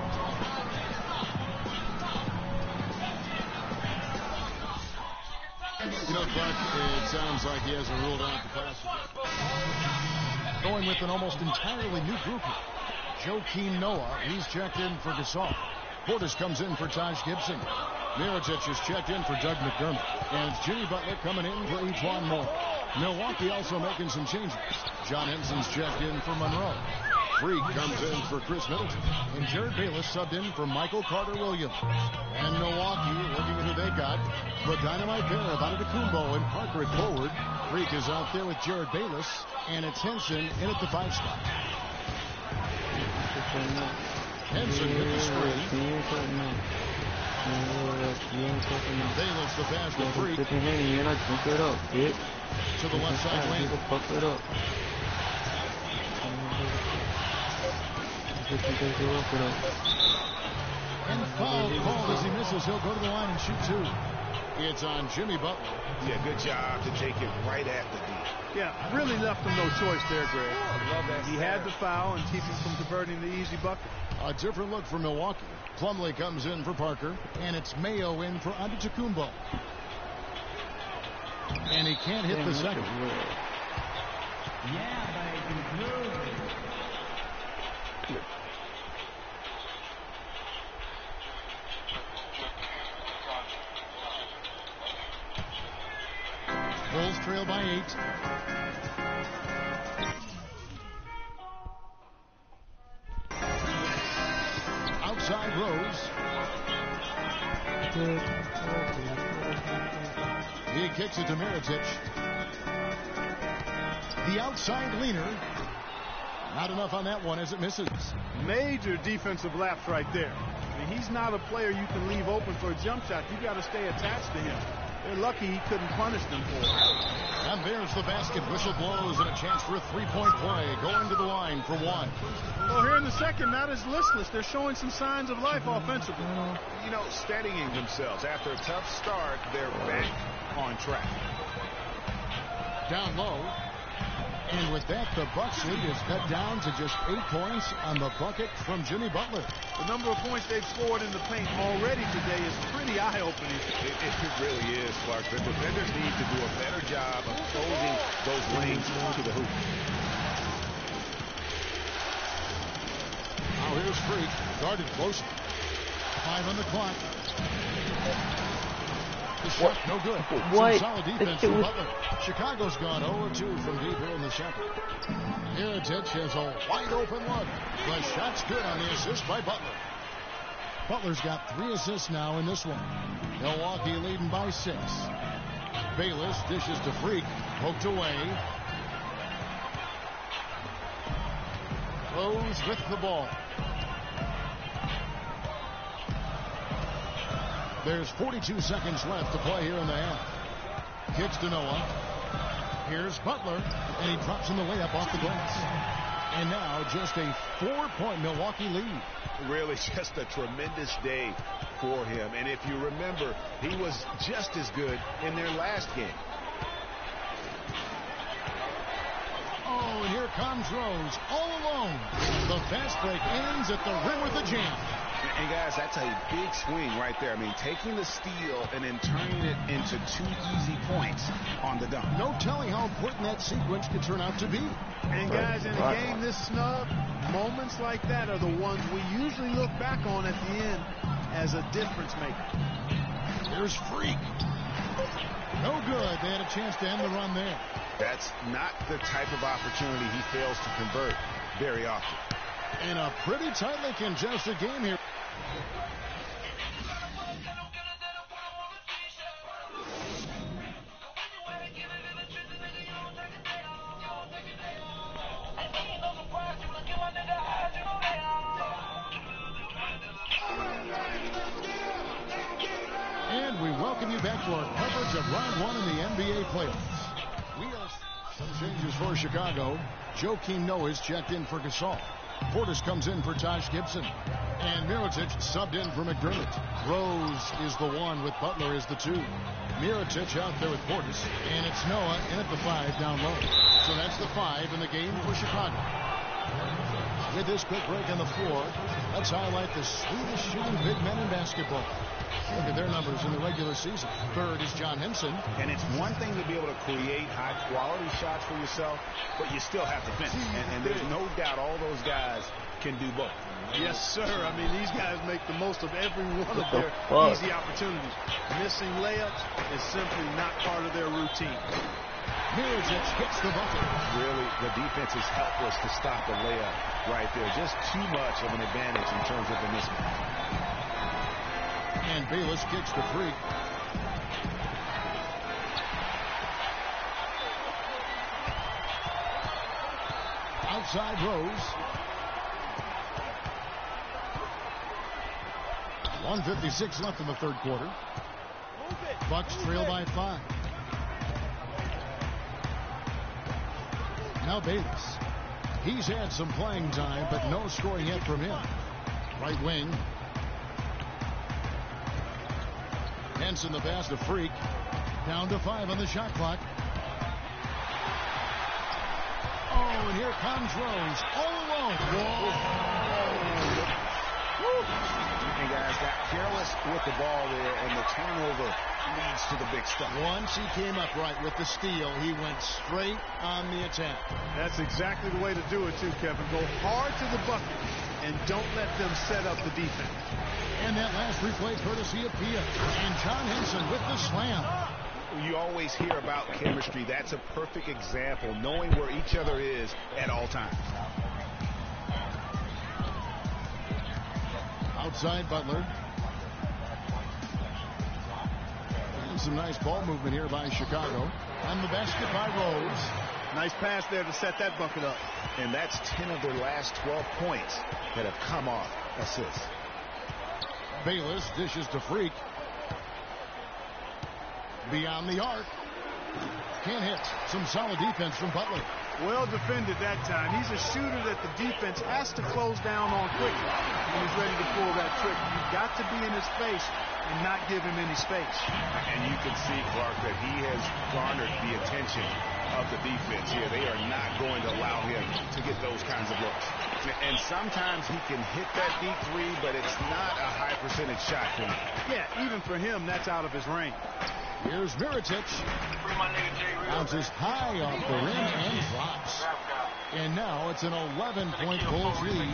You know, Clark, it sounds like he hasn't ruled out the possibility. Going with an almost entirely new group here. Joakim Noah, he's checked in for Gasol. Portis comes in for Taj Gibson. Mirotic is checked in for Doug McDermott. And it's Jimmy Butler coming in for Etuan Moore. Milwaukee also making some changes. John Henson's checked in for Monroe. Freak comes in for Chris Middleton. And Jared Bayless subbed in for Michael Carter-Williams. And Milwaukee, looking at who they got, the dynamite pair of Antetokounmpo and Parker at forward. Freak is out there with Jared Bayless. And it's Henson in at the 5 spot. Henson hit the screen. Bayless the pass to Freak. To the left side lane. And foul called as he misses. He'll go to the line and shoot 2. It's on Jimmy Butler. Yeah, good job to take it right at the D. Yeah, really left him no choice there, Greg. He had the foul and keep him from converting the easy bucket. A different look for Milwaukee. Plumlee comes in for Parker, and it's Mayo in for Antetokounmpo. And he can't hit the second. Bulls trail by 8. Outside Rose. He kicks it to Mirotic. The outside leaner. Not enough on that one as it misses. Major defensive lapse right there. I mean, he's not a player you can leave open for a jump shot. You got to stay attached to him. They're lucky he couldn't punish them for it. And there's the basket. Whistle blows and a chance for a three-point play. Going to the line for 1. Well, here in the second, not as listless. They're showing some signs of life offensively. You know, steadying themselves. After a tough start, they're back on track. Down low. And with that, the Bucks lead is cut down to just 8 points on the bucket from Jimmy Butler. The number of points they've scored in the paint already today is pretty eye-opening. It really is, Clark. The defenders need to do a better job of closing those lanes to the hoop. Now here's Freak, guarded close. 5 on the clock. The shot, no good. What? Some solid defense from Butler. Chicago's gone 0-2 from deep here in the second. Mirotic has a wide open look. The shot's good on the assist by Butler. Butler's got 3 assists now in this one. Milwaukee leading by 6. Bayless dishes to Freak. Poked away. Rose with the ball. There's 42 seconds left to play here in the half. Kicks to Noah. Here's Butler, and he drops in the layup off the glass. And now just a 4-point Milwaukee lead. Really just a tremendous day for him. And if you remember, he was just as good in their last game. Oh, and here comes Rose all alone. The fast break ends at the rim with a jam. And guys, that's a big swing right there. I mean, taking the steal and then turning it into 2 easy points on the dunk. No telling how important that sequence could turn out to be. And guys, in a game this snug, moments like that are the ones we usually look back on at the end as a difference maker. Here's Freak. No good. They had a chance to end the run there. That's not the type of opportunity he fails to convert very often. And a pretty tightly contested game here. And we welcome you back to our coverage of round 1 in the NBA playoffs. We have some changes for Chicago. Joakim Noah is checked in for Gasol. Portis comes in for Taj Gibson. And Mirotic subbed in for McDermott. Rose is the 1 with Butler as the 2. Mirotic out there with Portis. And it's Noah in at the 5 down low. So that's the 5 in the game for Chicago. With this quick break on the floor, let's highlight the sweetest shooting big men in basketball. Look at their numbers in the regular season. Third is John Henson. And it's one thing to be able to create high-quality shots for yourself, but you still have to finish. And there's no doubt all those guys can do both. Yes, sir. I mean, these guys make the most of every one of their easy opportunities. Missing layups is simply not part of their routine. Mirotic hits the bucket. Really, the defense is helpless to stop the layup right there. Just too much of an advantage in terms of the mismatch. And Bayless kicks to Freak. Outside Rose. 1:56 left in the third quarter. Bucks trail by 5. Now Bayless. He's had some playing time, but no scoring yet from him. Right wing. Henson the pass to Freak. Down to 5 on the shot clock. Oh, and here comes Rose. All alone. And guys got careless with the ball there, and the turnover leads to the big stuff. Once he came up right with the steal, he went straight on the attack. That's exactly the way to do it, too, Kevin. Go hard to the bucket and don't let them set up the defense. And that last replay courtesy of Pia. And John Henson with the slam. You always hear about chemistry. That's a perfect example, knowing where each other is at all times. Outside Butler. And some nice ball movement here by Chicago. On the basket by Rose. Nice pass there to set that bucket up. And that's 10 of their last 12 points that have come off assists. Bayless dishes to Freak. Beyond the arc. Can't hit. Some solid defense from Butler. Well defended that time. He's a shooter that the defense has to close down on quickly when he's ready to pull that trick. You've got to be in his face and not give him any space. And you can see, Clark, that he has garnered the attention of the defense here. They are not going to allow him to get those kinds of looks. And sometimes he can hit that deep three, but it's not a high percentage shot for him. Yeah, even for him, that's out of his range. Here's Mirotic. Bounces high off the rim and drops. And now it's an 11-point Bulls lead.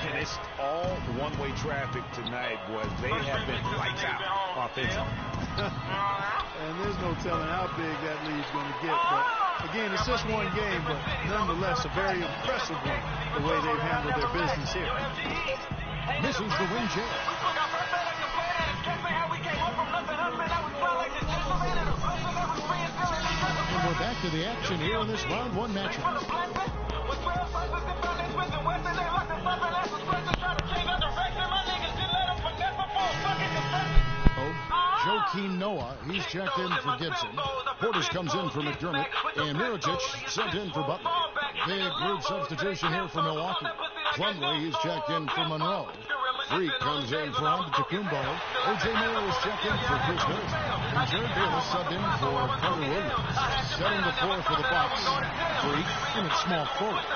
And it's all one-way traffic tonight, boys. They have been lights out offensively. And there's no telling how big that lead's going to get. But again, it's just one game, but nonetheless a very impressive one, the way they've handled their business here. Misses the wing check. And we're back to the action here in this round one matchup. Joakim Noah, he's checked in for Gibson. Portis comes in for McDermott. And Mirotic sent in for Butler. Big group substitution here for Milwaukee. Plumlee, he's checked in for Monroe. Freak comes in for Antetokounmpo. O.J. Mayo is checked in for Chris Middleton. And Jared Bayless subbed in for Carter Williams. Setting the floor for the Bucks. Freak in at small forward.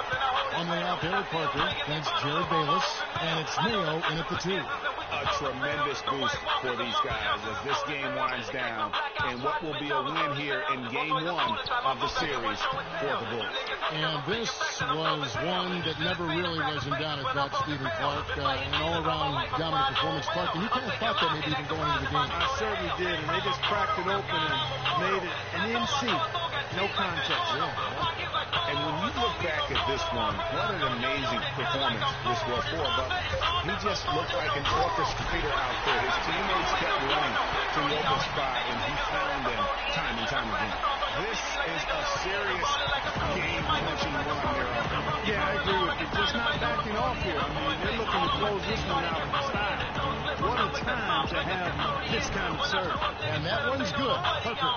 On the out there, Parker. That's Jared Bayless. And it's Mayo in at the 2. A tremendous boost for these guys as this game winds down, and what will be a win here in game one of the series for the Bulls. And this was one that never really was in doubt, I thought, Stephen Clark. An all-around dominant performance, Clark, and you kind of thought that maybe even going into the game. I certainly did, and they just cracked it open and made it an NC. No contest. And when you look back at this one, what an amazing performance this was for Butler. He just looked like an orchestrator out there. His teammates kept running to the open spot, and he found them time and time again. This is a serious game-clinching run there. Yeah, I agree with you. Just not backing off here. I mean, they're looking to close this one out in style. What a time to have this kind of serve. And that one's good. Hooker.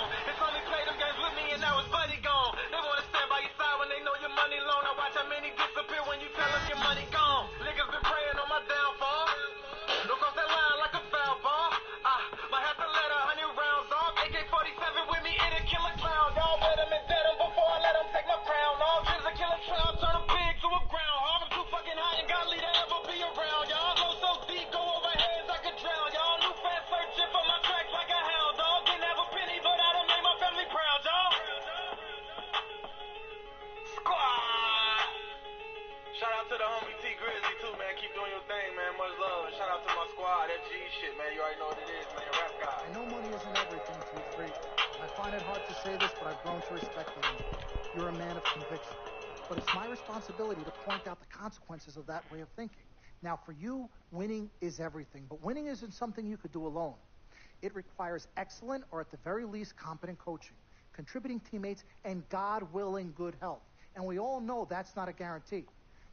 I know money isn't everything to you, Freak. I find it hard to say this, but I've grown to respect you. You're a man of conviction. But it's my responsibility to point out the consequences of that way of thinking. Now, for you, winning is everything. But winning isn't something you could do alone. It requires excellent, or at the very least, competent coaching, contributing teammates, and, God willing, good health. And we all know that's not a guarantee.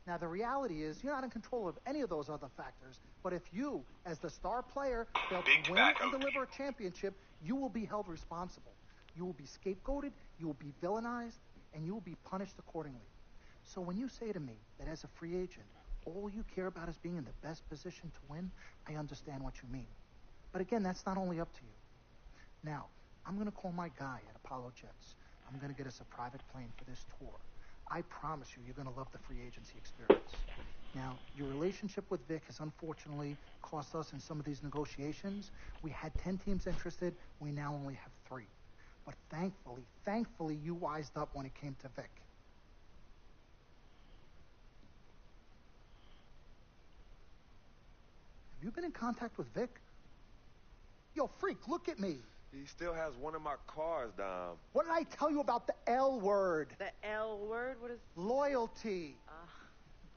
Now, the reality is you're not in control of any of those other factors, but if you, as the star player, fail to win and deliver a championship, you will be held responsible. You will be scapegoated, you will be villainized, and you will be punished accordingly. So when you say to me that as a free agent, all you care about is being in the best position to win, I understand what you mean. But again, that's not only up to you. Now, I'm going to call my guy at Apollo Jets. I'm going to get us a private plane for this tour. I promise you, you're going to love the free agency experience. Now, your relationship with Vic has unfortunately cost us in some of these negotiations. We had 10 teams interested. We now only have 3. But thankfully, you wised up when it came to Vic. Have you been in contact with Vic? Yo, freak, look at me. He still has one of my cars, Dom. What did I tell you about the L word? The L word? What is... Loyalty.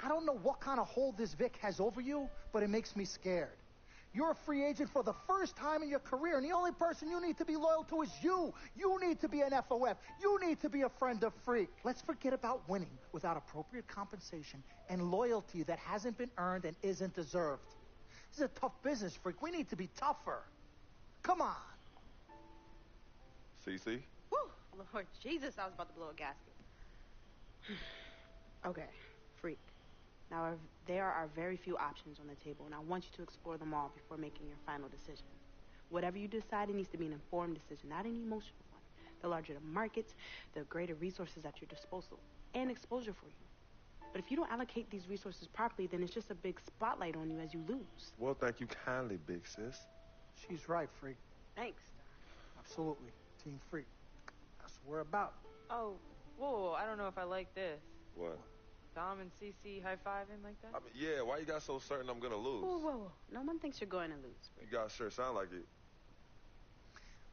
I don't know what kind of hold this Vic has over you, but it makes me scared. You're a free agent for the first time in your career, and the only person you need to be loyal to is you. You need to be an FOF. You need to be a friend of Freak. Let's forget about winning without appropriate compensation and loyalty that hasn't been earned and isn't deserved. This is a tough business, Freak. We need to be tougher. Come on. CC? Woo! Lord Jesus, I was about to blow a gasket. Okay, Freak. Now, there are very few options on the table, and I want you to explore them all before making your final decision. Whatever you decide, it needs to be an informed decision, not an emotional one. The larger the markets, the greater resources at your disposal, and exposure for you. But if you don't allocate these resources properly, then it's just a big spotlight on you as you lose. Well, thank you kindly, big sis. She's right, Freak. Thanks. Absolutely. Team Freak. That's what we're about. Oh, whoa, I don't know if I like this. What? Dom and CC high-fiving like that? I mean, yeah, why you got so certain I'm going to lose? Whoa. No one thinks you're going to lose. You guys sure sound like it.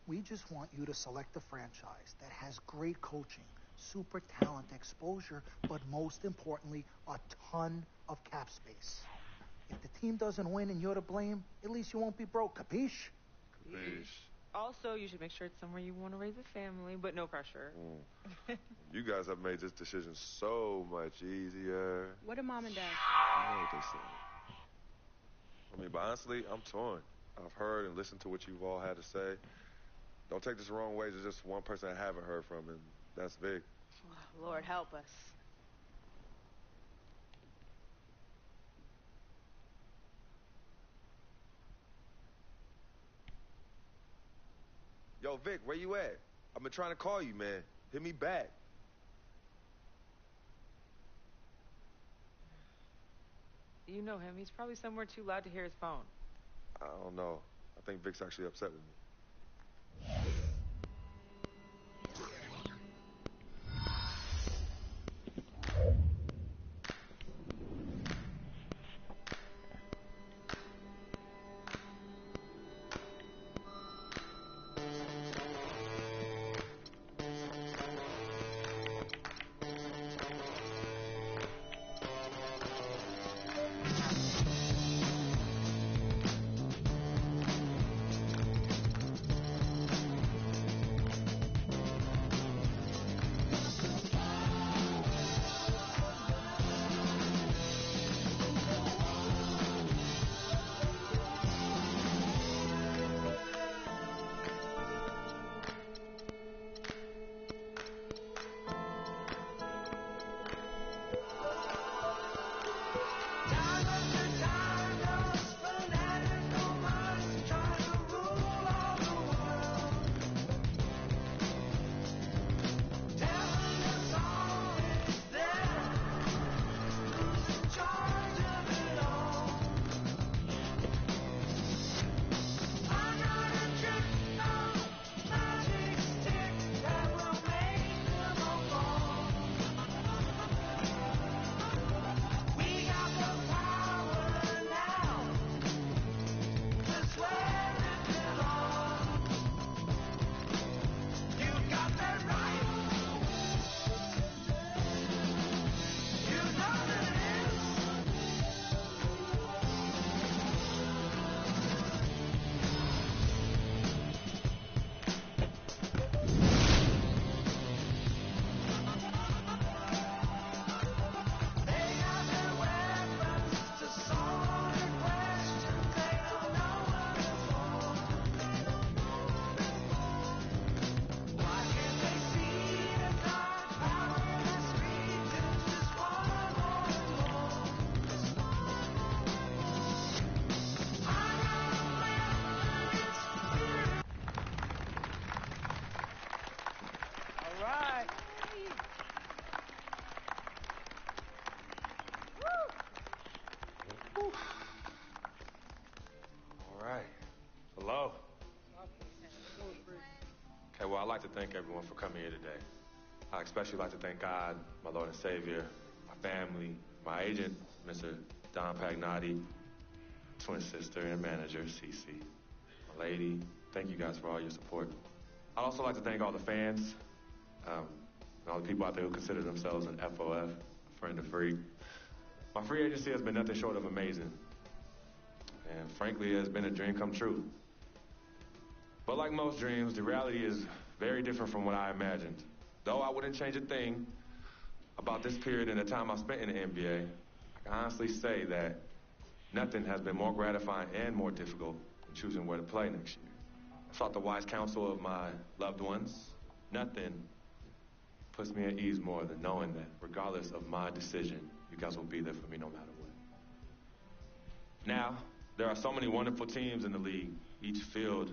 We just want you to select a franchise that has great coaching, super talent, exposure, but most importantly, a ton of cap space. If the team doesn't win and you're to blame, at least you won't be broke. Capiche? Capiche. Also, you should make sure it's somewhere you want to raise a family, but no pressure. You guys have made this decision so much easier. What do Mom and Dad? I know what they say. I mean, but honestly, I'm torn. I've heard and listened to what you've all had to say. Don't take this the wrong way. There's just one person I haven't heard from, and that's Vic. Oh, Lord, help us. Yo, Vic, where you at? I've been trying to call you, man. Hit me back. You know him. He's probably somewhere too loud to hear his phone. I don't know. I think Vic's actually upset with me. I'd like to thank everyone for coming here today. I especially like to thank God, my Lord and Savior, my family, my agent, Mr. Don Pagnotti, twin sister and manager, Cece, my lady. Thank you guys for all your support. I'd also like to thank all the fans, and all the people out there who consider themselves an FOF, a friend of Freak. My free agency has been nothing short of amazing. And frankly, it has been a dream come true. But like most dreams, the reality is very different from what I imagined. Though I wouldn't change a thing about this period and the time I spent in the NBA, I can honestly say that nothing has been more gratifying and more difficult than choosing where to play next year. I sought the wise counsel of my loved ones. Nothing puts me at ease more than knowing that regardless of my decision, you guys will be there for me no matter what. Now, there are so many wonderful teams in the league, each filled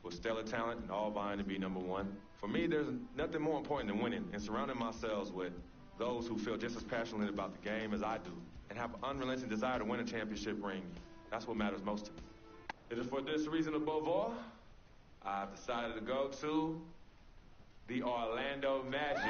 with stellar talent and all vying to be number one. For me, there's nothing more important than winning and surrounding myself with those who feel just as passionate about the game as I do and have an unrelenting desire to win a championship ring. That's what matters most to me. It is for this reason above all, I've decided to go to the Orlando Magic.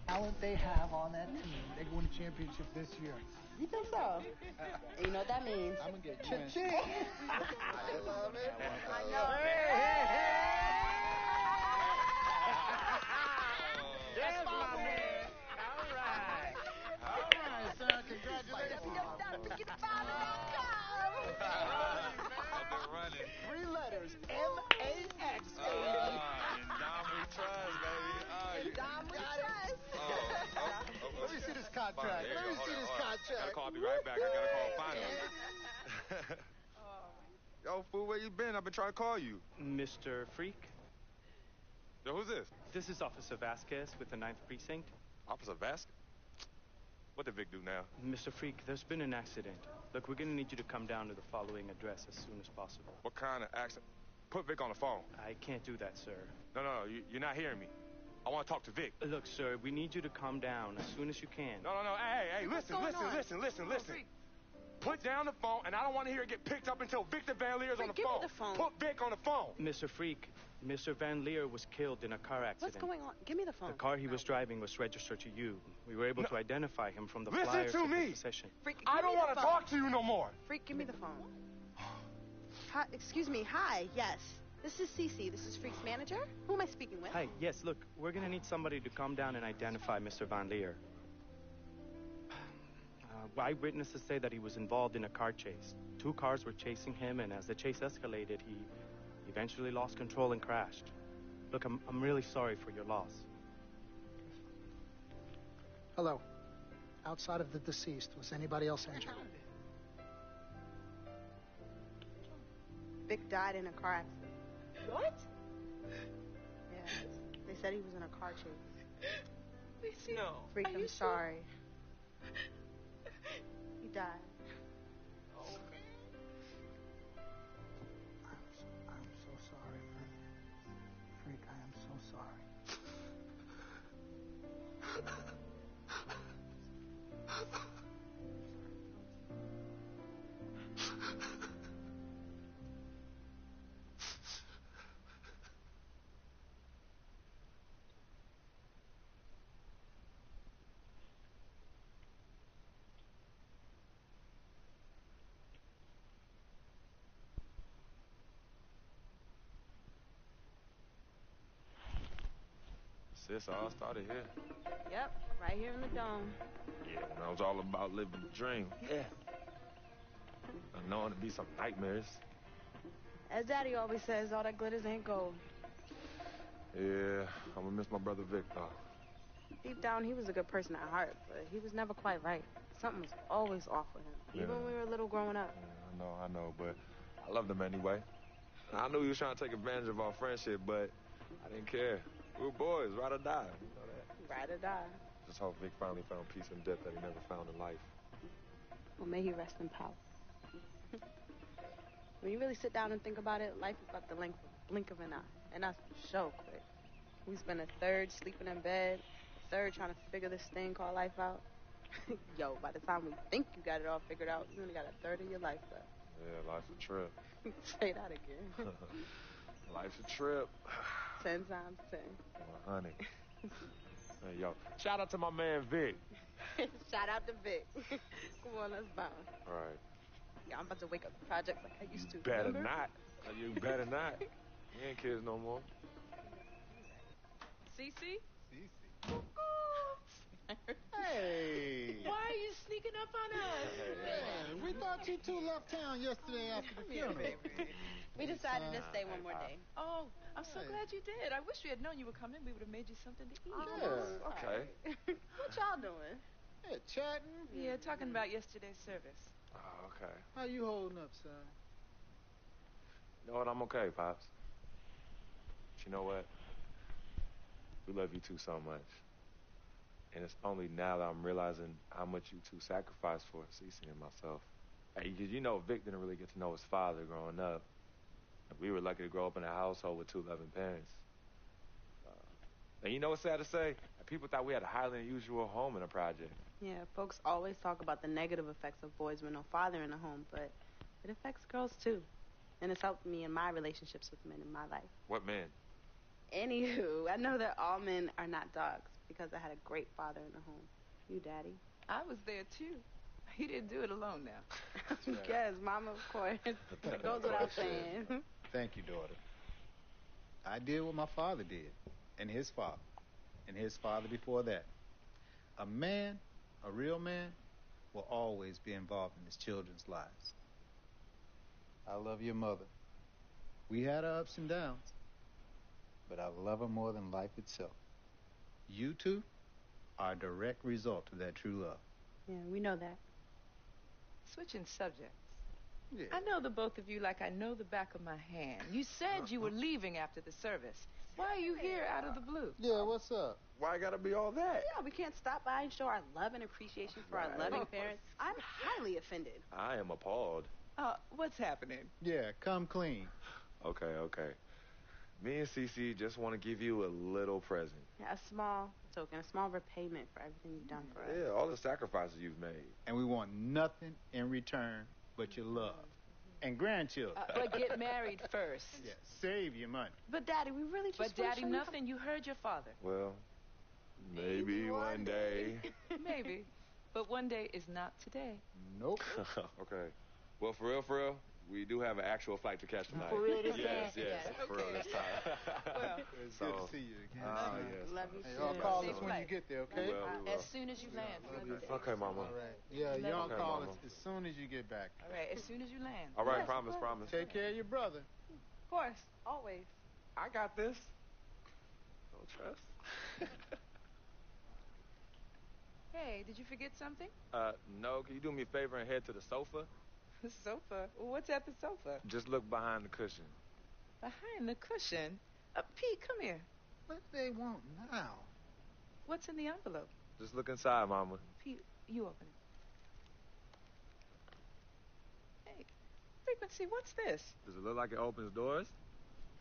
Talent they have on that team, they can win a championship this year. You think so? You know what that means? I'm gonna get you. Cha-ching. I love it. I know. That's my man. All right. All right, son. Congratulations. I've been running. 3 letters. M-A-X, baby. Dom we trust, baby. Dom we trust. Let me see this contract. Let me see this contract. I'll be right back. I gotta call finance. Yo, fool, where you been? I've been trying to call you. Mr. Freak? Yo, who's this? This is Officer Vasquez with the 9th Precinct. Officer Vasquez? What did Vic do now? Mr. Freak, there's been an accident. Look, we're gonna need you to come down to the following address as soon as possible. What kind of accident? Put Vic on the phone. I can't do that, sir. No, you're not hearing me. I want to talk to Vic. Look, sir, we need you to calm down as soon as you can. No. Hey, listen. Put down the phone, and I don't want to hear it get picked up until Victor Van Leer's on the phone. Give me the phone. Put Vic on the phone. Mr. Freak, Mr. Van Leer was killed in a car accident. What's going on? Give me the phone. The car he was driving was registered to you. We were able to identify him from the flyers Listen to in me. his possession. Freak, I don't want to talk to you no more. Freak, give me the phone. Hi, excuse me. Hi. Yes. This is Cece. This is Freak's manager. Who am I speaking with? Hi, yes, look, we're gonna need somebody to come down and identify Mr. Van Leer. Eyewitnesses say that he was involved in a car chase. 2 cars were chasing him, and as the chase escalated, he eventually lost control and crashed. Look, I'm really sorry for your loss. Hello. Outside of the deceased, was anybody else injured? Vic died in a car accident. What? Yeah. They said he was in a car chase. No. Freak, I'm sorry. He died. I'm so sorry, Freak. I am so sorry. Sis, all started here. Yep, right here in the dome. Yeah, it was all about living the dream. Yeah. I know it'd be some nightmares. As Daddy always says, all that glitters ain't gold. Yeah, I'm gonna miss my brother Vic, though. Deep down, he was a good person at heart, but he was never quite right. Something was always off with him, even when we were little growing up. Yeah, I know, but I loved him anyway. I knew he was trying to take advantage of our friendship, but I didn't care. We're boys, ride or die. You know that? Ride or die. Just hope Vic finally found peace and depth that he never found in life. Well, may he rest in power. When you really sit down and think about it, life is about the blink of an eye. And that's so quick. We spend a third sleeping in bed, a third trying to figure this thing called life out. Yo, by the time we think you got it all figured out, you only got a third of your life left. Yeah, life's a trip. Say that again. Life's a trip. 10 times 10. Well, honey. Hey, yo, shout out to my man Vic. Shout out to Vic. Come on, let's bounce. All right. Yeah, I'm about to wake up the project like I used to. Better remember? not. You better not. You ain't kids no more. Cece? Hey. Why are you sneaking up on us? Man, we thought you two left town yesterday after the funeral. We decided to stay one more day. Oh, I'm so glad you did. I wish we had known you were coming. We would have made you something to eat. Yeah. Okay. What y'all doing? Yeah, chatting. Yeah, talking about yesterday's service. Oh, okay. How you holding up, son? You know what? I'm okay, Pops. But you know what? We love you two so much. And it's only now that I'm realizing how much you two sacrificed for Cece and myself. Hey, you know, Vic didn't really get to know his father growing up. We were lucky to grow up in a household with two loving parents. And you know what's sad to say? People thought we had a highly unusual home in a project. Yeah, folks always talk about the negative effects of boys with no father in the home, but it affects girls too. And it's helped me in my relationships with men in my life. What men? Anywho, I know that all men are not dogs because I had a great father in the home. You, Daddy. I was there, too. He didn't do it alone now. Yes, Mama, of course. It goes without saying. Thank you, daughter. I did what my father did, and his father before that. A man, a real man, will always be involved in his children's lives. I love your mother. We had our ups and downs, but I love her more than life itself. You two are a direct result of that true love. Yeah, we know that. Switching subjects. Yeah. I know the both of you like I know the back of my hand. You said you were leaving after the service. Why are you here out of the blue? Yeah, what's up? Why I gotta be all that? Yeah, we can't stop by and show our love and appreciation for our loving parents. I'm highly offended. I am appalled. What's happening? Yeah, come clean. Okay. Me and Cece just want to give you a little present. Yeah, a small token, a small repayment for everything you've done for us. Yeah, all the sacrifices you've made. And we want nothing in return but your love. And grandchildren. But get married first. Yeah, save your money. But, Daddy, we really just But, Daddy, nothing. You heard your father. Well, maybe one day. Maybe. But one day is not today. Nope. Okay. Well, for real, we do have an actual flight to catch tonight. For real this Yes. time? For real this time. Well, It's good to see you again. Yes. Love you, Hey, too. y'all call Safe us when flight. you get there, okay? We will. As soon as you land. Okay, Mama. All right. Yeah, y'all Okay, call Mama. us as soon as you get back. All right, as soon as you land. All right, Yes, promise. Take care of your brother. Of course, always. I got this. No trust. Hey, did you forget something? No. Can you do me a favor and head to the sofa? The sofa? What's at the sofa? Just look behind the cushion. Behind the cushion? Pete, come here. What do they want now? What's in the envelope? Just look inside, Mama. Pete, you open it. Hey, Frequency, what's this? Does it look like it opens doors?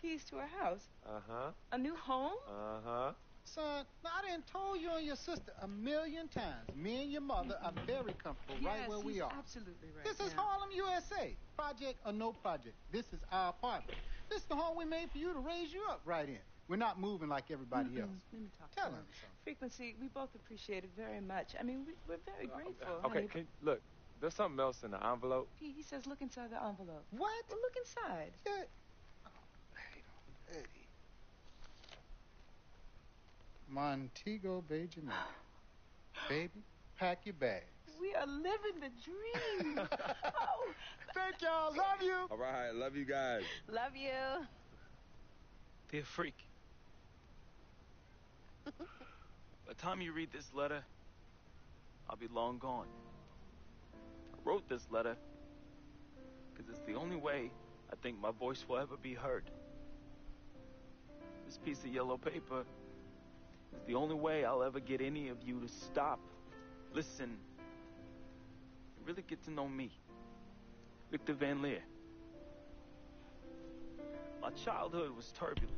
Keys to a house? Uh-huh. A new home? Uh-huh. Son, I done told you and your sister 1,000,000 times. Me and your mother are very comfortable right where we are. Absolutely right. This is Harlem, USA. Project or no project. This is our apartment. This is the home we made for you to raise you up right in. We're not moving like everybody else. Let me talk Tell to him him. something. Frequency, we both appreciate it very much. I mean, we're very grateful. Okay, honey. look, there's something else in the envelope. Pete, he says look inside the envelope. What? Well, look inside. Yeah. Eddie. Montego Bay, Jamaica. Baby, pack your bags. We are living the dream. Oh, thank y'all. Love you. All right, love you guys. Love you. Be a freak. By the time you read this letter, I'll be long gone. I wrote this letter because it's the only way I think my voice will ever be heard. This piece of yellow paper It's the only way I'll ever get any of you to stop, listen, and really get to know me, Victor Van Leer. My childhood was turbulent.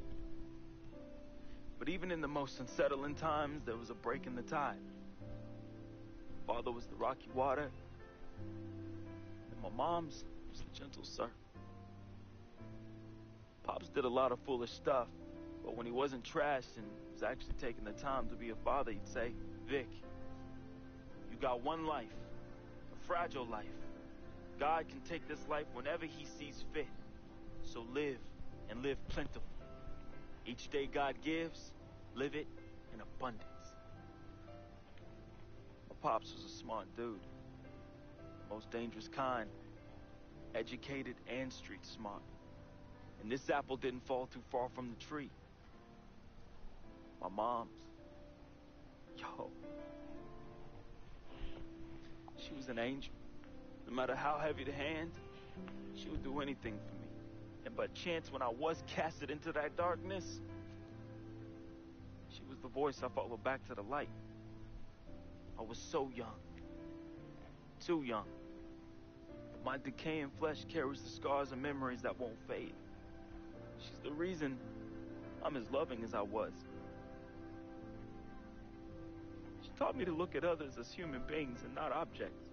But even in the most unsettling times, there was a break in the tide. Father was the rocky water, and my mom's was the gentle surf. Pops did a lot of foolish stuff, but when he wasn't trashed and was actually taking the time to be a father, he'd say, Vic, you got one life, a fragile life. God can take this life whenever he sees fit. So live, and live plentifully. Each day God gives, live it in abundance. My pops was a smart dude. The most dangerous kind. Educated and street smart. And this apple didn't fall too far from the tree. My mom's. Yo. She was an angel. No matter how heavy the hand, she would do anything for me. And by chance, when I was casted into that darkness, she was the voice I followed back to the light. I was so young. Too young. But my decaying flesh carries the scars and memories that won't fade. She's the reason I'm as loving as I was. She taught me to look at others as human beings and not objects.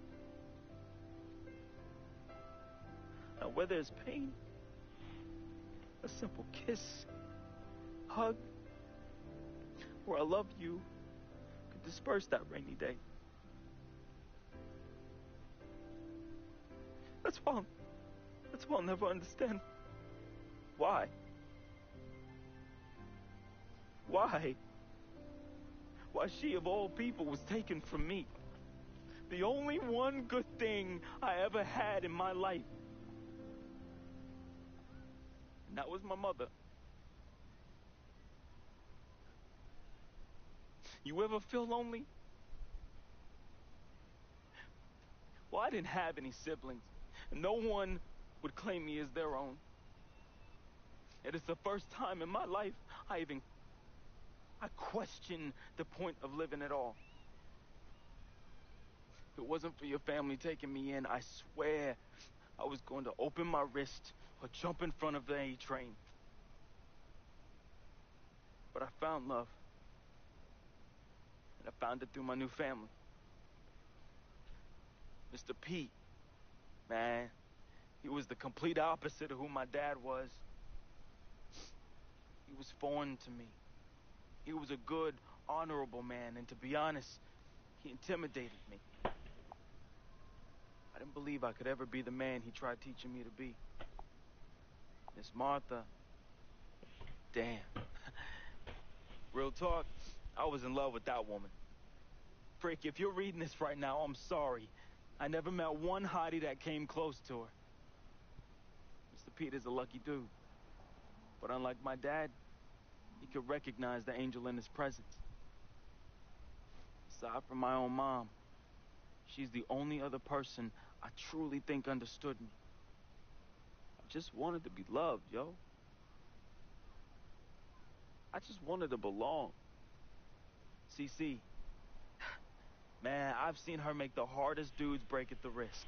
Now, where there's pain, a simple kiss, hug, or I love you could disperse that rainy day. That's why I'll never understand why. Why she of all people was taken from me. The only one good thing I ever had in my life. And that was my mother. You ever feel lonely? Well, I didn't have any siblings. No one would claim me as their own. It is the first time in my life I questioned the point of living at all. If it wasn't for your family taking me in, I swear I was going to open my wrist or jump in front of the A train. But I found love. And I found it through my new family. Mr. Pete, man, he was the complete opposite of who my dad was. He was foreign to me. He was a good, honorable man, and to be honest, he intimidated me. I didn't believe I could ever be the man he tried teaching me to be. Miss Martha, damn. Real talk, I was in love with that woman. Frick, if you're reading this right now, I'm sorry. I never met one hottie that came close to her. Mr. Pete is a lucky dude. But unlike my dad, he could recognize the angel in his presence. Aside from my own mom, she's the only other person I truly think understood me. I just wanted to be loved, yo. I just wanted to belong. CC, man, I've seen her make the hardest dudes break at the wrist.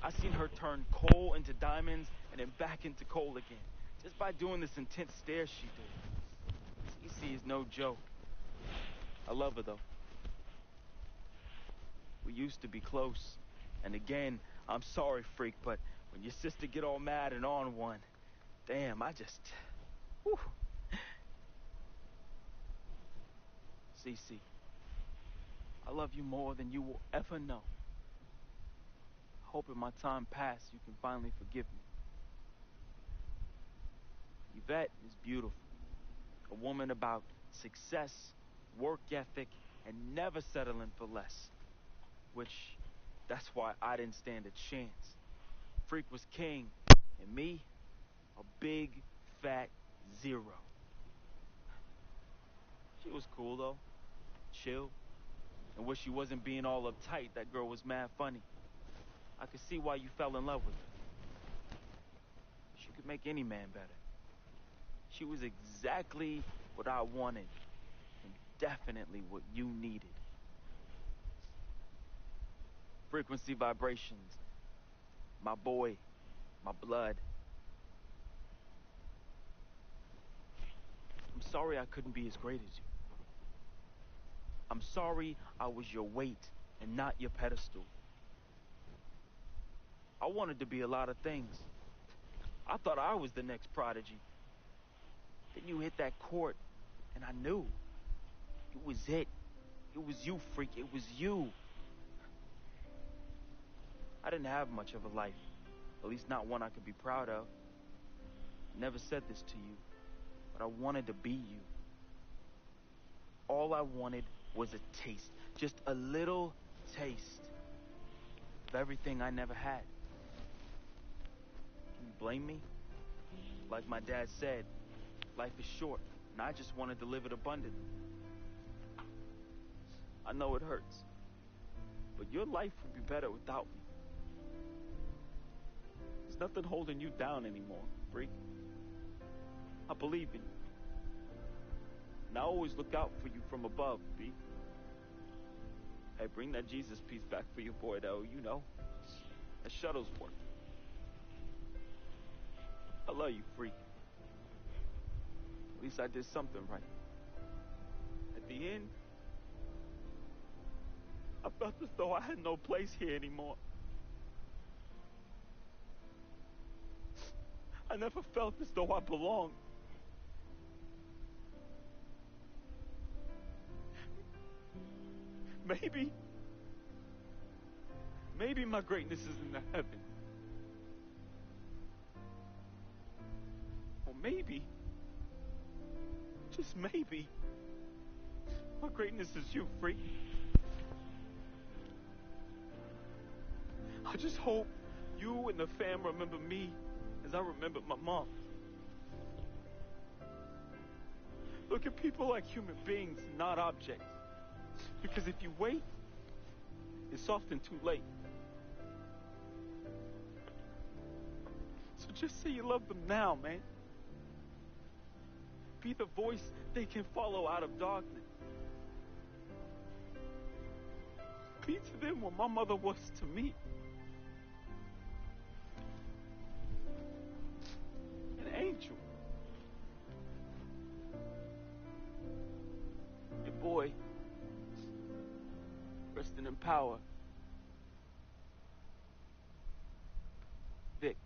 I've seen her turn coal into diamonds and then back into coal again, just by doing this intense stare she did. CC is no joke. I love her, though. We used to be close. And again, I'm sorry, freak, but when your sister get all mad and on one, damn, I just... Whew. CC, I love you more than you will ever know. I hope in my time past you can finally forgive me. Yvette is beautiful. A woman about success, work ethic, and never settling for less. Which, that's why I didn't stand a chance. Freak was king, and me, a big, fat zero. She was cool, though. Chill. And where she wasn't being all uptight, that girl was mad funny. I could see why you fell in love with her. She could make any man better. She was exactly what I wanted. And definitely what you needed. Frequency vibrations. My boy. My blood. I'm sorry I couldn't be as great as you. I'm sorry I was your weight and not your pedestal. I wanted to be a lot of things. I thought I was the next prodigy. Then you hit that court, and I knew. It was it. It was you, freak. It was you. I didn't have much of a life. At least not one I could be proud of. I never said this to you, but I wanted to be you. All I wanted was a taste. Just a little taste of everything I never had. Can you blame me? Like my dad said, life is short, and I just wanted to live it abundantly. I know it hurts, but your life would be better without me. There's nothing holding you down anymore, freak. I believe in you. And I always look out for you from above, B. Hey, bring that Jesus piece back for your boy, though, you know. That shuttle's working. I love you, freak. At least I did something right. At the end, I felt as though I had no place here anymore. I never felt as though I belonged. Maybe my greatness is in the heaven. Or maybe, just maybe, my greatness is you, freak. I just hope you and the fam remember me as I remembered my mom. Look at people like human beings, not objects. Because if you wait, it's often too late. So just say you love them now, man. Be the voice they can follow out of darkness. Be to them what my mother was to me. An angel. Your boy, resting in power. Vic.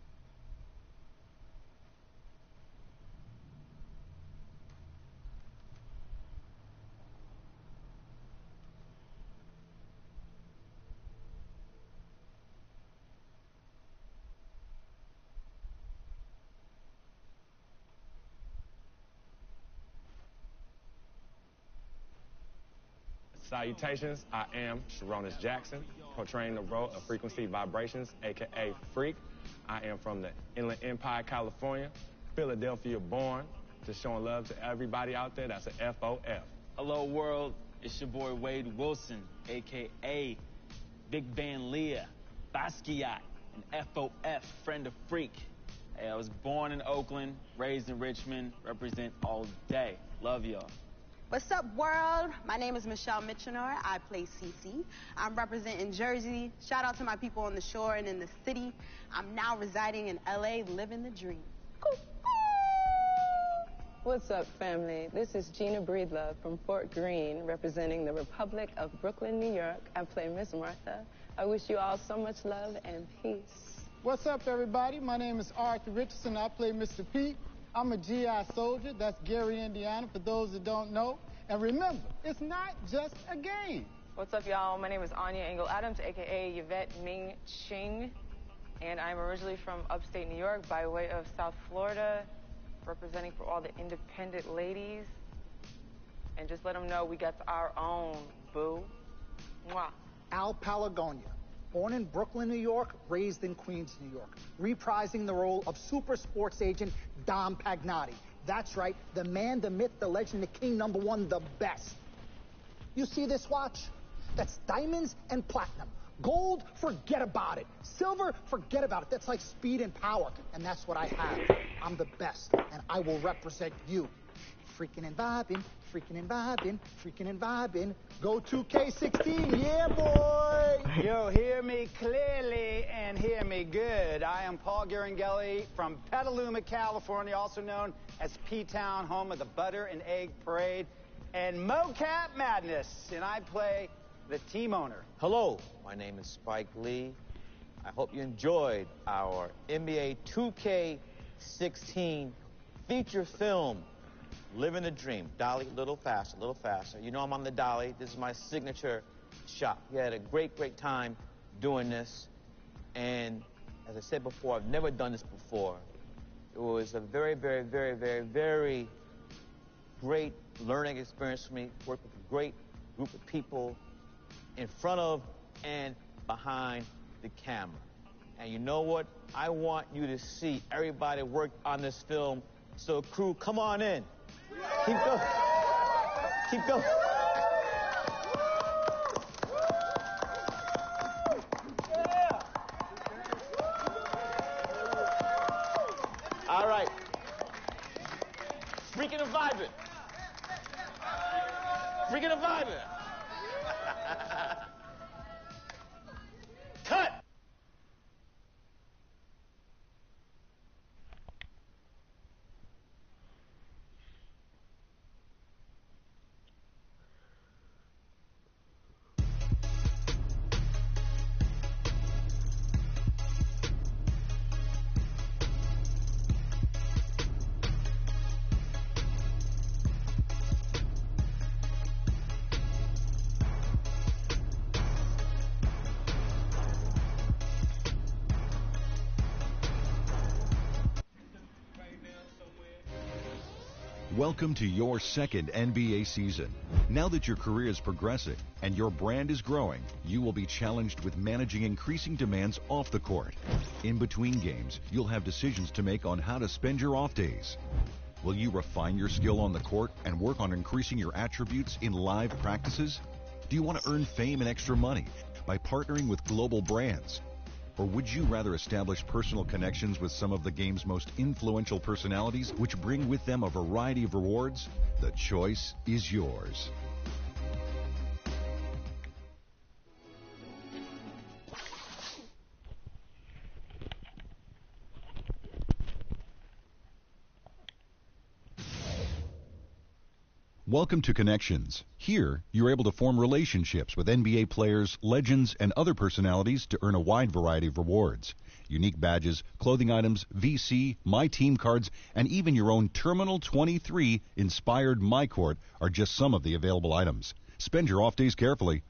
Salutations, I am Sharonis Jackson, portraying the role of Frequency Vibrations, a.k.a. Freak. I am from the Inland Empire, California, Philadelphia born, just showing love to everybody out there. That's a F-O-F. Hello, world. It's your boy Wade Wilson, a.k.a. Big Van Leah, Basquiat, an F-O-F, friend of Freak. Hey, I was born in Oakland, raised in Richmond, represent all day. Love y'all. What's up, world? My name is Michelle Mitchenor. I play Cece. I'm representing Jersey. Shout out to my people on the shore and in the city. I'm now residing in LA, living the dream. What's up, family? This is Gina Breedlove from Fort Greene, representing the Republic of Brooklyn, New York. I play Miss Martha. I wish you all so much love and peace. What's up, everybody? My name is Arthur Richardson. I play Mr. Pete. I'm a GI soldier. That's Gary, Indiana, for those that don't know. And remember, it's not just a game. What's up, y'all? My name is Anya Engel Adams, a.k.a. Yvette Ming Ching. And I'm originally from upstate New York by way of South Florida, representing for all the independent ladies. And just let them know we got our own, boo. Mwah. Al Palagonia. Born in Brooklyn, New York, raised in Queens, New York, reprising the role of super sports agent Dom Pagnotti. That's right, the man, the myth, the legend, the king, #1, the best. You see this watch? That's diamonds and platinum. Gold, forget about it. Silver, forget about it. That's like speed and power, and that's what I have. I'm the best, and I will represent you. freaking and vibing, freaking and vibing, freaking and vibing. Go 2K16, yeah, boy! Yo, hear me clearly and hear me good. I am Paul Garangelli from Petaluma, California, also known as P-Town, home of the Butter and Egg Parade and Mocap Madness, and I play the team owner. Hello, my name is Spike Lee. I hope you enjoyed our NBA 2K16 feature film, Living the Dream. Dolly, a little faster, a little faster. You know I'm on the dolly. This is my signature shot. We had a great, great time doing this. And as I said before, I've never done this before. It was a very, very, very, very, very great learning experience for me. Worked with a great group of people in front of and behind the camera. And you know what? I want you to see everybody work on this film. So crew, come on in. Keep going. Keep going. All right. Freaking and vibing. Freaking and vibing. Cut! Welcome to your second NBA season. Now that your career is progressing and your brand is growing, you will be challenged with managing increasing demands off the court. In between games, you'll have decisions to make on how to spend your off days. Will you refine your skill on the court and work on increasing your attributes in live practices? Do you want to earn fame and extra money by partnering with global brands? Or would you rather establish personal connections with some of the game's most influential personalities, which bring with them a variety of rewards? The choice is yours. Welcome to Connections. Here, you're able to form relationships with NBA players, legends, and other personalities to earn a wide variety of rewards. Unique badges, clothing items, VC, My Team cards, and even your own Terminal 23 inspired My Court are just some of the available items. Spend your off days carefully.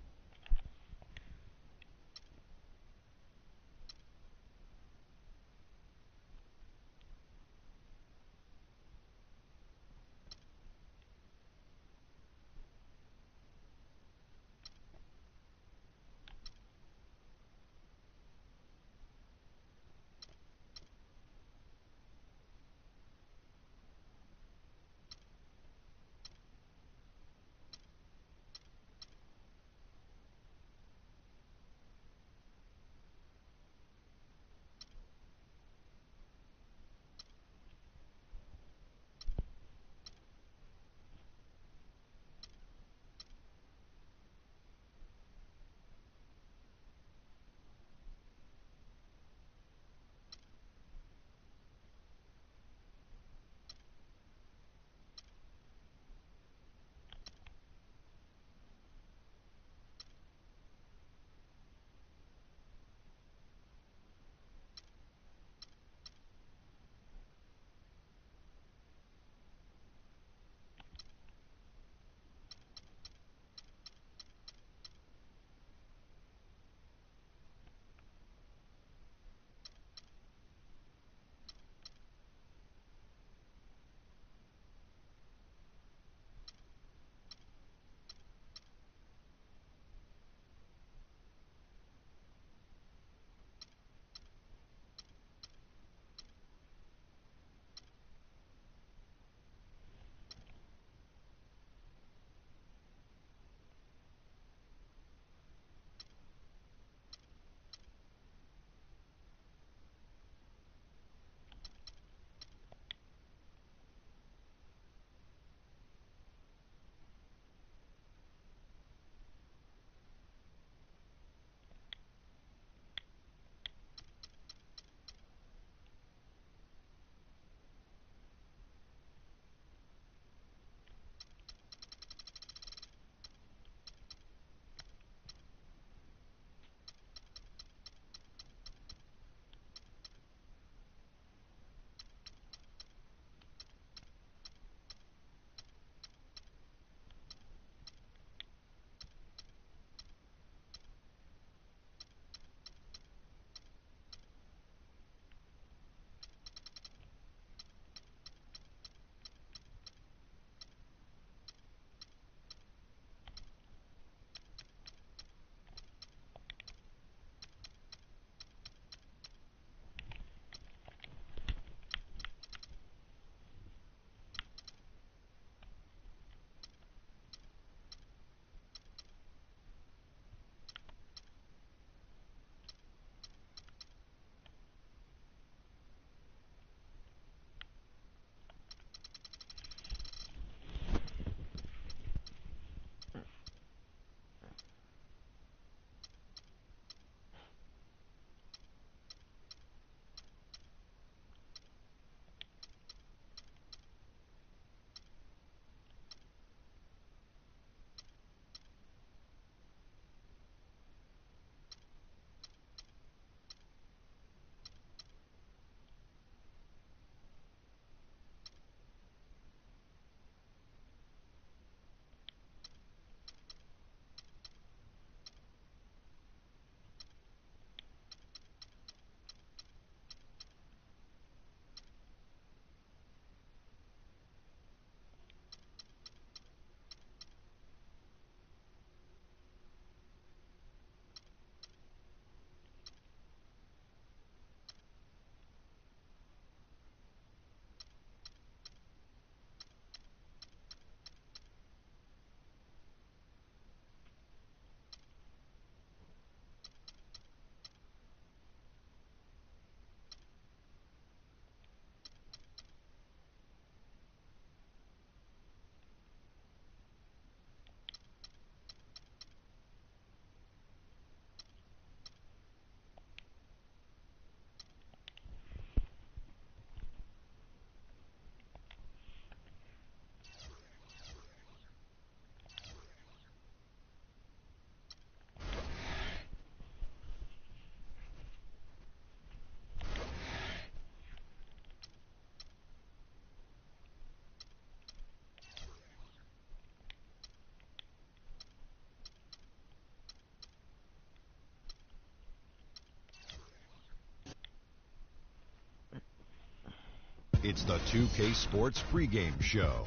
It's the 2K Sports pregame show.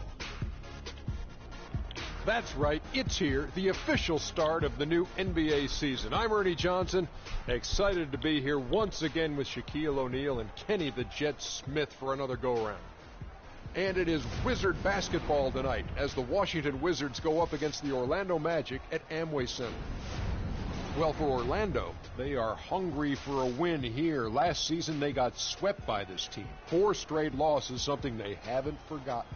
That's right, it's here, the official start of the new NBA season. I'm Ernie Johnson, excited to be here once again with Shaquille O'Neal and Kenny the Jet Smith for another go-around. And it is Wizard basketball tonight as the Washington Wizards go up against the Orlando Magic at Amway Center. Well, for Orlando, they are hungry for a win here. Last season, they got swept by this team. 4 straight losses, something they haven't forgotten.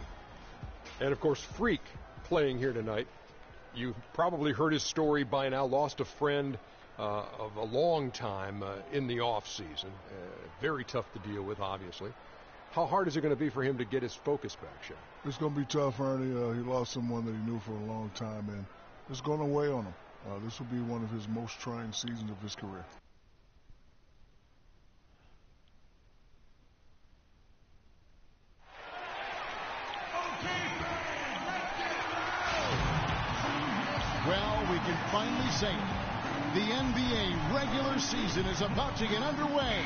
And, of course, Freak playing here tonight. You've probably heard his story by now. Lost a friend of a long time in the off-season. Very tough to deal with, obviously. How hard is it going to be for him to get his focus back, Shaq? It's going to be tough, Ernie. He lost someone that he knew for a long time, and it's going to weigh on him. This will be one of his most trying seasons of his career. Well, we can finally say it. The NBA regular season is about to get underway.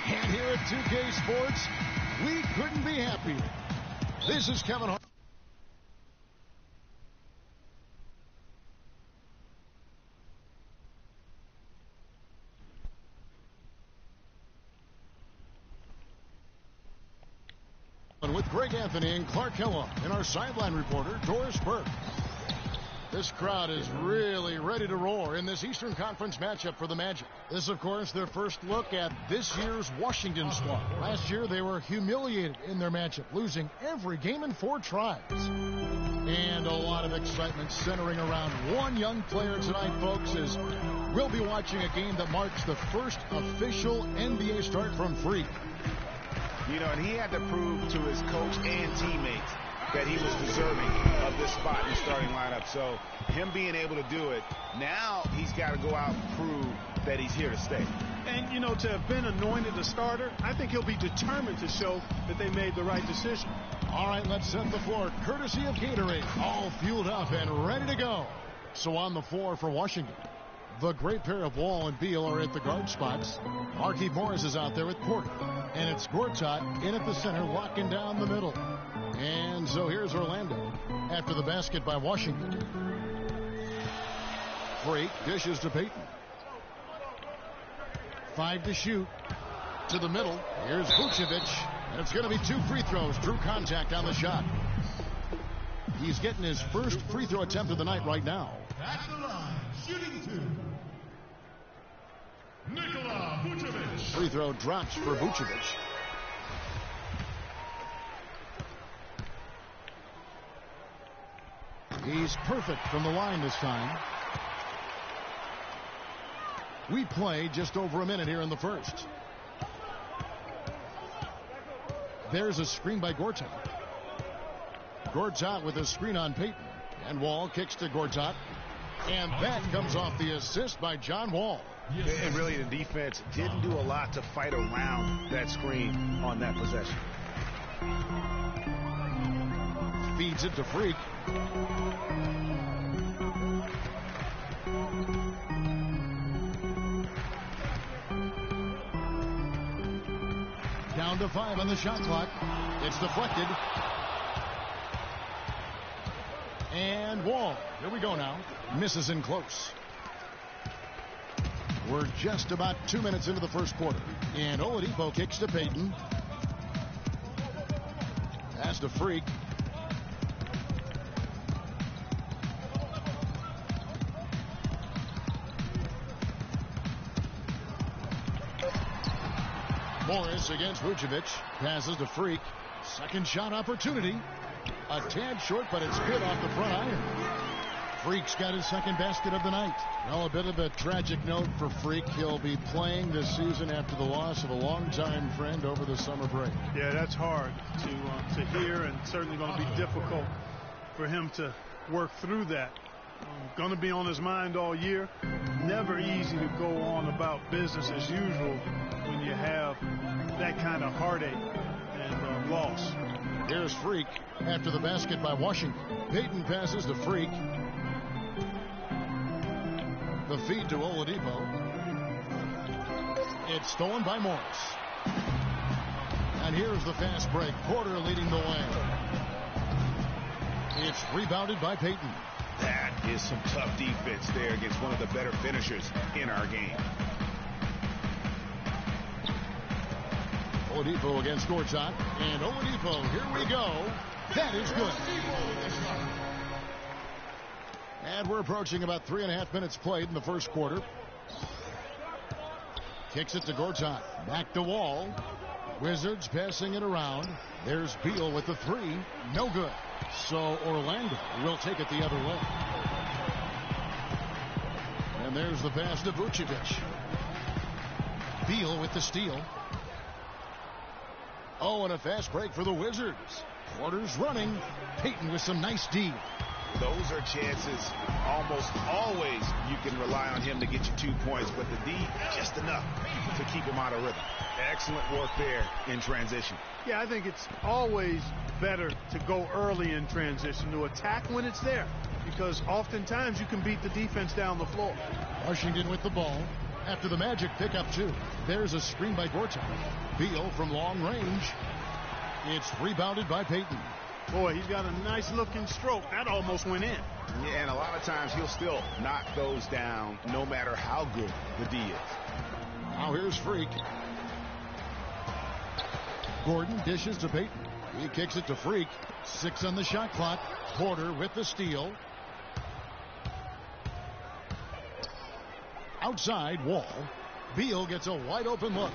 And here at 2K Sports, we couldn't be happier. This is Kevin Hart. With Greg Anthony and Clark Kellogg and our sideline reporter, Doris Burke. This crowd is really ready to roar in this Eastern Conference matchup for the Magic. This, of course, their first look at this year's Washington squad. Last year, they were humiliated in their matchup, losing every game in 4 tries. And a lot of excitement centering around one young player tonight, folks, as we'll be watching a game that marks the first official NBA start from Freak. You know, and he had to prove to his coach and teammates that he was deserving of this spot in the starting lineup. So him being able to do it, now he's got to go out and prove that he's here to stay. And, you know, to have been anointed a starter, I think he'll be determined to show that they made the right decision. All right, let's set the floor. Courtesy of Gatorade, all fueled up and ready to go. So on the floor for Washington, the great pair of Wall and Beal are at the guard spots. Markieff Morris is out there with Porter. And it's Gortat in at the center, locking down the middle. And so here's Orlando after the basket by Washington. Freak dishes to Payton. 5 to shoot. To the middle. Here's Vucevic. And it's going to be 2 free throws. Drew contact on the shot. He's getting his first free throw attempt of the night right now. At the line, shooting 2. Nikola Vucevic. Free throw drops for Vucevic. He's perfect from the line this time. We play just over a minute here in the first. There's a screen by Gortat. Gortat with a screen on Payton. And Wall kicks to Gortat. And that comes off the assist by John Wall. And really, the defense didn't do a lot to fight around that screen on that possession. Feeds it to Freak. Down to 5 on the shot clock. It's deflected. And Wall. Here we go now. Misses in close. We're just about 2 minutes into the first quarter. And Oladipo kicks to Payton. Pass to Freak. Morris against Vucevic. Passes to Freak. Second shot opportunity. A tad short, but it's good off the front iron. Freak's got his second basket of the night. Well, a bit of a tragic note for Freak. He'll be playing this season after the loss of a longtime friend over the summer break. Yeah, that's hard to hear, and certainly going to be difficult for him to work through that. Going to be on his mind all year. Never easy to go on about business as usual when you have that kind of heartache and loss. Here's Freak after the basket by Washington. Payton passes to Freak. The feed to Oladipo. It's stolen by Morris. And here's the fast break. Porter leading the way. It's rebounded by Payton. That is some tough defense there against one of the better finishers in our game. Oladipo against Gortat. And Oladipo, here we go. That is good. And we're approaching about 3.5 minutes played in the first quarter. Kicks it to Gortat. Back to Wall. Wizards passing it around. There's Beal with the three. No good. So Orlando will take it the other way. And there's the pass to Vucevic. Beal with the steal. Oh, and a fast break for the Wizards. Porter's running. Payton with some nice D. Those are chances almost always you can rely on him to get you 2 points, but the D just enough to keep him out of rhythm. Excellent work there in transition. Yeah, I think it's always better to go early in transition, to attack when it's there, because oftentimes you can beat the defense down the floor. Washington with the ball. After the Magic pick up 2. There's a screen by Gortat. Beal from long range. It's rebounded by Payton. Boy, he's got a nice looking stroke. That almost went in. Yeah, and a lot of times he'll still knock those down no matter how good the D is. Now here's Freak. Gordon dishes to Payton. He kicks it to Freak. 6 on the shot clock. Porter with the steal. Outside, Wall. Beal gets a wide open look.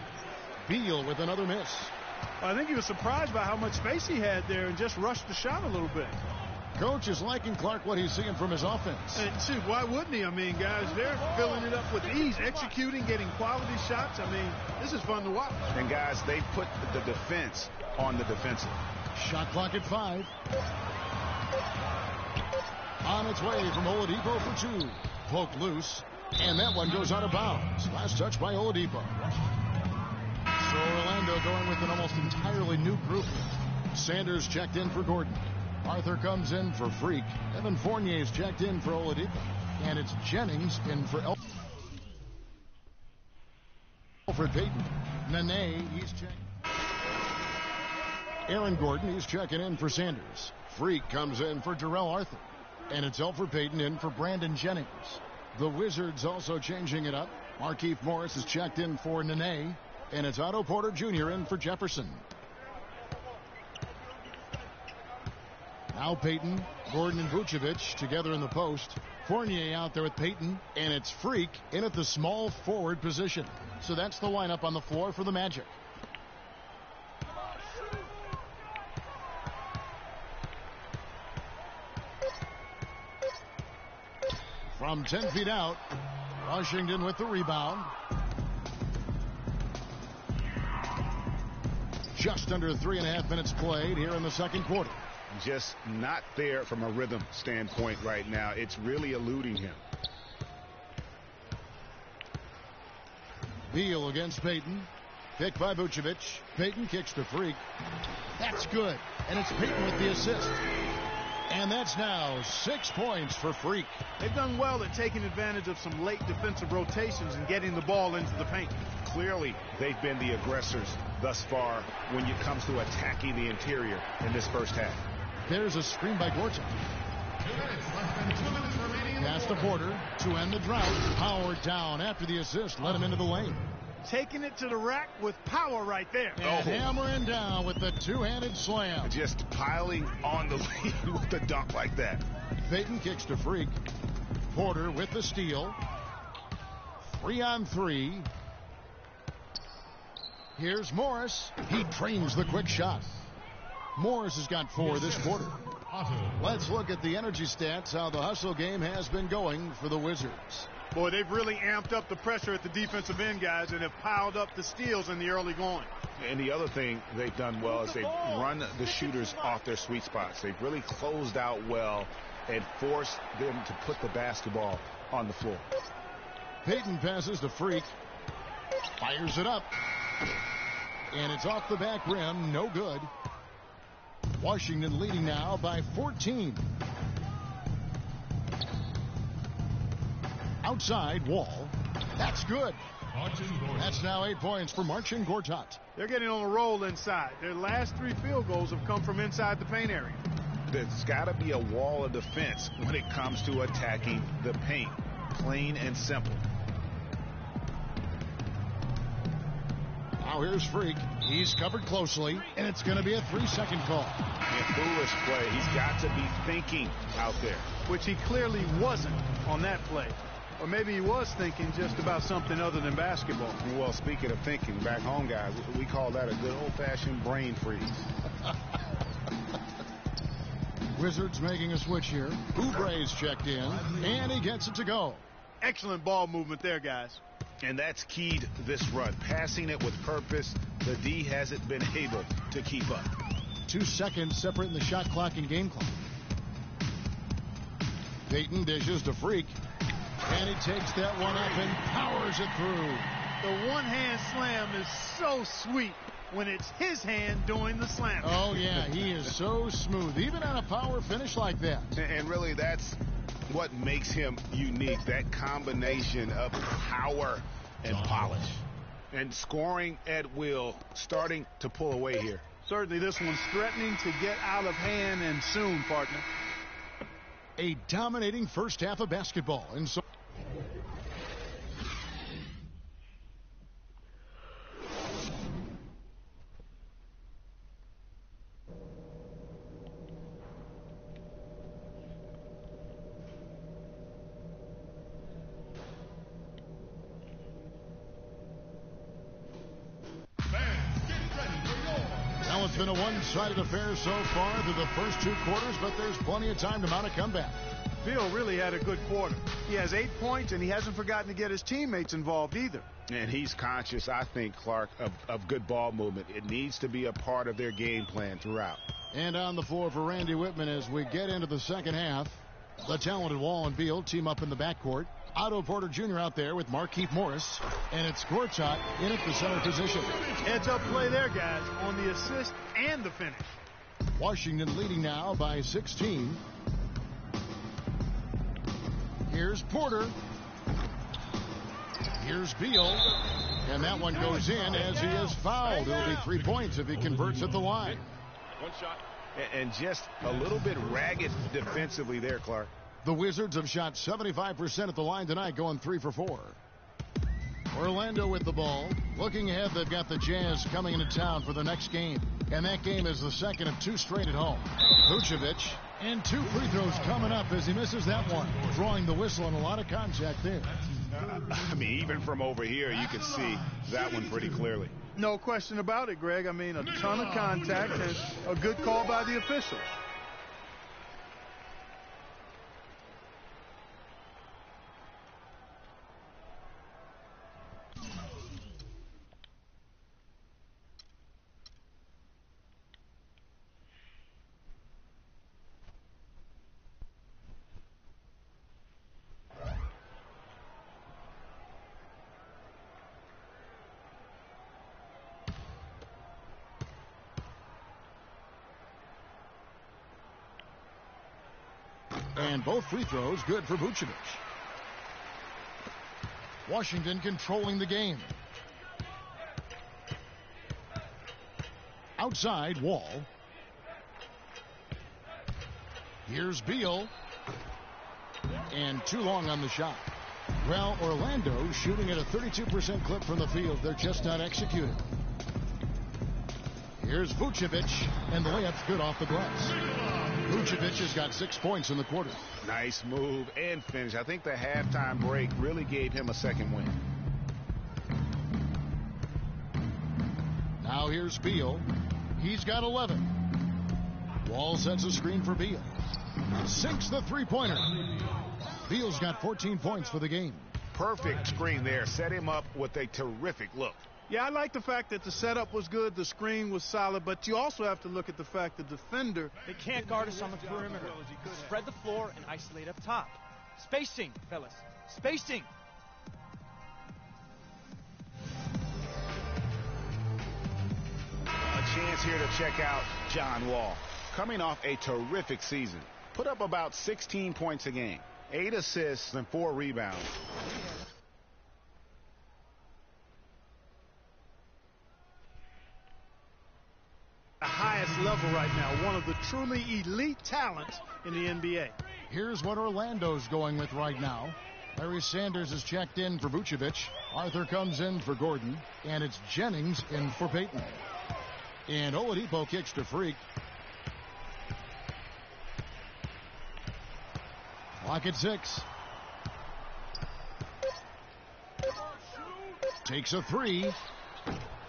Beal with another miss. I think he was surprised by how much space he had there and just rushed the shot a little bit. Coach is liking Clark what he's seeing from his offense. And see, why wouldn't he? I mean, guys, they're filling it up with ease, executing, getting quality shots. I mean, this is fun to watch. And guys, they put the defense on the defensive. Shot clock at 5. On its way from Oladipo for 2. Poked loose. And that one goes out of bounds. Last touch by Oladipo. So Orlando going with an almost entirely new group. Sanders checked in for Gordon. Arthur comes in for Freak. Evan Fournier's checked in for Oladipo. And it's Jennings in for Alfred Payton. Nene, he's checking. Aaron Gordon, he's checking in for Sanders. Freak comes in for Darrell Arthur. And it's Alfred Payton in for Brandon Jennings. The Wizards also changing it up. Markieff Morris is checked in for Nene. And it's Otto Porter Jr. in for Jefferson. Now Payton, Gordon, and Vucevic together in the post. Fournier out there with Payton. And it's Freak in at the small forward position. So that's the lineup on the floor for the Magic. From 10 feet out, Washington with the rebound. Just under 3.5 minutes played here in the second quarter. Just not there from a rhythm standpoint right now. It's really eluding him. Beal against Payton. Picked by Vucevic. Payton kicks to Freak. That's good. And it's Payton with the assist. And that's now 6 points for Freak. They've done well at taking advantage of some late defensive rotations and getting the ball into the paint. Clearly, they've been the aggressors thus far when it comes to attacking the interior in this first half. There's a screen by Gortat. Pass to Porter to end the drought. Howard down after the assist. Let him into the lane. Taking it to the rack with power right there. And hammering down with the two-handed slam. Just piling on the lead with a dunk like that. Payton kicks to Freak. Porter with the steal. 3-on-3. Here's Morris. He trains the quick shot. Morris has got 4 this quarter. Let's look at the energy stats, how the hustle game has been going for the Wizards. Boy, they've really amped up the pressure at the defensive end, guys, and have piled up the steals in the early going. And the other thing they've done well is they've run the shooters off their sweet spots. They've really closed out well and forced them to put the basketball on the floor. Payton passes to Freak. Fires it up. And it's off the back rim. No good. Washington leading now by 14. Outside, Wall. That's good. That's now 8 points for Marcin Gortat. They're getting on a roll inside. Their last 3 field goals have come from inside the paint area. There's got to be a wall of defense when it comes to attacking the paint. Plain and simple. Now here's Freak. He's covered closely, and it's going to be a 3-second call. A foolish play. He's got to be thinking out there. Which he clearly wasn't on that play. Or maybe he was thinking just about something other than basketball. Well, speaking of thinking, back home, guys, we call that a good old-fashioned brain freeze. Wizards making a switch here. Oubre's checked in, and he gets it to go. Excellent ball movement there, guys. And that's keyed this run. Passing it with purpose. The D hasn't been able to keep up. 2 seconds separating the shot clock and game clock. Payton dishes to Freak. And he takes that one up and powers it through. The one-hand slam is so sweet when it's his hand doing the slam. Oh, yeah, he is so smooth, even on a power finish like that. And really, that's what makes him unique, that combination of power and polish. And scoring at will, starting to pull away here. Certainly this one's threatening to get out of hand, and soon, partner. A dominating first half of basketball. And so now it's been a one-sided affair so far through the first 2 quarters, but there's plenty of time to mount a comeback. Bill really had a good quarter. He has 8 points, and he hasn't forgotten to get his teammates involved either. And he's conscious, I think, Clark, of good ball movement. It needs to be a part of their game plan throughout. And on the floor for Randy Whitman as we get into the second half. The talented Wall and Beal team up in the backcourt. Otto Porter Jr. out there with Markieff Morris. And it's Gortat in at the center position. Heads-up play there, guys, on the assist and the finish. Washington leading now by 16. Here's Porter. Here's Beal. And that one goes in as he is fouled. It'll be 3 points if he converts at the line. One shot. And just a little bit ragged defensively there, Clark. The Wizards have shot 75% at the line tonight, going 3 for 4. Orlando with the ball. Looking ahead, they've got the Jazz coming into town for the next game. And that game is the second of 2 straight at home. Vucevic, and 2 free throws coming up as he misses that one. Drawing the whistle and a lot of contact there. I mean, even from over here, you can see that one pretty clearly. No question about it, Greg. I mean, a ton of contact and a good call by the officials. And both free throws good for Vucevic. Washington controlling the game. Outside, Wall. Here's Beal. And too long on the shot. Well, Orlando shooting at a 32% clip from the field. They're just not executing. Here's Vucevic, and the layup's good off the glass. Vucevic has got 6 points in the quarter. Nice move and finish. I think the halftime break really gave him a second win. Now here's Beal. He's got 11. Wall sets a screen for Beal. Sinks the three-pointer. Beal's got 14 points for the game. Perfect screen there. Set him up with a terrific look. Yeah, I like the fact that the setup was good, the screen was solid, but you also have to look at the fact the defender... They can't guard us on the perimeter. Spread the floor and isolate up top. Spacing, fellas. Spacing. A chance here to check out John Wall. Coming off a terrific season. Put up about 16 points a game. 8 assists and 4 rebounds. right now. One of the truly elite talents in the NBA. Here's what Orlando's going with right now. Larry Sanders is checked in for Vucevic. Arthur comes in for Gordon. And it's Jennings in for Payton. And Oladipo kicks to Freak. Clock at 6. Takes a 3.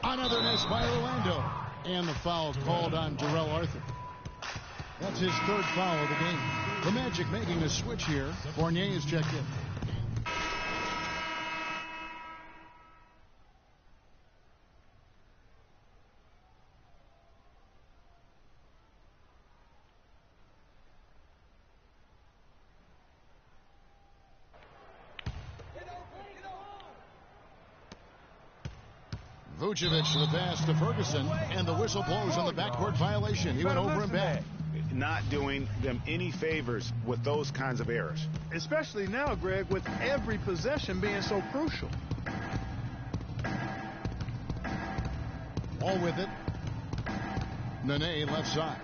Another miss by Orlando. And the foul called on Darrell Arthur. That's his third foul of the game. The Magic making a switch here. Fournier is checked in. Vucevic to the pass to Ferguson, and the whistle blows on the backcourt violation. He went over and back. Not doing them any favors with those kinds of errors. Especially now, Greg, with every possession being so crucial. All with it. Nene left side.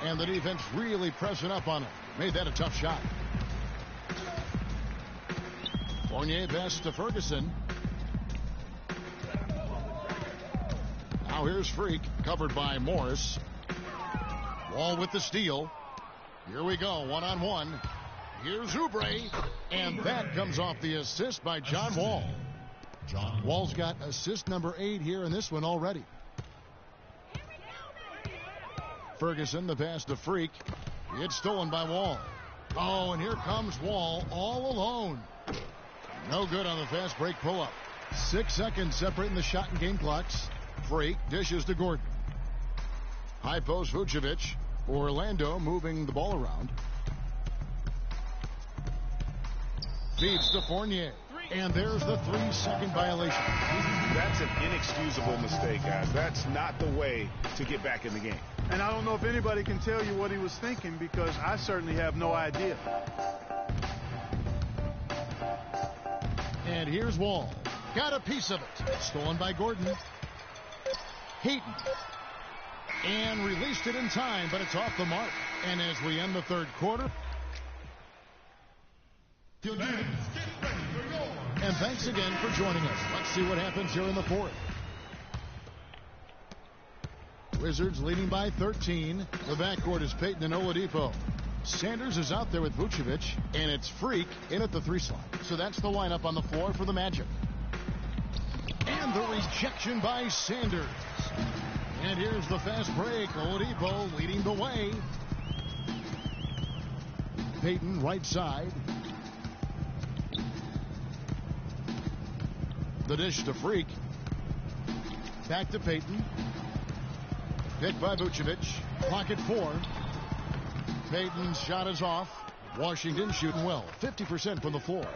And the defense really pressing up on him. Made that a tough shot. Fournier pass to Ferguson. Now here's Freak, covered by Morris. Wall with the steal. Here we go, one-on-one. Here's Oubre, and that comes off the assist by John Wall. Wall's got assist number 8 here in this one already. Ferguson, the pass to Freak. It's stolen by Wall. Oh, and here comes Wall all alone. No good on the fast break pull-up. 6 seconds separating the shot and game clocks. Freak dishes to Gordon. High post Vucevic. Orlando moving the ball around. Feeds to Fournier. And there's the 3-second violation. That's an inexcusable mistake, guys. That's not the way to get back in the game. And I don't know if anybody can tell you what he was thinking, because I certainly have no idea. And here's Wall. Got a piece of it. Stolen by Gordon. Heaton. And released it in time, but it's off the mark. And as we end the third quarter. And thanks again for joining us. Let's see what happens here in the fourth. Wizards leading by 13. The backcourt is Payton and Oladipo. Sanders is out there with Vucevic, and it's Freak in at the 3 slot. So that's the lineup on the floor for the Magic. And the rejection by Sanders. And here's the fast break. Oladipo leading the way. Payton right side. The dish to Freak. Back to Payton. Picked by Vucevic. Clock at 4. Payton's shot is off. Washington shooting well. 50% from the floor.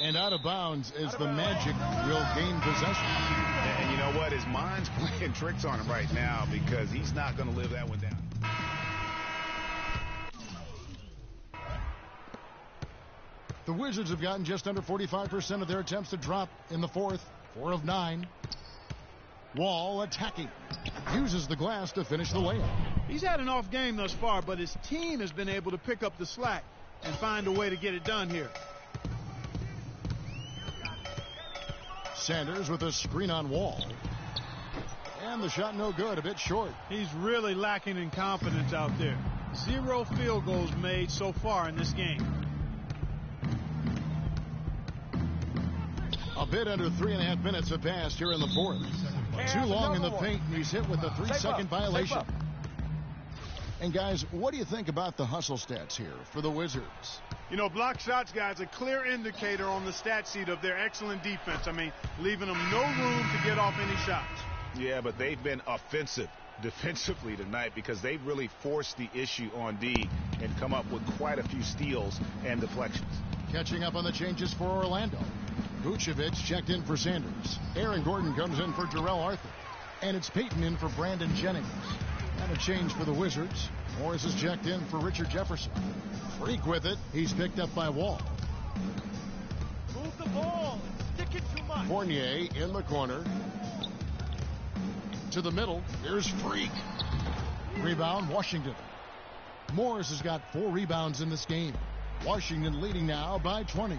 And out of bounds as the Magic will gain possession. And you know what? His mind's playing tricks on him right now, because he's not going to live that one down. The Wizards have gotten just under 45% of their attempts to drop in the fourth. 4 of 9. Wall attacking. Uses the glass to finish the layup. He's had an off game thus far, but his team has been able to pick up the slack and find a way to get it done here. Sanders with a screen on Wall. And the shot no good, a bit short. He's really lacking in confidence out there. 0 field goals made so far in this game. A bit under 3.5 minutes have passed here in the fourth. Too long in the paint, and he's hit with a 3-second violation. And guys, what do you think about the hustle stats here for the Wizards? You know, block shots, guys, a clear indicator on the stat sheet of their excellent defense. I mean, leaving them no room to get off any shots. Yeah, but they've been offensive defensively tonight, because they really forced the issue on D and come up with quite a few steals and deflections. Catching up on the changes for Orlando. Vucevic checked in for Sanders. Aaron Gordon comes in for Darrell Arthur. And it's Payton in for Brandon Jennings. And a change for the Wizards. Morris is checked in for Richard Jefferson. Freak with it. He's picked up by Wall. Move the ball. Stick it too much. Fournier in the corner. To the middle. Here's Freak. Rebound, Washington. Morris has got 4 rebounds in this game. Washington leading now by 20.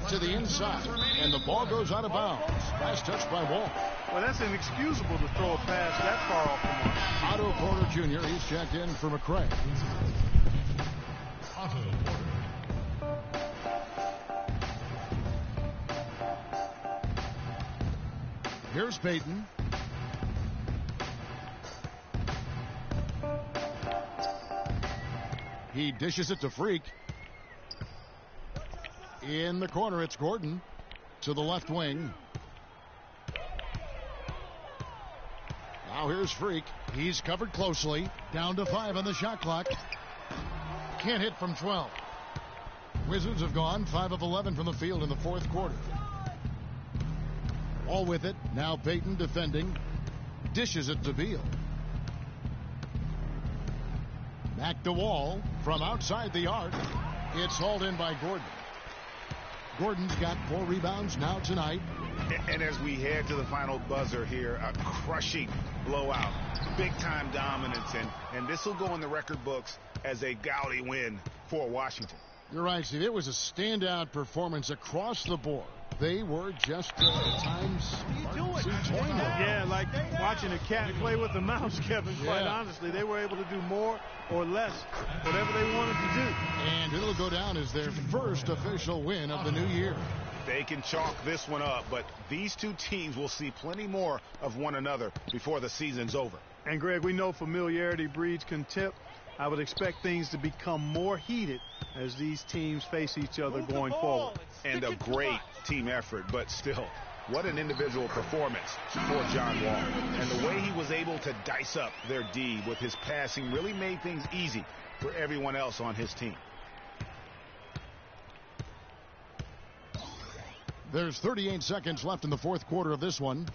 To the inside, and the ball goes out of bounds. Last touch by Wall. Well, that's inexcusable to throw a pass that far off the mark. Otto Porter Jr., he's checked in for McCray. Otto Porter. Here's Payton. He dishes it to Freak. In the corner, it's Gordon to the left wing. Now here's Freak. He's covered closely. Down to 5 on the shot clock. Can't hit from 12. Wizards have gone 5 of 11 from the field in the fourth quarter. All with it. Now Payton defending. Dishes it to Beal. Back to Wall from outside the arc. It's hauled in by Gordon. Gordon's got 4 rebounds now tonight. And as we head to the final buzzer here, a crushing blowout, big-time dominance, and this will go in the record books as a gaudy win for Washington. You're right, Steve. It was a standout performance across the board. They were just at times toying. Yeah, like watching a cat play with a mouse, Kevin. Quite honestly, they were able to do more or less, whatever they wanted to do. And it'll go down as their first official win of the new year. They can chalk this one up, but these two teams will see plenty more of one another before the season's over. And, Greg, we know familiarity breeds contempt. I would expect things to become more heated as these teams face each other going forward. And a great team effort, but still, what an individual performance for John Wall. And the way he was able to dice up their D with his passing really made things easy for everyone else on his team. There's 38 seconds left in the fourth quarter of this one.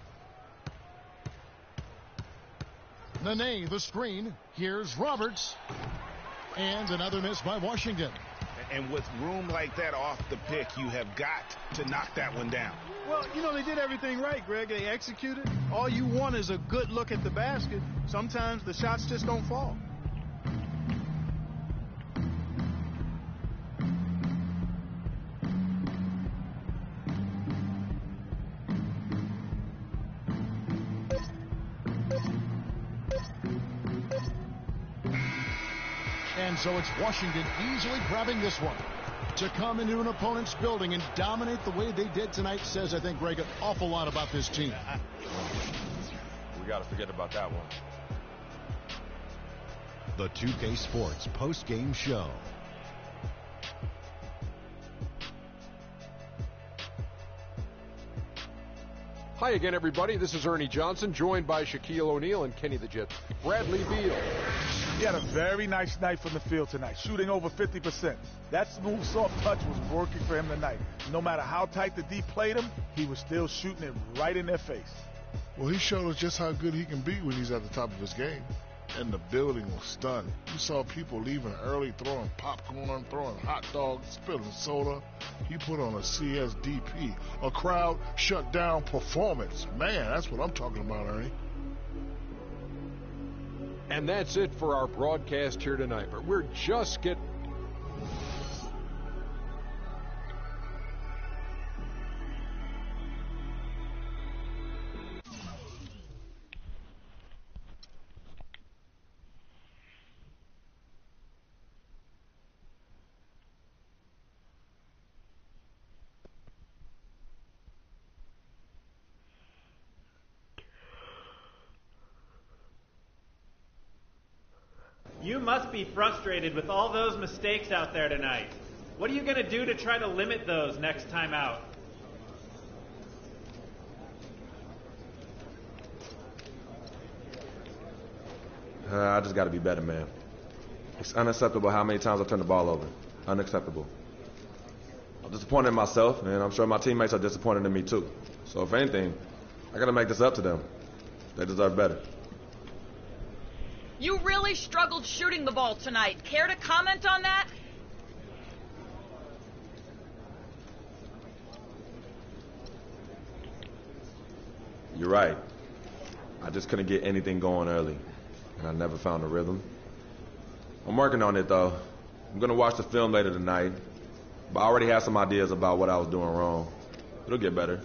Nene, the screen. Here's Roberts. And another miss by Washington. And with room like that off the pick, you have got to knock that one down. Well, you know, they did everything right, Greg. They executed. All you want is a good look at the basket. Sometimes the shots just don't fall. And so it's Washington easily grabbing this one. To come into an opponent's building and dominate the way they did tonight says, I think, Greg, an awful lot about this team. We got to forget about that one. The 2K Sports post-game show. Hi again, everybody. This is Ernie Johnson, joined by Shaquille O'Neal and Kenny the Jet Bradley Beal. He had a very nice night from the field tonight, shooting over 50%. That smooth, soft touch was working for him tonight. No matter how tight the D played him, he was still shooting it right in their face. Well, he showed us just how good he can be when he's at the top of his game. And the building was stunned. You saw people leaving early, throwing popcorn, throwing hot dogs, spilling soda. He put on a CSDP, a crowd shut down performance. Man, that's what I'm talking about, Ernie. And that's it for our broadcast here tonight. But we're just getting... You must be frustrated with all those mistakes out there tonight. What are you going to do to try to limit those next time out? I just got to be better, man. It's unacceptable how many times I turn the ball over. Unacceptable. I'm disappointed in myself, and I'm sure my teammates are disappointed in me too. So if anything, I got to make this up to them. They deserve better. You really struggled shooting the ball tonight. Care to comment on that? You're right. I just couldn't get anything going early, and I never found a rhythm. I'm working on it, though. I'm going to watch the film later tonight, but I already have some ideas about what I was doing wrong. It'll get better.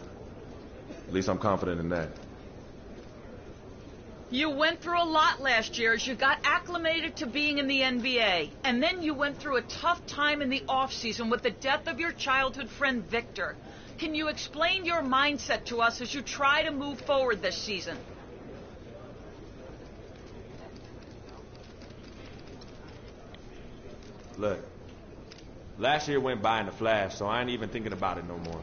At least I'm confident in that. You went through a lot last year as you got acclimated to being in the NBA. And then you went through a tough time in the offseason with the death of your childhood friend, Victor. Can you explain your mindset to us as you try to move forward this season? Look, last year went by in a flash, so I ain't even thinking about it no more.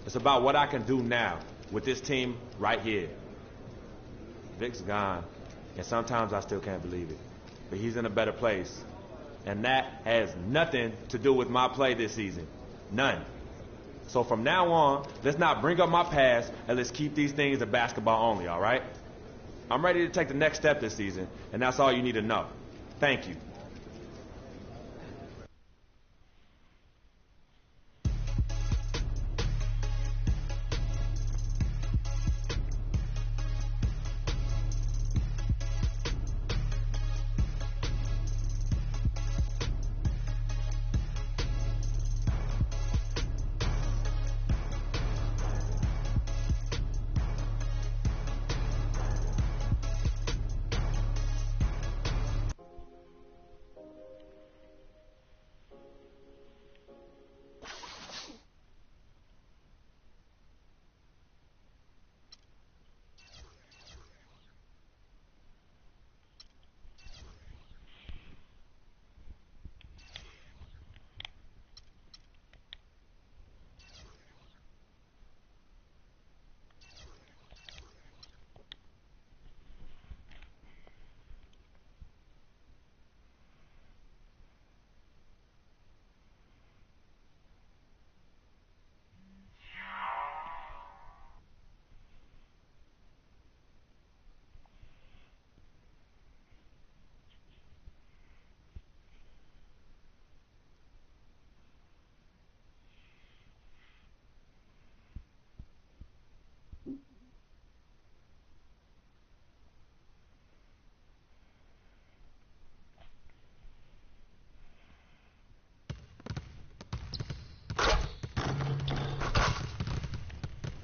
It's about what I can do now with this team right here. Vic's gone, and sometimes I still can't believe it. But he's in a better place. And that has nothing to do with my play this season. None. So from now on, let's not bring up my past, and let's keep these things to basketball only, all right? I'm ready to take the next step this season, and that's all you need to know. Thank you.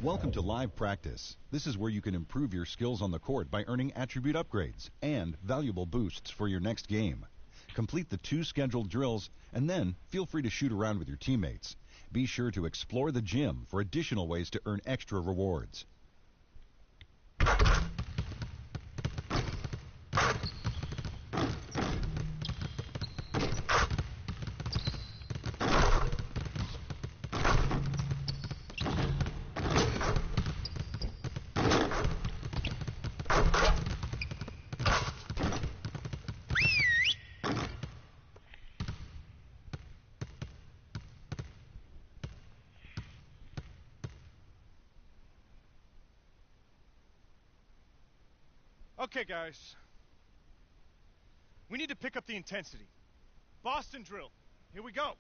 Welcome to Live Practice. This is where you can improve your skills on the court by earning attribute upgrades and valuable boosts for your next game. Complete the 2 scheduled drills and then feel free to shoot around with your teammates. Be sure to explore the gym for additional ways to earn extra rewards. Okay, guys. We need to pick up the intensity. Boston drill. Here we go.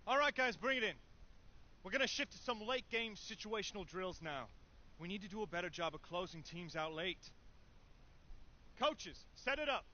All right, guys, bring it in. We're going to shift to some late game situational drills now. We need to do a better job of closing teams out late. Coaches, set it up.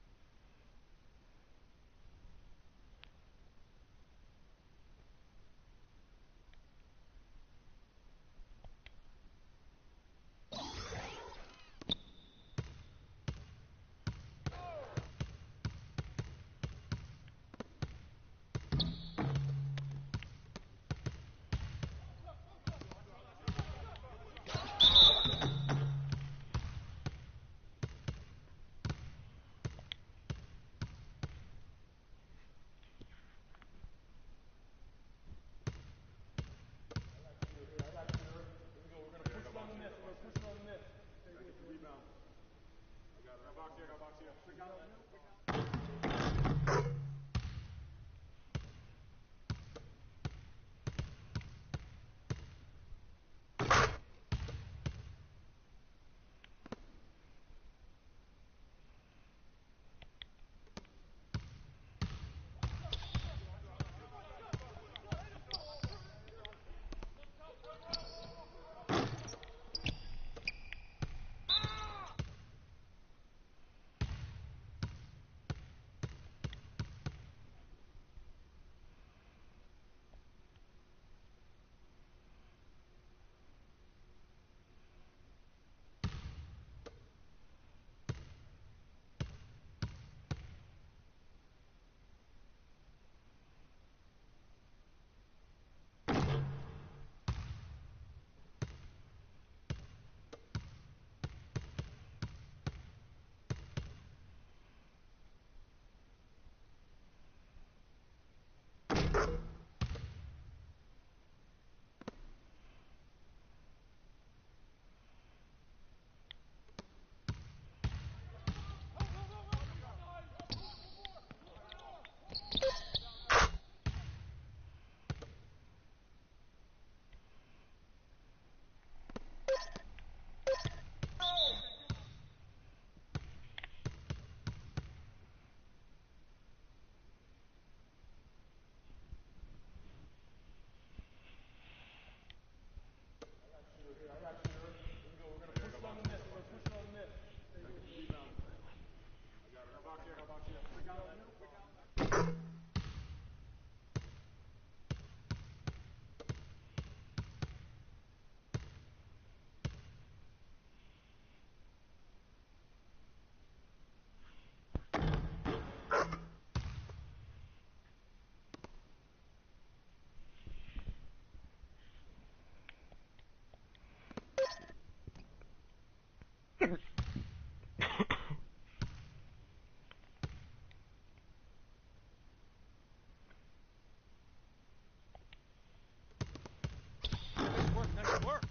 Nice work.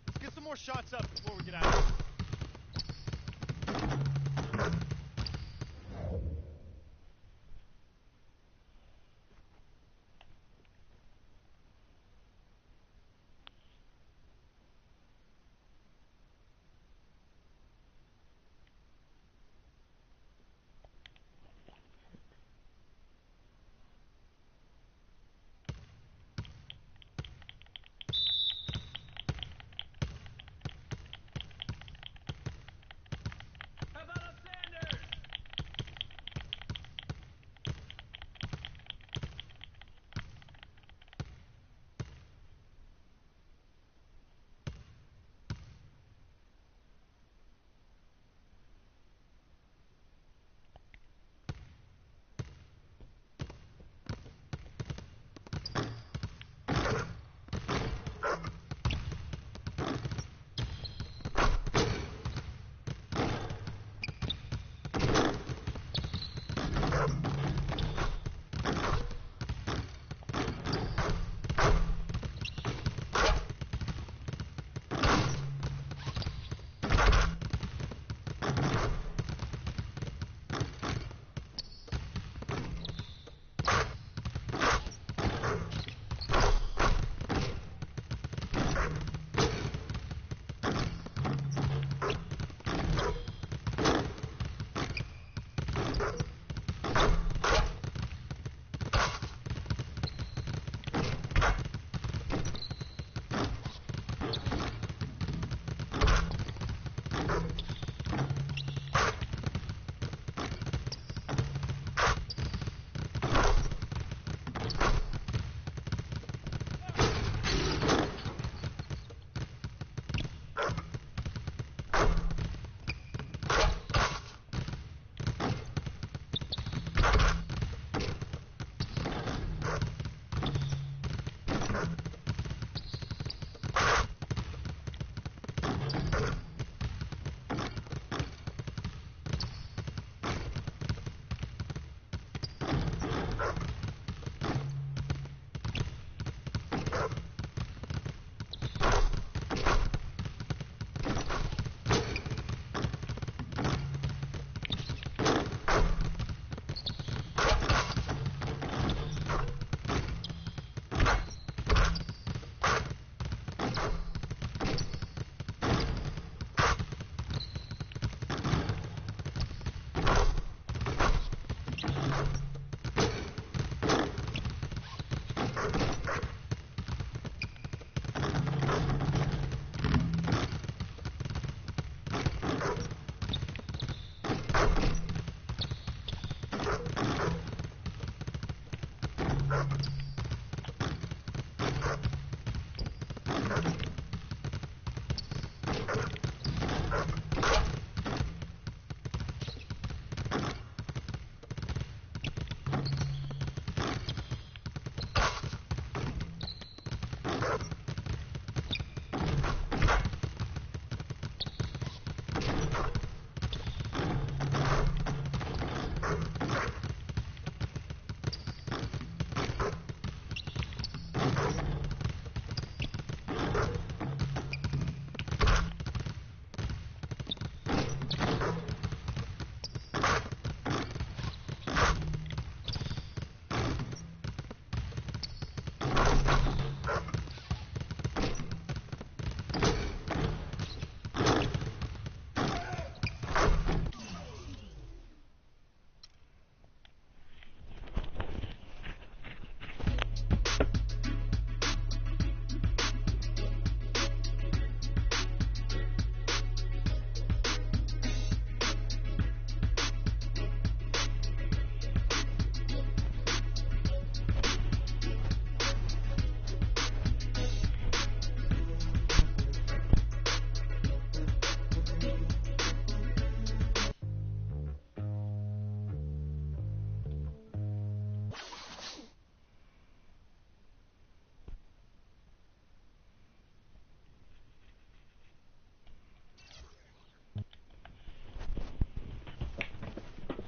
Let's get some more shots up before we get out of here.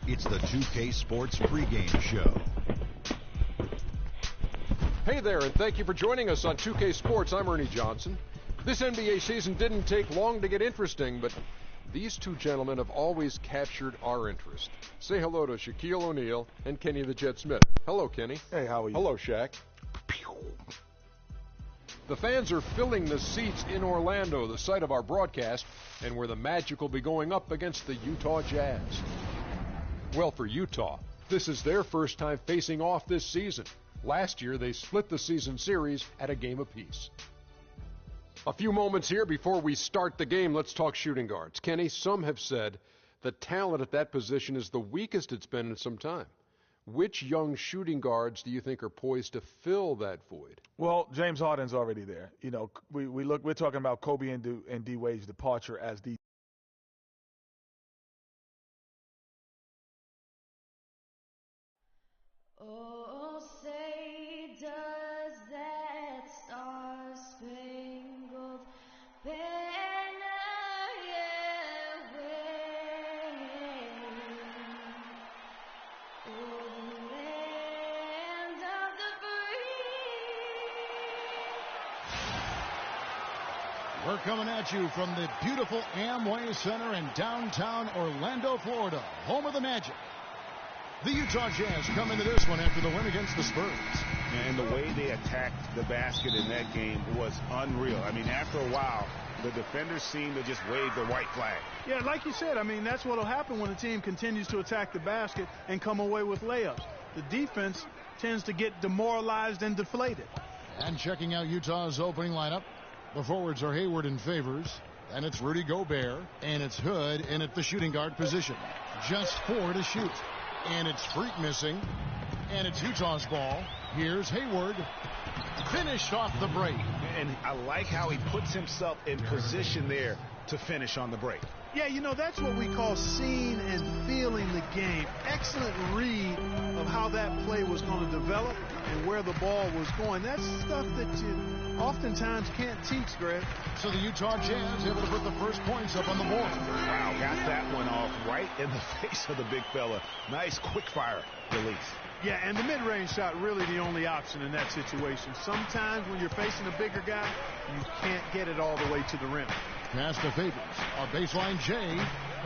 It's the 2K Sports pregame show. Hey there, and thank you for joining us on 2K Sports. I'm Ernie Johnson. This NBA season didn't take long to get interesting, but these two gentlemen have always captured our interest. Say hello to Shaquille O'Neal and Kenny the Jet Smith. Hello, Kenny. Hey, how are you? Hello, Shaq. The fans are filling the seats in Orlando, the site of our broadcast, and where the Magic will be going up against the Utah Jazz. Well, for Utah, this is their first time facing off this season. Last year, they split the season series at a game apiece. A few moments here before we start the game, let's talk shooting guards. Kenny, some have said the talent at that position is the weakest it's been in some time. Which young shooting guards do you think are poised to fill that void? Well, James Harden's already there. You know, we're talking about Kobe and D Wade's departure as the Oh, say does that star-spangled banner yet wave o'er the land of the free? We're coming at you from the beautiful Amway Center in downtown Orlando, Florida, home of the Magic. The Utah Jazz come into this one after the win against the Spurs. And the way they attacked the basket in that game was unreal. I mean, after a while, the defenders seemed to just wave the white flag. Yeah, like you said, I mean, that's what will happen when a team continues to attack the basket and come away with layups. The defense tends to get demoralized and deflated. And checking out Utah's opening lineup, the forwards are Hayward and Favors, and it's Rudy Gobert, and it's Hood in at the shooting guard position. Just 4 to shoot. And it's Freak missing, and it's Utah's ball. Here's Hayward, finished off the break. And I like how he puts himself in position there to finish on the break. Yeah, you know, that's what we call seeing and feeling the game. Excellent read of how that play was going to develop and where the ball was going. That's stuff that you oftentimes can't teach, Greg. So the Utah Jazz able to put the first points up on the board. Wow, got that one off right in the face of the big fella. Nice quick fire release. Yeah, and the mid-range shot really the only option in that situation. Sometimes when you're facing a bigger guy, you can't get it all the way to the rim. Pass to Favors, a baseline J,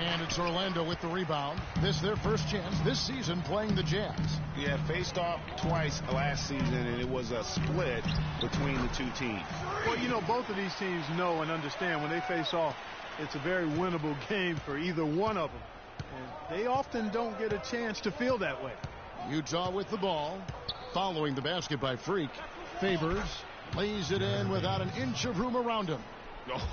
and it's Orlando with the rebound. This is their first chance this season playing the Jazz. Yeah, faced off twice last season, and it was a split between the two teams. Well, you know, both of these teams know and understand when they face off, it's a very winnable game for either one of them. And they often don't get a chance to feel that way. Utah with the ball, following the basket by Freak. Favors lays it in without an inch of room around him.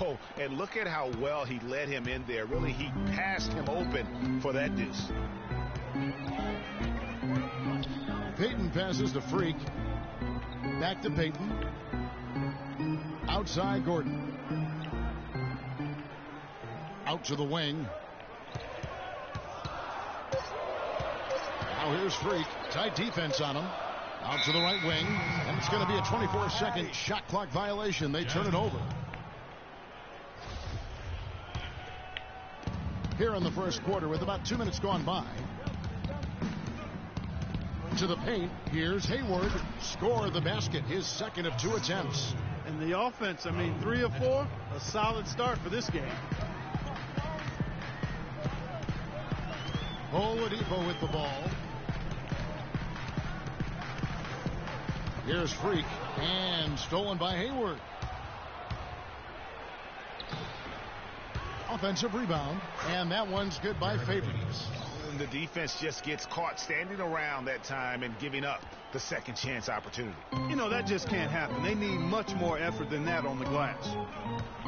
Oh, and look at how well he led him in there. Really, he passed him open for that deuce. Payton passes to Freak. Back to Payton. Outside Gordon. Out to the wing. Now here's Freak. Tight defense on him. Out to the right wing. And it's going to be a 24-second shot clock violation. They turn it over. Here in the first quarter with about 2 minutes gone by. To the paint. Here's Hayward. Score the basket. His second of 2 attempts. And the offense, I mean, 3 or 4, a solid start for this game. Oladipo with the ball. Here's Freak. And stolen by Hayward. Offensive rebound. And that one's good by Favors. And the defense just gets caught standing around that time and giving up the second chance opportunity. You know, that just can't happen. They need much more effort than that on the glass.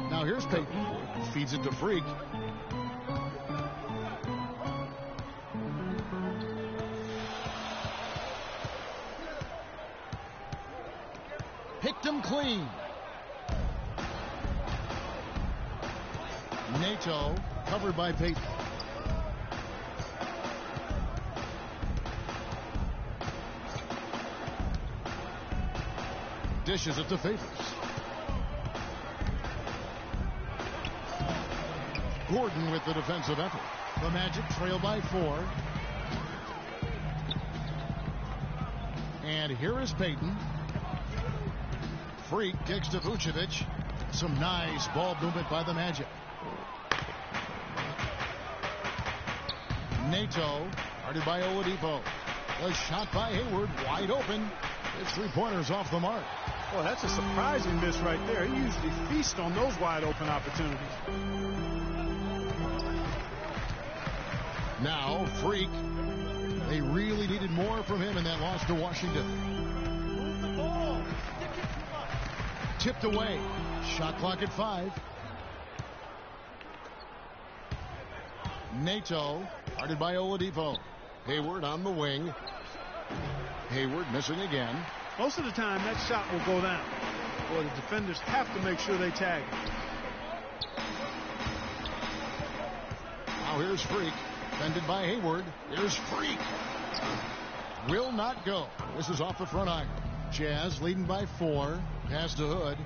Now here's Payton. Feeds it to Freak. Picked him clean. Nato covered by Payton. Dishes it to Favors. Gordon with the defensive effort. The Magic trail by 4. And here is Payton. Freak kicks to Vucevic. Some nice ball movement by the Magic. Nato, guarded by Oladipo. A shot by Hayward, wide open. His 3-pointers off the mark. Well, that's a surprising miss right there. He usually feasts on those wide open opportunities. Now, Freak. They really needed more from him in that loss to Washington. Tipped away. Shot clock at 5. Nato, guarded by Oladipo. Hayward on the wing. Hayward missing again. Most of the time, that shot will go down. Or the defenders have to make sure they tag it. Now here's Freak. Defended by Hayward. Here's Freak. Will not go. This is off the front iron. Jazz leading by 4. Pass to Hood.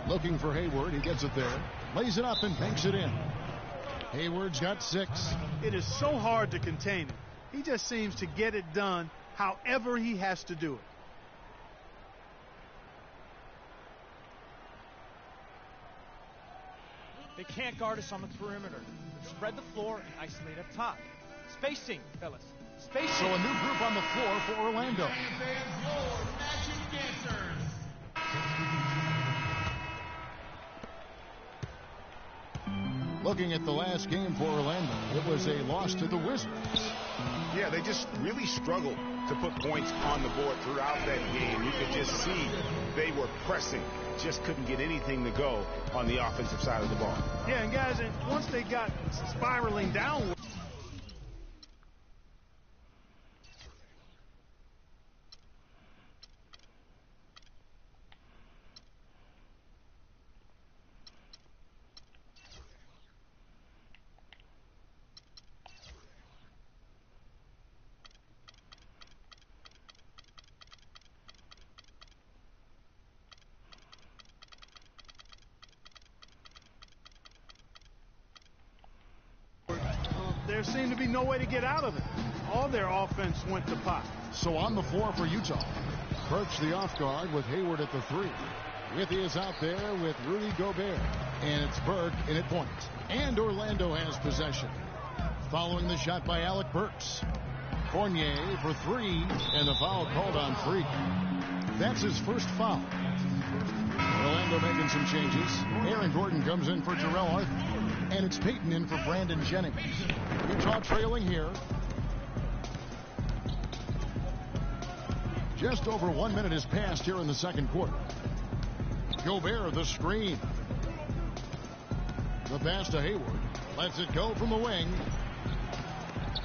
Looking for Hayward. He gets it there. Lays it up and banks it in. Hayward's got 6. It is so hard to contain him. He just seems to get it done however he has to do it. They can't guard us on the perimeter. Spread the floor and isolate up top. Spacing, fellas. Spacing. So a new group on the floor for Orlando. Looking at the last game for Orlando, it was a loss to the Wizards. Yeah, they just really struggled to put points on the board throughout that game. You could just see they were pressing. Just couldn't get anything to go on the offensive side of the ball. Yeah, and guys, once they got spiraling downward. There seemed to be no way to get out of it. All their offense went to pot. So on the floor for Utah. Perks the off guard with Hayward at the 3. Withy is out there with Rudy Gobert. And it's Burke in at point. And Orlando has possession. Following the shot by Alec Burks. Fournier for 3. And the foul called on Freak. That's his first foul. Orlando making some changes. Aaron Gordon comes in for Terrell Arthur. And it's Payton in for Brandon Jennings. Utah trailing here. Just over 1 minute has passed here in the second quarter. Gobert the screen. The pass to Hayward. Lets it go from the wing.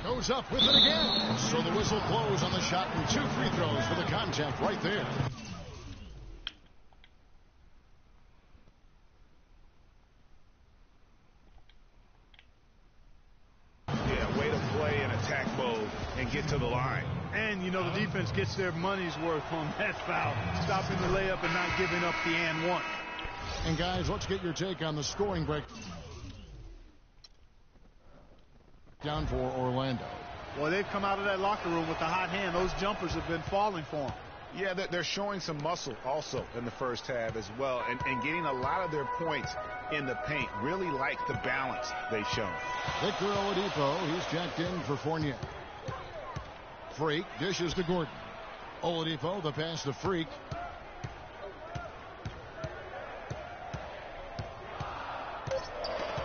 Goes up with it again. So the whistle blows on the shot and 2 free throws for the contact right there. Yeah, way to play in attack mode and get to the line. And, you know, the defense gets their money's worth on that foul. Stopping the layup and not giving up the and one. And, guys, let's get your take on the scoring break. Down for Orlando. Well, they've come out of that locker room with the hot hand. Those jumpers have been falling for them. Yeah, they're showing some muscle also in the first half as well, and getting a lot of their points in the paint. Really like the balance they've shown. Victor Oladipo, he's jacked in for Fournier. Freak dishes to Gordon. Oladipo, the pass to Freak.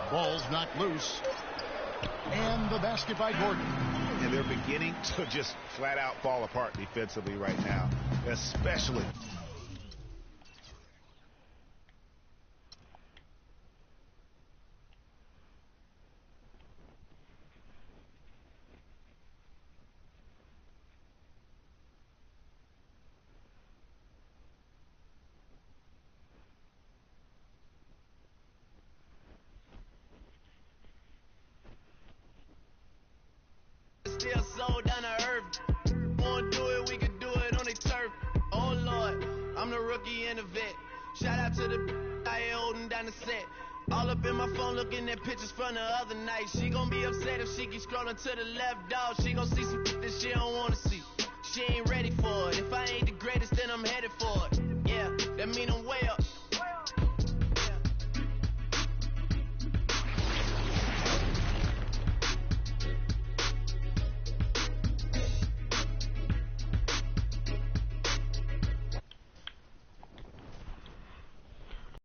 Ball's knocked loose. And the basket by Gordon. And they're beginning to just flat out fall apart defensively right now, especially. Still sold down to earth. Won't do it, we could do it on the turf. Oh Lord, I'm the rookie and the vet. Shout out to the I holding down the set. All up in my phone looking at pictures from the other night. She gon' be upset if she keep scrolling to the left, dog. She gon' see some that she don't wanna see. She ain't ready for it. If I ain't the greatest, then